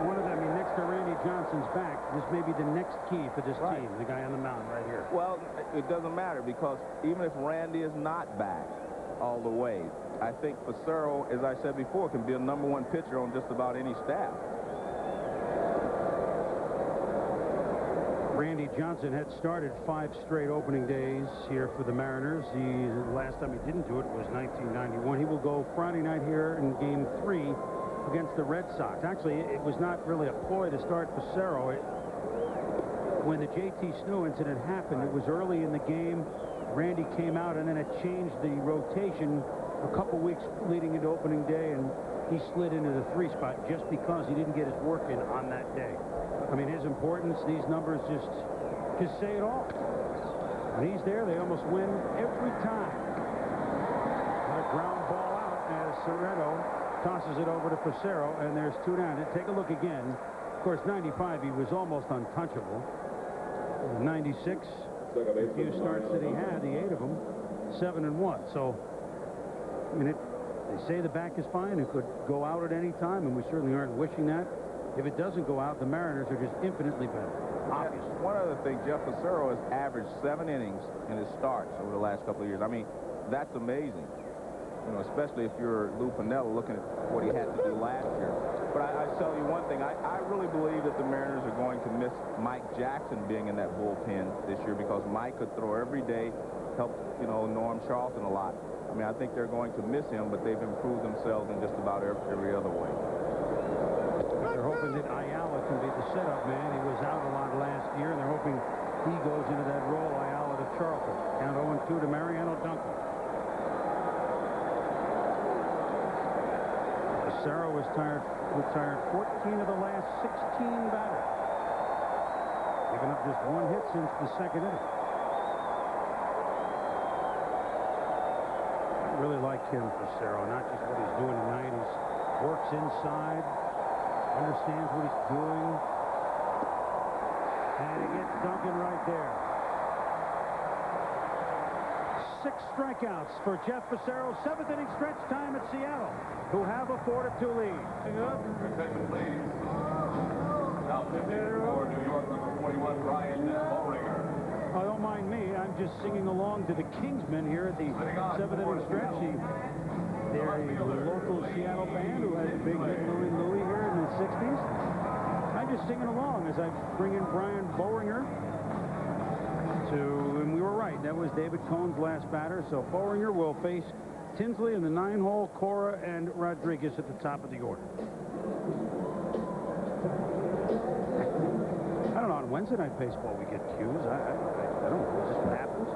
one of them. I mean, next to Randy Johnson's back, this may be the next key for this team, the guy on the mound right here. Well, it doesn't matter because even if Randy is not back all the way, I think Fassero, as I said before, can be a #1 pitcher on just about any staff. Randy Johnson had started 5 straight opening days here for the Mariners. The last time he didn't do it was 1991. He will go Friday night here in Game 3 against the Red Sox. Actually, it was not really a ploy to start Fassero. When the J.T. Snow incident happened, it was early in the game. Randy came out, and then it changed the rotation a couple weeks leading into opening day, and he slid into the 3 spot just because he didn't get his work in on that day. I mean, his importance, these numbers just say it all. When he's there, they almost win every time. And a ground ball out as Serretto tosses it over to Fassero, and there's 2 down. And take a look again. Of course, 95, he was almost untouchable. 96, the few starts that he had, the 8 of them, 7-1. So, I mean, they say the back is fine. It could go out at any time, and we certainly aren't wishing that. If it doesn't go out, the Mariners are just infinitely better. obviously. One other thing, Jeff Fassero has averaged 7 innings in his starts over the last couple of years. I mean, that's amazing. You know, especially if you're Lou Piniella looking at what he had to do last year. But I tell you one thing, I really believe that the Mariners are going to miss Mike Jackson being in that bullpen this year, because Mike could throw every day, help, you know, Norm Charlton a lot. I mean, I think they're going to miss him, but they've improved themselves in just about every other way. They're hoping that Ayala can be the setup man. He was out a lot last year, and they're hoping he goes into that role, Ayala to Charlton. Count 0-2 to Mariano Duncan. Fassero was retired 14 of the last 16 batters. Giving up just 1 hit since the second inning. I really like him, Fassero, not just what he's doing tonight. He works inside, understands what he's doing, and he gets Duncan right there. 6 strikeouts for Jeff Fassero. 7th inning stretch time at Seattle, who have a 4-2 lead. Attention, please. Now pitching for New York, number 41, Brian Bowringer. Oh, don't mind me. I'm just singing along to the Kingsmen here at the 7th inning stretch. They're a local Seattle band who had a big hit Louie here in the 60s. I'm just singing along as I bring in Brian Bowringer. And we were right. That was David Cohn's last batter. So Bowringer will face Tinsley in the 9-hole, Cora and Rodriguez at the top of the order. I don't know. On Wednesday night baseball, we get cues. I don't know. Is this what happens?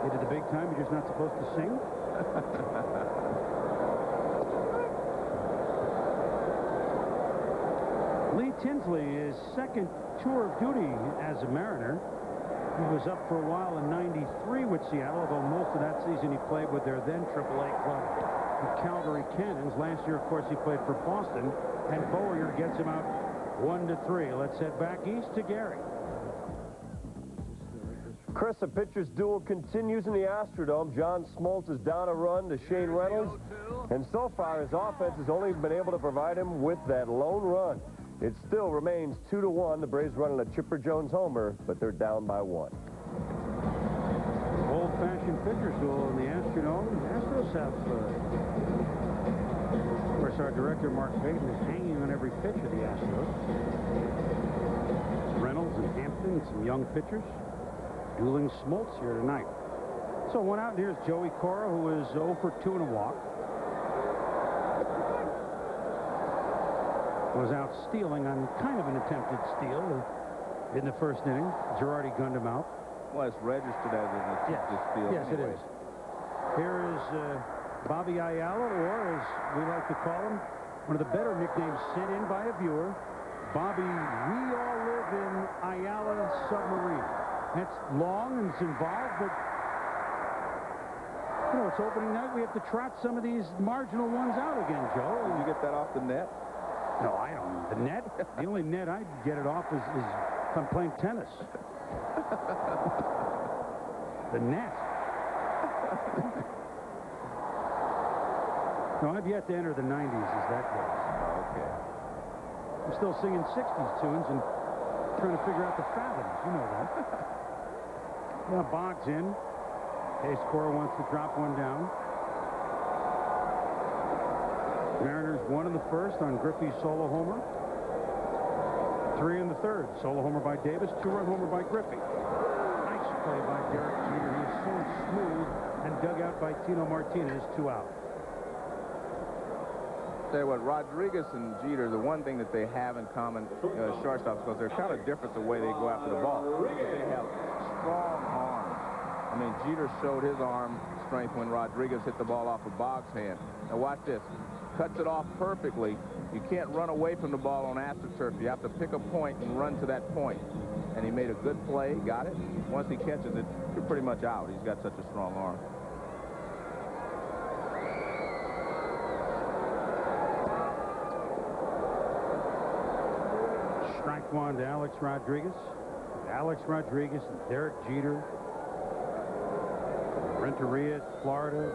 You did the big time. You're just not supposed to sing? Lee Tinsley is second tour of duty as a Mariner. He was up for a while in '93 with Seattle, although most of that season he played with their then AAA club, the Calgary Cannons. Last year, of course, he played for Boston, and Bowringer gets him out 1-3. Let's head back east to Gary. Chris, a pitcher's duel continues in the Astrodome. John Smoltz is down a run to Shane Reynolds, and so far his offense has only been able to provide him with that lone run. It still remains 2-1. The Braves running a Chipper Jones homer, but they're down by 1. Old-fashioned pitcher's duel in the Astrodome. The Astros have, of course, our director, Mark Payton, is hanging on every pitch of the Astros. Reynolds and Hampton, some young pitchers. Dueling Smoltz here tonight. So 1 out, and here's Joey Cora, who is 0 for 2 and a walk. Was out stealing on kind of an attempted steal in the first inning. Girardi gunned him out. Well, it's registered as an attempted steal. Yes, anyway. it is. Here is Bobby Ayala, or as we like to call him, one of the better nicknames sent in by a viewer, Bobby, we all live in Ayala Submarine. That's long and it's involved, but you know, it's opening night. We have to trot some of these marginal ones out again, Joe. Did you get that off the net? No, I don't. The net? The only net I get it off is if I'm playing tennis. The net. No, I've yet to enter the 90s as that goes. Okay. I'm still singing 60s tunes and trying to figure out the fathoms. You know that. Now Boggs in. Case Cora wants to drop one down. Mariners 1 in the first on Griffey's solo homer. 3 in the third. Solo homer by Davis. 2-run homer by Griffey. Nice play by Derek Jeter. He is so smooth and dug out by Tino Martinez. 2 out. Tell you what, Rodriguez and Jeter, the one thing that they have in common, shortstops, because they're kind of different the way they go after the ball. They have strong arms. I mean, Jeter showed his arm strength when Rodriguez hit the ball off of Boggs' hand. Now watch this. Cuts it off perfectly. You can't run away from the ball on AstroTurf. You have to pick a point and run to that point. And he made a good play, got it. Once he catches it, you're pretty much out. He's got such a strong arm. Strike 1 to Alex Rodriguez. Alex Rodriguez and Derek Jeter. Renteria, Florida.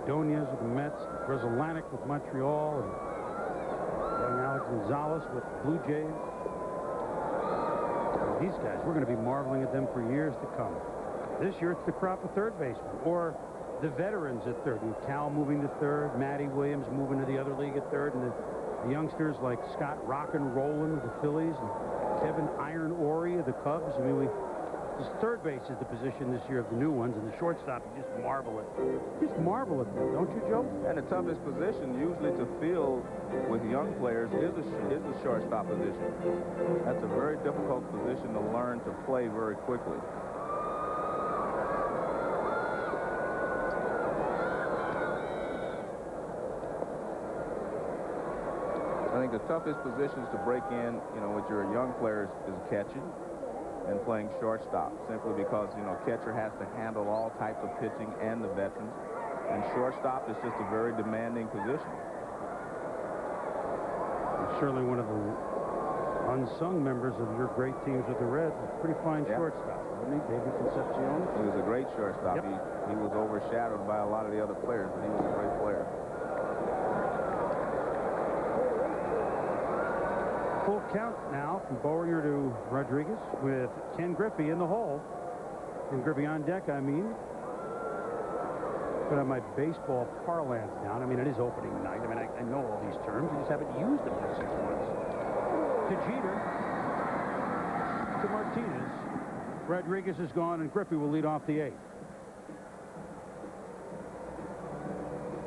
Ordonez with the Mets. Grizzolanek with Montreal. And young Alex Gonzalez with Blue Jays. These guys, we're going to be marveling at them for years to come. This year, it's the crop of third basemen, or the veterans at third. And Cal moving to third, Matty Williams moving to the other league at third, and the youngsters like Scott Rockin' of the Phillies, and Kevin Iron Ory of the Cubs. I mean, this third base is the position this year of the new ones, and the shortstop, you just marvel at. Just marvel at them, don't you, Joe? And the toughest position usually to fill with young players is the shortstop position. That's a very difficult position to learn to play very quickly. I think the toughest positions to break in, with your young players is catching and playing shortstop, simply because, catcher has to handle all types of pitching and the veterans, and shortstop is just a very demanding position. Certainly one of the unsung members of your great teams with the Reds. Pretty fine shortstop, wasn't he? David Concepcion. He was a great shortstop. Yep. He was overshadowed by a lot of the other players, but he was a great player. Full count now from Bowyer to Rodriguez with Ken Griffey in the hole. Ken Griffey on deck, I mean. Put on my baseball parlance down. I mean, it is opening night. I mean, I know all these terms. I just haven't used them for 6 months. To Jeter. To Martinez. Rodriguez is gone, and Griffey will lead off the 8th.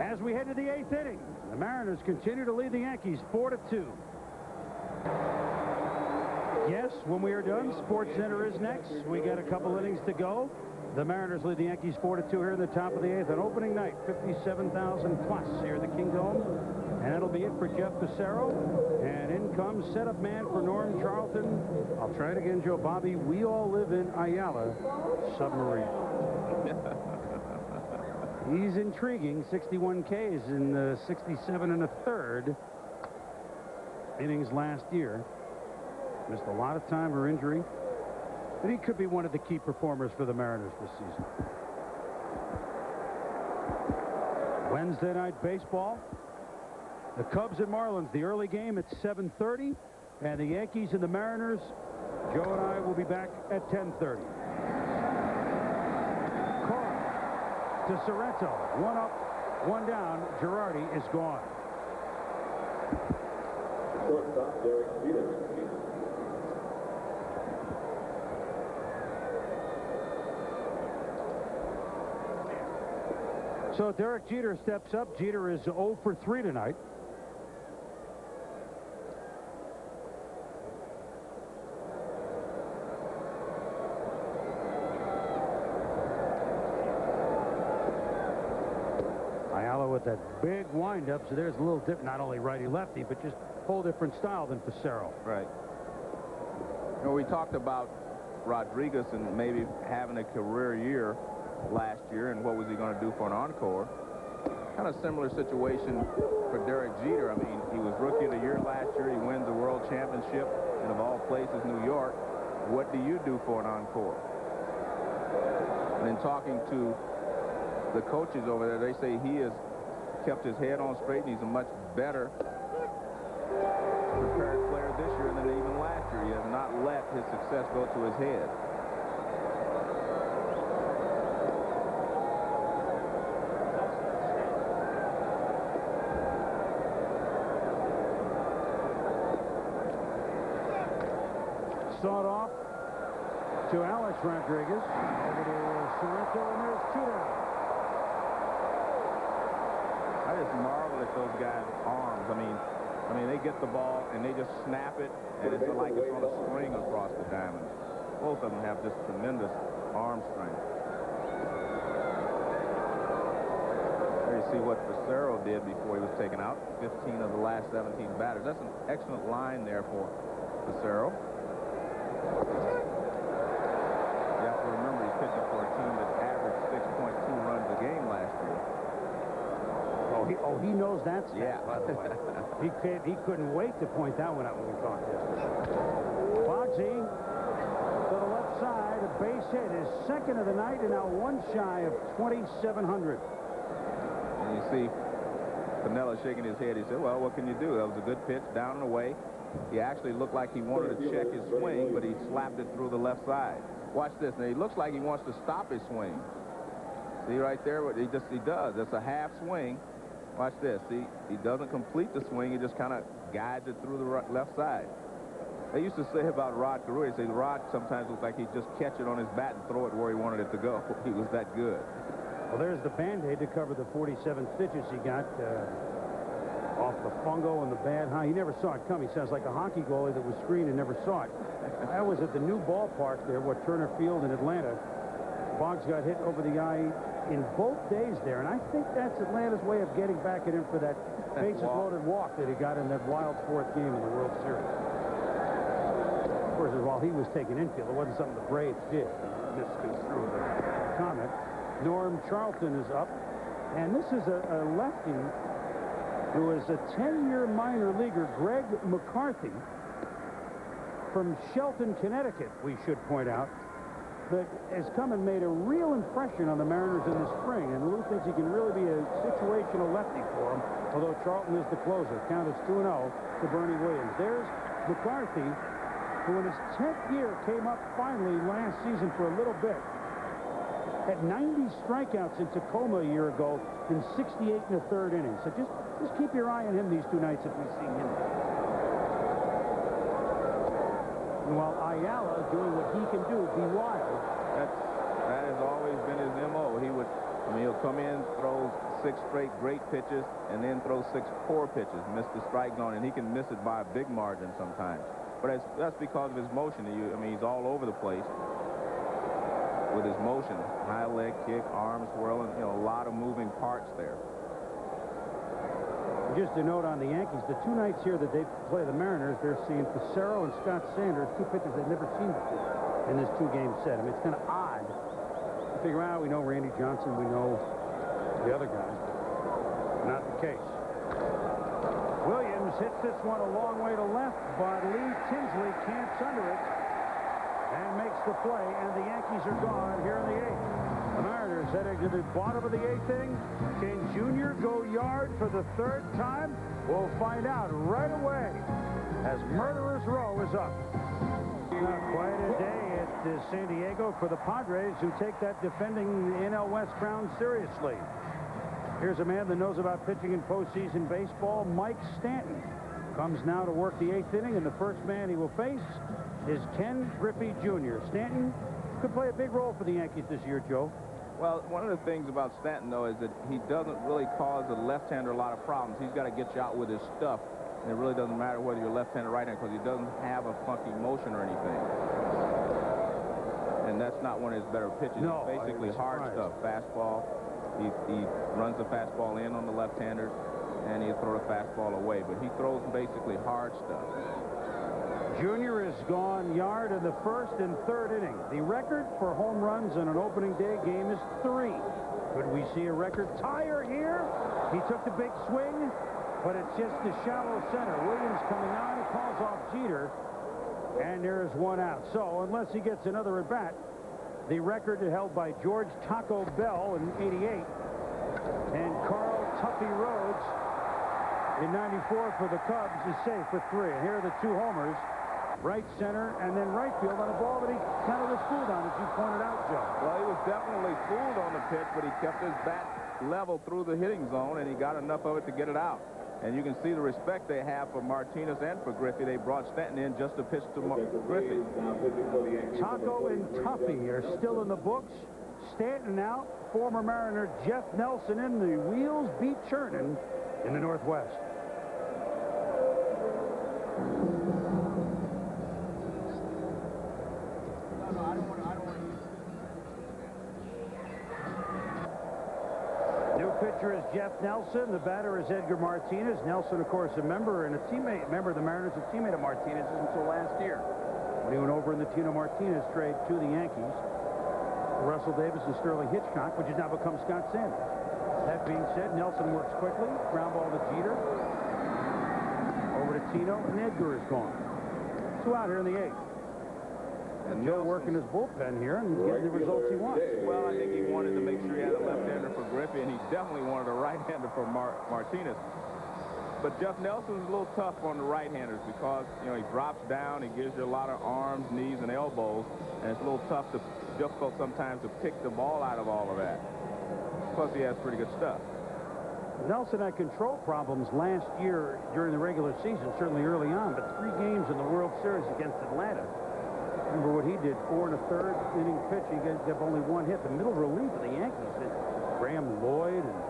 As we head to the 8th inning, the Mariners continue to lead the Yankees 4-2. Yes, when we are done, Sports Center is next. We got a couple innings to go. The Mariners lead the Yankees 4-2 here in the top of the 8th on opening night. 57,000 plus here at the Kingdome. And that'll be it for Jeff Fassero. And in comes setup man for Norm Charlton. I'll try it again, Joe. Bobby, we all live in Ayala Submarine. He's intriguing. 61 Ks in 67 1/3 innings last year. Missed a lot of time or injury. But he could be one of the key performers for the Mariners this season. Wednesday night baseball. The Cubs and Marlins, the early game at 7:30. And the Yankees and the Mariners, Joe and I will be back at 10:30. Cora to Sorrento. 1 up, 1 down. Girardi is gone. Shortstop, Derek Jeter. So Derek Jeter steps up. Jeter is 0 for 3 tonight. Ayala with that big windup. So there's a little different, not only righty-lefty, but just a whole different style than Fassero. Right. We talked about Rodriguez and maybe having a career year last year, and what was he going to do for an encore? Kind of similar situation for Derek Jeter. I mean, he was Rookie of the Year last year. He wins the World Championship, and of all places, New York. What do you do for an encore? And in talking to the coaches over there, they say he has kept his head on straight, and he's a much better prepared player this year than even last year. He has not let his success go to his head. Start off to Alex Rodriguez. Over to Sorrento, and there's 2 down. I just marvel at those guys' arms. I mean, they get the ball and they just snap it, and it's like it's on a string across the diamond. Both of them have just tremendous arm strength. There you see what Fassero did before he was taken out. 15 of the last 17 batters. That's an excellent line there for Fassero. You have to remember he's pitching for a team that averaged 6.2 runs a game last year. He knows that stat, Yeah. by the way. he couldn't wait to point that one out when we talked yesterday. Bogsy to the left side, a base hit, his second of the night, and now 1 shy of 2,700. And you see Piniella shaking his head. He said, well, what can you do? That was a good pitch, down and away. He actually looked like he wanted to check his swing, but he slapped it through the left side. Watch this. Now, he looks like he wants to stop his swing. See right there what he does. It's a half swing. Watch this. See, he doesn't complete the swing. He just kind of guides it through the left side. They used to say about Rod Carew, they say Rod sometimes looked like he'd just catch it on his bat and throw it where he wanted it to go. He was that good. Well, there's the Band-Aid to cover the 47 stitches he got off the fungo and the bad high. He never saw it come. He sounds like a hockey goalie that was screened and never saw it. That was at the new ballpark there, Turner Field in Atlanta. Boggs got hit over the eye in both days there, and I think that's Atlanta's way of getting back at him for that bases-loaded walk that he got in that wild fourth game in the World Series. Of course, while he was taking infield, it wasn't something the Braves did. Misconstrued the comment. Norm Charlton is up, and this is a lefty who is a 10-year minor leaguer, Greg McCarthy, from Shelton, Connecticut, we should point out, that has come and made a real impression on the Mariners in the spring, and Lou thinks he can really be a situational lefty for him, although Charlton is the closer. Count is 2-0 to Bernie Williams. There's McCarthy, who in his 10th year came up finally last season for a little bit. Had 90 strikeouts in Tacoma a year ago in 68 in the third inning. So just keep your eye on him these two nights if we see him. And while Ayala doing what he can do, be wild. That has always been his MO. He'll come in, throw 6 straight great pitches, and then throw 6 poor pitches, miss the strike zone, and he can miss it by a big margin sometimes. But that's because of his motion. He's all over the place with his motion. High leg kick, arms swirling, a lot of moving parts there. Just a note on the Yankees, the 2 nights here that they play the Mariners, they're seeing Fassero and Scott Sanders, 2 pitchers they've never seen before in this 2-game set. It's kind of odd. You figure out, we know Randy Johnson, we know the other guys, but not the case. Williams hits this one a long way to left, but Lee Tinsley camps under it and makes the play, and the Yankees are gone here in the 8th. The Mariners heading to the bottom of the 8th inning. Can Junior go yard for the 3rd time? We'll find out right away as Murderers Row is up. Quite a day at San Diego for the Padres, who take that defending NL West crown seriously. Here's a man that knows about pitching in postseason baseball. Mike Stanton comes now to work the 8th inning, and the first man he will face is Ken Griffey Jr. Stanton could play a big role for the Yankees this year, Joe. Well, one of the things about Stanton, though, is that he doesn't really cause the left-hander a lot of problems. He's got to get you out with his stuff, and it really doesn't matter whether you're left-hander or right-hander because he doesn't have a funky motion or anything. And that's not one of his better pitches. No, it's basically hard stuff. Fastball. He runs the fastball in on the left-handers, and he'll throw the fastball away. But he throws basically hard stuff. Junior has gone yard in the 1st and 3rd inning. The record for home runs in an opening day game is 3. Could we see a record tire here? He took the big swing, but it's just the shallow center. Williams coming on, he calls off Jeter, and there is 1 out. So unless he gets another at bat, the record held by George Taco Bell in '88 and Carl Tuffy Rhodes in '94 for the Cubs is safe with 3. And here are the 2 homers. Right center and then right field on a ball that he kind of was fooled on, as you pointed out, Joe. Well, he was definitely fooled on the pitch, but he kept his bat level through the hitting zone, and he got enough of it to get it out. And you can see the respect they have for Martinez and for Griffey. They brought Stanton in just to pitch to Griffey. Taco and Tuffy are still in the books. Stanton out. Former Mariner Jeff Nelson in. The wheels beat churning in the Northwest. Pitcher is Jeff Nelson. The batter is Edgar Martinez. Nelson, of course, a member and a teammate, member of the Mariners, a teammate of Martinez until last year, when he went over in the Tino Martinez trade to the Yankees. Russell Davis and Sterling Hitchcock, which has now become Scott Sanders. That being said, Nelson works quickly. Ground ball to Jeter. Over to Tino, and Edgar is gone. 2 out here in the 8th. And Joe working his bullpen here and getting the results he wants. Well, I think he wanted to make sure he had a left-hander for Griffey, and he definitely wanted a right-hander for Martinez. But Jeff Nelson's a little tough on the right-handers because, you know, he drops down, he gives you a lot of arms, knees, and elbows, and it's a little difficult sometimes to pick the ball out of all of that. Plus, he has pretty good stuff. Nelson had control problems last year during the regular season, certainly early on, but 3 games in the World Series against Atlanta. Remember what he did, 4 1/3 inning pitch. He gave only 1 hit. The middle relief of the Yankees, Graham Lloyd and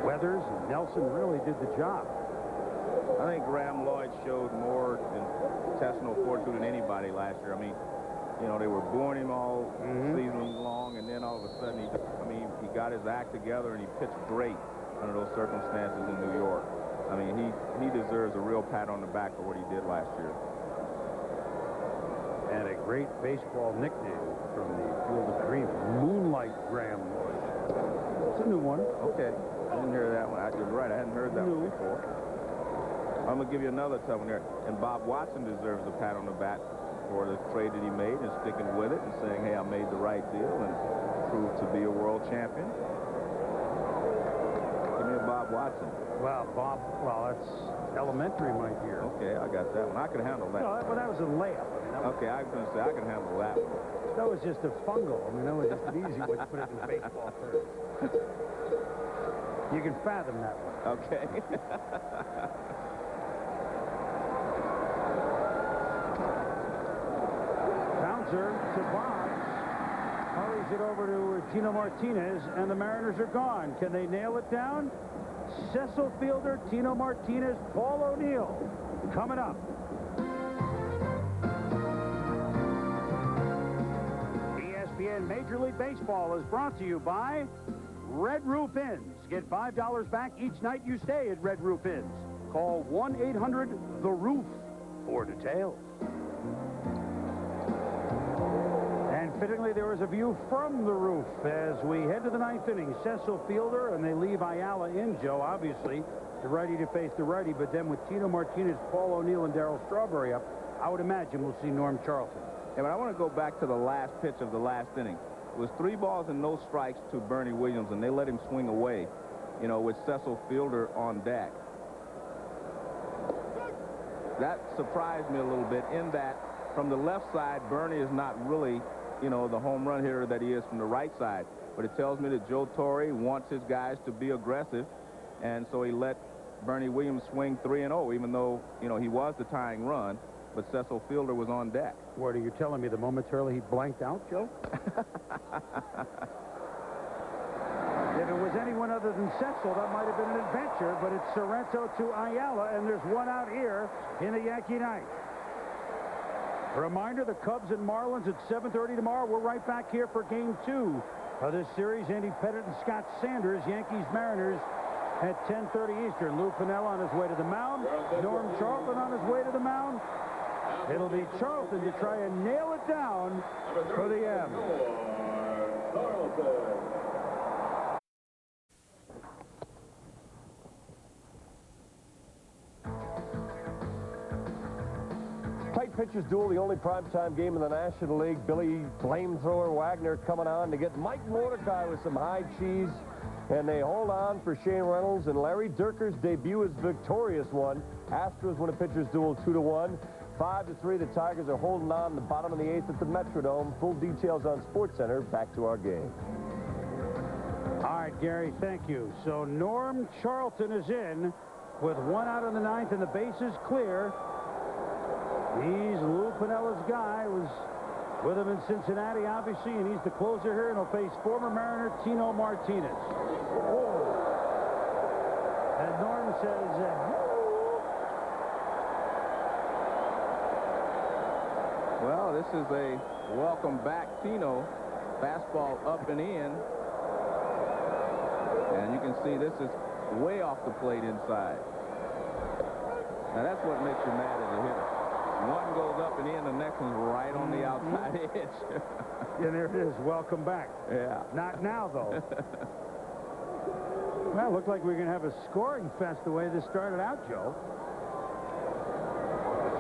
Weathers and Nelson really did the job. I think Graham Lloyd showed more intestinal fortitude than anybody last year. I mean, you know, they were booing him all season long, and then all of a sudden, he got his act together and he pitched great under those circumstances in New York. I mean, he deserves a real pat on the back for what he did last year. And a great baseball nickname from the Field of Dreams, Moonlight Graham Lloyd. It's a new one. Okay, I didn't hear that one. You're right, I hadn't heard that one before. I'm going to give you another tough one there. And Bob Watson deserves a pat on the back for the trade that he made and sticking with it and saying, hey, I made the right deal and proved to be a world champion. Give me a Bob Watson. Well, that's elementary, my dear. Okay, I got that one. I can handle that. No, that was a layup. Okay, I was going to say I can handle that one. That was just a fungal. I mean, that was just an easy way to put it in baseball terms. You can fathom that one. Okay. Bouncer to Bonds. Hurries it over to Tino Martinez, and the Mariners are gone. Can they nail it down? Cecil Fielder, Tino Martinez, Paul O'Neill coming up. ESPN Major League Baseball is brought to you by Red Roof Inns. Get $5 back each night you stay at Red Roof Inns. Call 1-800-THE-ROOF for details. And fittingly, there is a view from the roof as we head to the 9th inning. Cecil Fielder, and they leave Ayala in, Joe, obviously, the righty to face the righty. But then with Tino Martinez, Paul O'Neill, and Darryl Strawberry up, I would imagine we'll see Norm Charlton. Yeah, but I want to go back to the last pitch of the last inning. It was 3 balls and no strikes to Bernie Williams, and they let him swing away, you know, with Cecil Fielder on deck. That surprised me a little bit in that from the left side, Bernie is not really, you know, the home run hitter that he is from the right side. But it tells me that Joe Torre wants his guys to be aggressive, and so he let Bernie Williams swing 3-0, even though, you know, he was the tying run, but Cecil Fielder was on deck. What are you telling me? The momentarily he blanked out, Joe? If it was anyone other than Cecil, that might have been an adventure, but it's Sorrento to Ayala, and there's one out here in the Yankee ninth. A reminder, the Cubs and Marlins at 7:30 tomorrow. We're right back here for Game 2 of this series. Andy Pettit and Scott Sanders, Yankees Mariners at 10:30 Eastern. Lou Piniella on his way to the mound. Norm Charlton on his way to the mound. It'll be Charlton to try and nail it down for the M. Tight pitchers duel, the only primetime game in the National League. Billy Flamethrower Wagner coming on to get Mike Mordecai with some high cheese. And they hold on for Shane Reynolds, and Larry Dierker's debut is victorious one. Astros win a pitcher's duel 2-1. 5-3, the Tigers are holding on the bottom of the 8th at the Metrodome. Full details on SportsCenter. Back to our game. All right, Gary, thank you. So Norm Charlton is in with 1 out in the 9th, and the base is clear. He's Lou Piniella's guy. Was with him in Cincinnati, obviously, and he's the closer here, and he'll face former Mariner Tino Martinez. Oh. And Norm says, Well, this is a welcome back Tino. Fastball up and in. And you can see this is way off the plate inside. Now that's what makes you mad as a hitter. One goes up and in, the next one's right on the outside edge. Yeah, there it is. Welcome back. Yeah. Not now, though. Well, it looked like we were going to have a scoring fest the way this started out, Joe.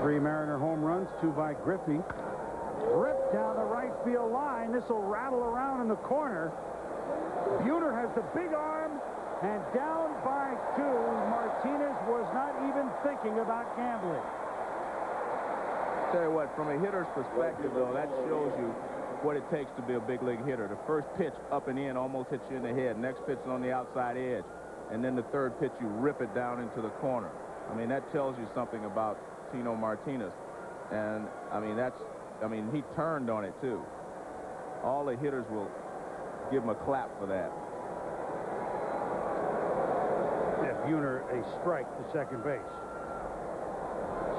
3 Mariner home runs, 2 by Griffey. Ripped down the right field line. This will rattle around in the corner. Buhner has the big arm, And down by 2, Martinez was not even thinking about gambling. Tell you what, from a hitter's perspective, though, that shows you what it takes to be a big league hitter. The first pitch up and in almost hits you in the head. Next pitch is on the outside edge. And then the third pitch, you rip it down into the corner. I mean, that tells you something about Tino Martinez. And, I mean, he turned on it, too. All the hitters will give him a clap for that. Buhner a strike to second base.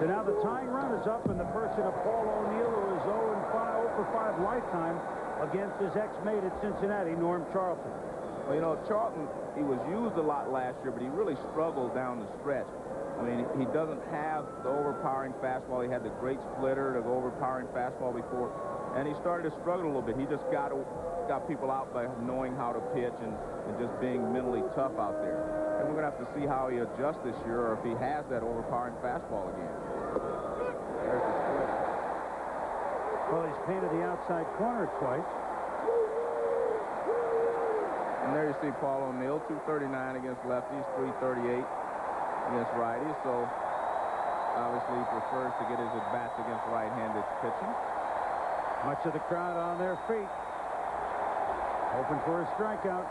So now the tying run is up in the person of Paul O'Neill, who is 0-5 lifetime against his ex-mate at Cincinnati, Norm Charlton. Well, you know, Charlton, he was used a lot last year, but he really struggled down the stretch. I mean, he doesn't have the overpowering fastball. He had the great splitter, the overpowering fastball before, and he started to struggle a little bit. He just got people out by knowing how to pitch and just being mentally tough out there. And we're going to have to see how he adjusts this year, or if he has that overpowering fastball again. There's the split. Well, he's painted the outside corner twice. And there you see Paul O'Neill, 239 against lefties, 338 against righties. So obviously he prefers to get his at-bats against right-handed pitching. Much of the crowd on their feet, hoping for a strikeout.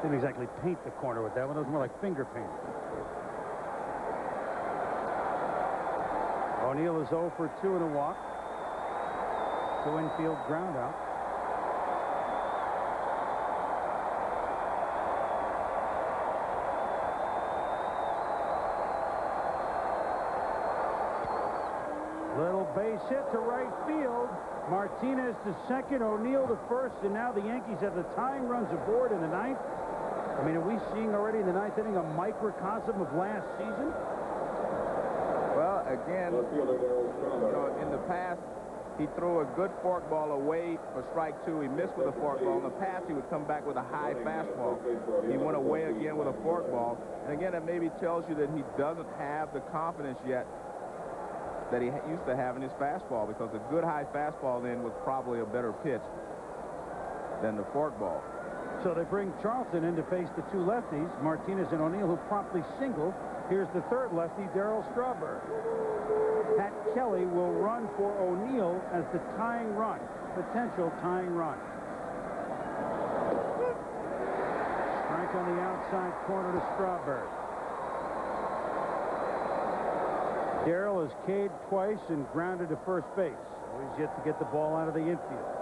Didn't exactly paint the corner with that one. It was more like finger paint. O'Neill is 0 for 2 in a walk. 2 infield ground out. Little base hit to right field. Martinez to second, O'Neill to first, and now the Yankees have the tying runs aboard in the 9th. I mean, are we seeing already in the 9th inning a microcosm of last season? Well, again, you know, in the past, he threw a good fork ball away for strike 2. He missed with a fork ball. In the past, he would come back with a high fastball. He went away again with a fork ball. And again, it maybe tells you that he doesn't have the confidence yet that he used to have in his fastball, because a good high fastball then was probably a better pitch than the fork ball. So they bring Charlton in to face the 2 lefties, Martinez and O'Neill, who promptly single. Here's the 3rd lefty, Darryl Strawberry. Pat Kelly will run for O'Neill as the tying run, potential tying run. Strike on the outside corner to Strawberry. Darryl is K'd twice and grounded to first base. He's yet to get the ball out of the infield.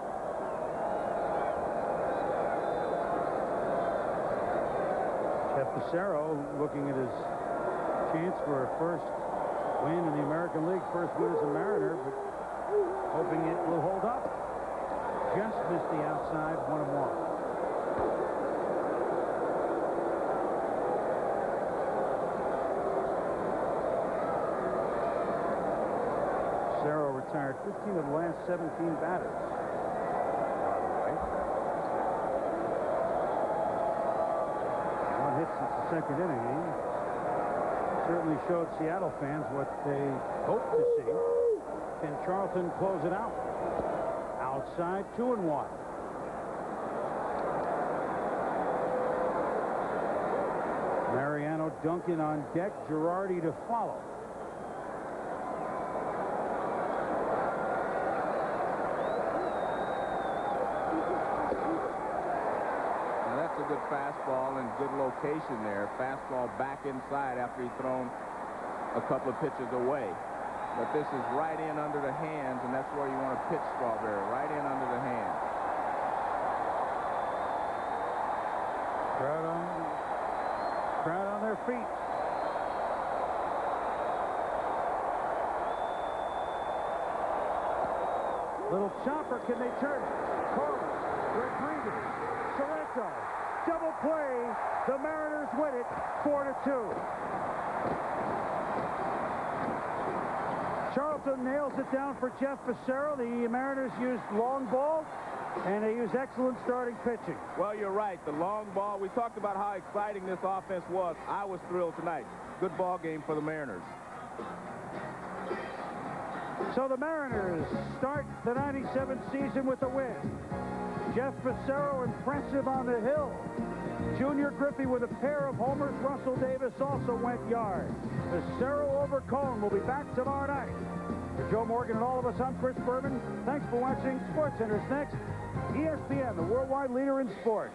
Fassero looking at his chance for a first win in the American League, first win as a Mariner, but hoping it will hold up. Just missed the outside, 1-1. Fassero retired 15 of the last 17 batters. Hit since the second inning. He certainly showed Seattle fans what they hope to see. Can Charlton close it out? Outside, 2-1. Mariano Duncan on deck, Girardi to follow. Good fastball and good location there. Fastball back inside after he's thrown a couple of pitches away. But this is right in under the hands, and that's where you want to pitch Strawberry, right in under the hands. Crowd on their feet. Little chopper, can they turn? Carlos, Rodriguez, Sorrento. Double play. The Mariners win it 4-2. Charlton nails it down for Jeff Fassero. The Mariners used long ball, and they used excellent starting pitching. Well, you're right. The long ball. We talked about how exciting this offense was. I was thrilled tonight. Good ball game for the Mariners. So the Mariners start the '97 season with a win. Jeff Fassero impressive on the hill. Junior Griffey with a pair of homers. Russell Davis also went yard. Fassero over Cone. We'll be back tomorrow night. For Joe Morgan and all of us, I'm Chris Berman. Thanks for watching SportsCenter's next. ESPN, the worldwide leader in sports.